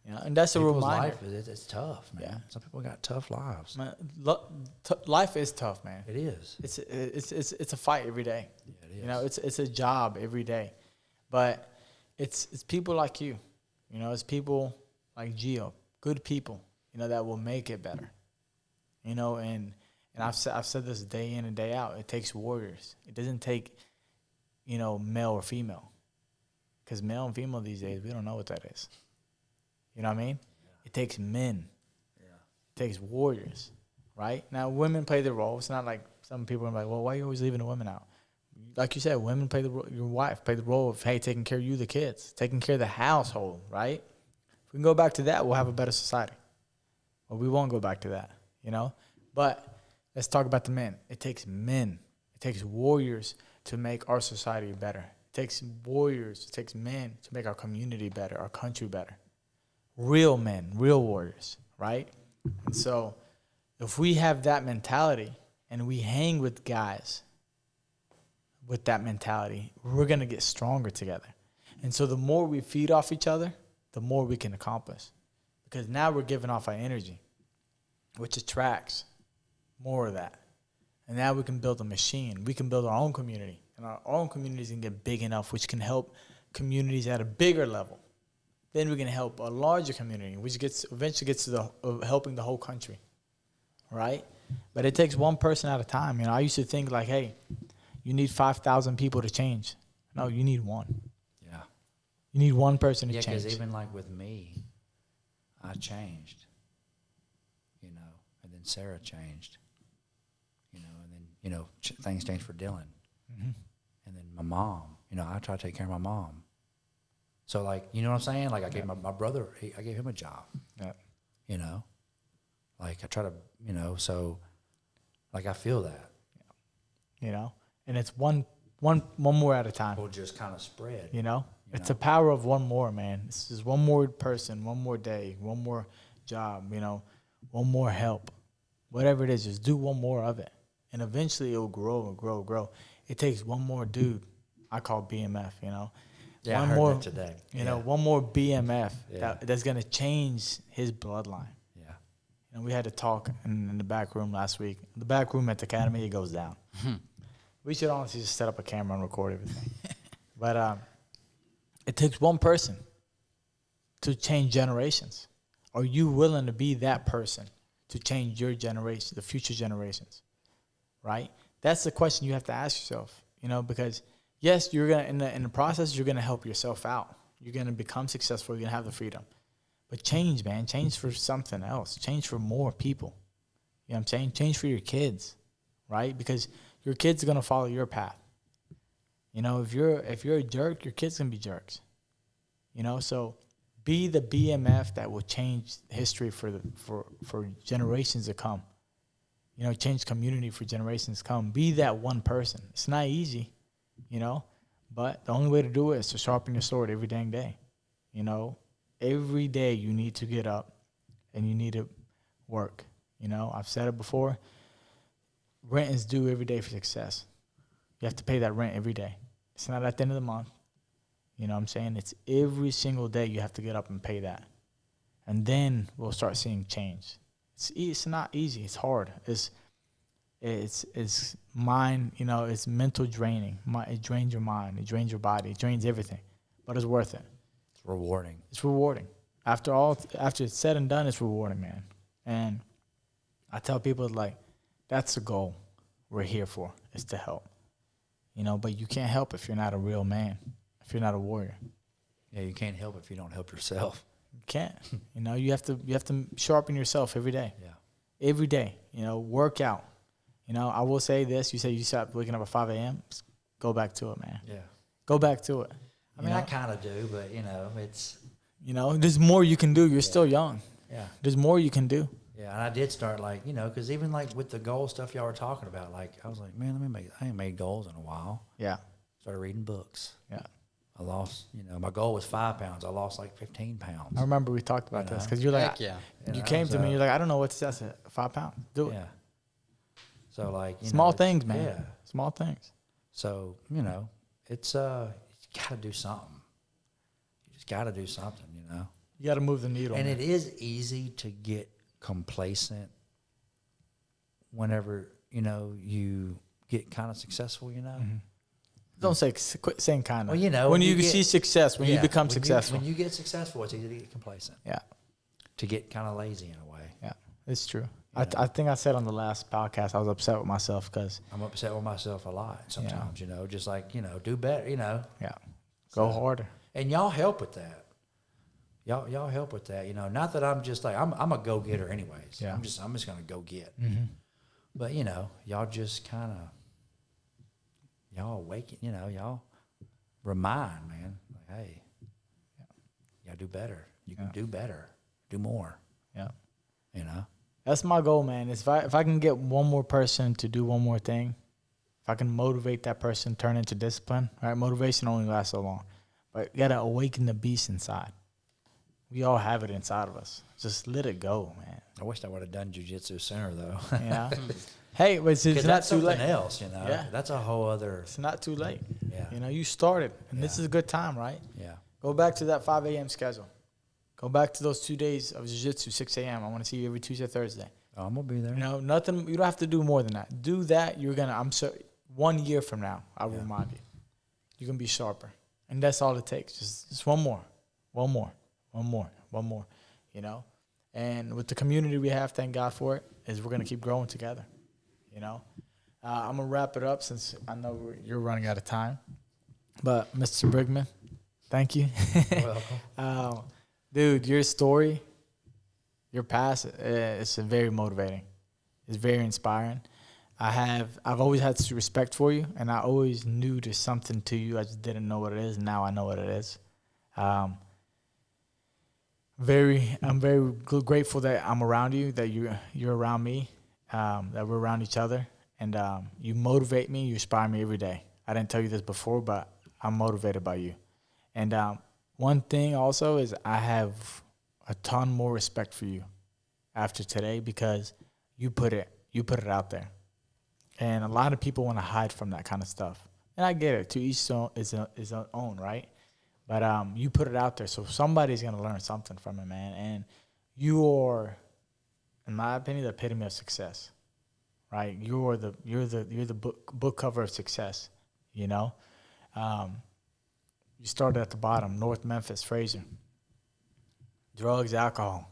S1: And that's a reminder.
S3: Life it's tough, man.
S1: Yeah.
S3: Some people got tough lives.
S1: Man, life is tough, man.
S3: It is.
S1: It's a fight every day.
S3: Yeah, it is.
S1: It's a job every day, but it's people like you. It's people like Gio, good people. That will make it better. And I've said this day in and day out. It takes warriors. It doesn't take, male or female, because male and female these days, we don't know what that is. You know what I mean? Yeah. It takes men. Yeah. It takes warriors, right? Now, women play the role. It's not like some people are like, well, why are you always leaving the women out? Like you said, women play the role. Your wife play the role of, hey, taking care of you, the kids, taking care of the household, right? If we can go back to that, we'll have a better society. Well, we won't go back to that, But let's talk about the men. It takes men. It takes warriors to make our society better. It takes warriors. It takes men to make our community better, our country better. Real men, real warriors, right? And so if we have that mentality and we hang with guys with that mentality, we're going to get stronger together. And so the more we feed off each other, the more we can accomplish. Because now we're giving off our energy, which attracts more of that. And now we can build a machine. We can build our own community. And our own communities can get big enough, which can help communities at a bigger level. Then we can help a larger community, which eventually gets to helping the whole country, right? But it takes one person at a time. I used to think like, hey, you need 5,000 people to change. No, you need one. Yeah. You need one person to change.
S3: Yeah, because even like with me, I changed, and then Sarah changed, and then, things changed for Dylan. Mm-hmm. And then my mom, I try to take care of my mom. So, like, you know what I'm saying? Like, I gave my brother, I gave him a job. Yeah. Like, I try to, so, like, I feel that.
S1: And it's one more at a time.
S3: We'll just kind of spread.
S1: It's the power of one more, man. It's just one more person, one more day, one more job, one more help. Whatever it is, just do one more of it. And eventually it'll grow and grow and grow. It takes one more dude. I call BMF,
S3: Yeah,
S1: one
S3: I heard
S1: more,
S3: that today.
S1: One more BMF that's going to change his bloodline. Yeah. We had to talk in the back room last week. The back room at the academy, it goes down. We should honestly just set up a camera and record everything. But it takes one person to change generations. Are you willing to be that person to change your generation, the future generations? Right? That's the question you have to ask yourself, because yes, you're gonna in the process you're gonna help yourself out. You're gonna become successful. You're gonna have the freedom, but change, man. Change for something else. Change for more people. You know what I'm saying? Change for your kids, right? Because your kids are gonna follow your path. If you're a jerk, your kids gonna be jerks. You know, so be the BMF that will change history for generations to come. You know, change community for generations to come. Be that one person. It's not easy, you know, but the only way to do it is to sharpen your sword every dang day. You know, every day you need to get up and you need to work. You know, I've said it before. Rent is due every day for success. You have to pay that rent every day. It's not at the end of the month. You know what I'm saying? It's every single day you have to get up and pay that. And then we'll start seeing change. It's not easy. It's hard. It's mind, you know, it's mental draining. It drains your mind. It drains your body. It drains everything. But it's worth it.
S3: It's rewarding.
S1: It's rewarding. After it's said and done, it's rewarding, man. And I tell people, like, that's the goal we're here for, is to help. You know, but you can't help if you're not a real man, if you're not a warrior.
S3: Yeah, you can't help if you don't help yourself.
S1: You can't. You know, you have to sharpen yourself every day.
S3: Yeah.
S1: Every day. You know, work out. You know, I will say this. You say you stopped waking up at 5 a.m. Go back to it, man.
S3: Yeah.
S1: Go back to it.
S3: I mean, I kind of do, but, you know, it's...
S1: You know, there's more you can do. You're still young.
S3: Yeah.
S1: There's more you can do.
S3: Yeah, and I did start, like, you know, because even, like, with the goal stuff y'all were talking about, like, I was like, man, I ain't made goals in a while.
S1: Yeah.
S3: Started reading books.
S1: Yeah.
S3: I lost, you know, my goal was 5 pounds. I lost, like, 15 pounds.
S1: I remember we talked about this because you're like,
S2: Heck yeah.
S1: you came to me, you're like, I don't know what to say. I said, 5 pounds. Do it.
S3: Yeah. So, like, you
S1: Small
S3: know,
S1: things, man.
S3: Yeah.
S1: Small things.
S3: So, you know, it's, you got to do something. You just got to do something, you know.
S1: You got to move the needle.
S3: And
S1: man.
S3: it is easy to get complacent whenever, you know, you get kind of successful, you know.
S1: Mm-hmm. Don't say, quit saying kind of.
S3: Well, you know,
S1: when you see success, when you become
S3: when
S1: successful.
S3: when you get successful, it's easy to get complacent.
S1: Yeah.
S3: To get kind of lazy in a way.
S1: Yeah, it's true. I think I said on the last podcast, I was upset with myself because.
S3: I'm upset with myself a lot sometimes, you know, just like, you know, do better, you know.
S1: Yeah. Go harder.
S3: And y'all help with that. Y'all help with that, you know. Not that I'm just like, I'm a go-getter anyways.
S1: Yeah.
S3: I'm just going to go get.
S1: Mm-hmm.
S3: But, you know, y'all just kind of, y'all awaken, you know, y'all remind, man, like, hey, you got to do better. You can do better. Do more.
S1: Yeah.
S3: You know?
S1: That's my goal, man. If I can get one more person to do one more thing, if I can motivate that person, turn into discipline, right? Motivation only lasts so long. But you got to awaken the beast inside. We all have it inside of us. Just let it go, man.
S3: I wish I would have done jiu-jitsu sooner, though.
S1: Yeah. Hey, but it's not
S3: that's
S1: too late.
S3: something else, you know?
S1: Yeah.
S3: That's a whole other...
S1: It's not too late.
S3: Yeah.
S1: You know, you started, and this is a good time, right?
S3: Yeah.
S1: Go back to that 5 a.m. schedule. Go back to those 2 days of jiu-jitsu, 6 a.m. I want to see you every Tuesday, Thursday.
S3: Oh, I'm going to be there.
S1: You know, nothing. You don't have to do more than that. Do that. You're going to, 1 year from now, I will remind you. You're going to be sharper. And that's all it takes. Just one more. You know? And with the community we have, thank God for it, is we're going to keep growing together. You know? I'm going to wrap it up since I know you're running out of time. But Mr. Brigman, thank you.
S3: You're welcome.
S1: Dude, your story, your past, it's very motivating. It's very inspiring. I've always had respect for you, and I always knew there's something to you. I just didn't know what it is. Now I know what it is. I'm very grateful that I'm around you, that you're around me, that we're around each other, and you motivate me. You inspire me every day. I didn't tell you this before, but I'm motivated by you. And one thing also is I have a ton more respect for you after today because you put it out there. And a lot of people want to hide from that kind of stuff. And I get it. To each his own, right? But you put it out there, so somebody's going to learn something from it, man. And you are, in my opinion, the epitome of success, right? You're the book cover of success, you know? You started at the bottom, North Memphis, Fraser. Drugs, alcohol.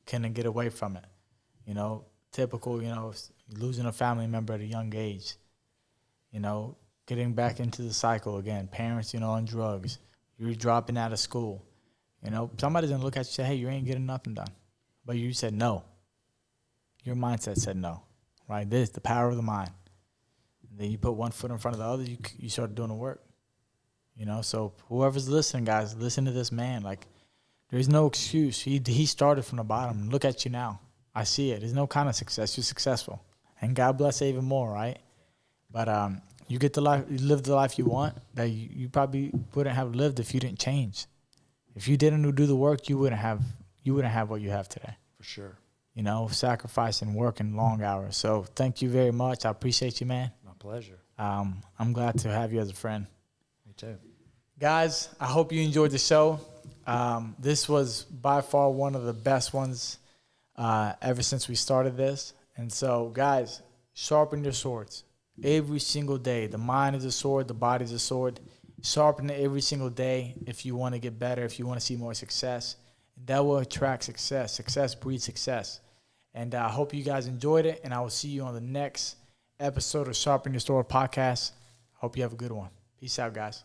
S1: Couldn't get away from it. You know, typical, you know, losing a family member at a young age. You know, getting back into the cycle again. Parents, you know, on drugs. You're dropping out of school. You know, somebody's going to look at you and say, hey, you ain't getting nothing done. But you said no. Your mindset said no, right? This, the power of the mind. And then you put one foot in front of the other, you started doing the work. You know, so whoever's listening, guys, listen to this man. Like, there's no excuse. He started from the bottom. Look at you now. I see it. There's no kind of success. You're successful. And God bless you even more, right? But you get the life, you live the life you want that you probably wouldn't have lived if you didn't change. If you didn't do the work, you wouldn't have what you have today.
S3: For sure.
S1: You know, sacrificing, working long hours. So thank you very much. I appreciate you, man.
S3: My pleasure.
S1: I'm glad to have you as a friend.
S3: Me too.
S1: Guys, I hope you enjoyed the show. This was by far one of the best ones ever since we started this. And so, guys, sharpen your swords every single day. The mind is a sword. The body is a sword. Sharpen it every single day if you want to get better, if you want to see more success. That will attract success. Success breeds success. And I hope you guys enjoyed it, and I will see you on the next episode of Sharpen Your Sword podcast. Hope you have a good one. Peace out, guys.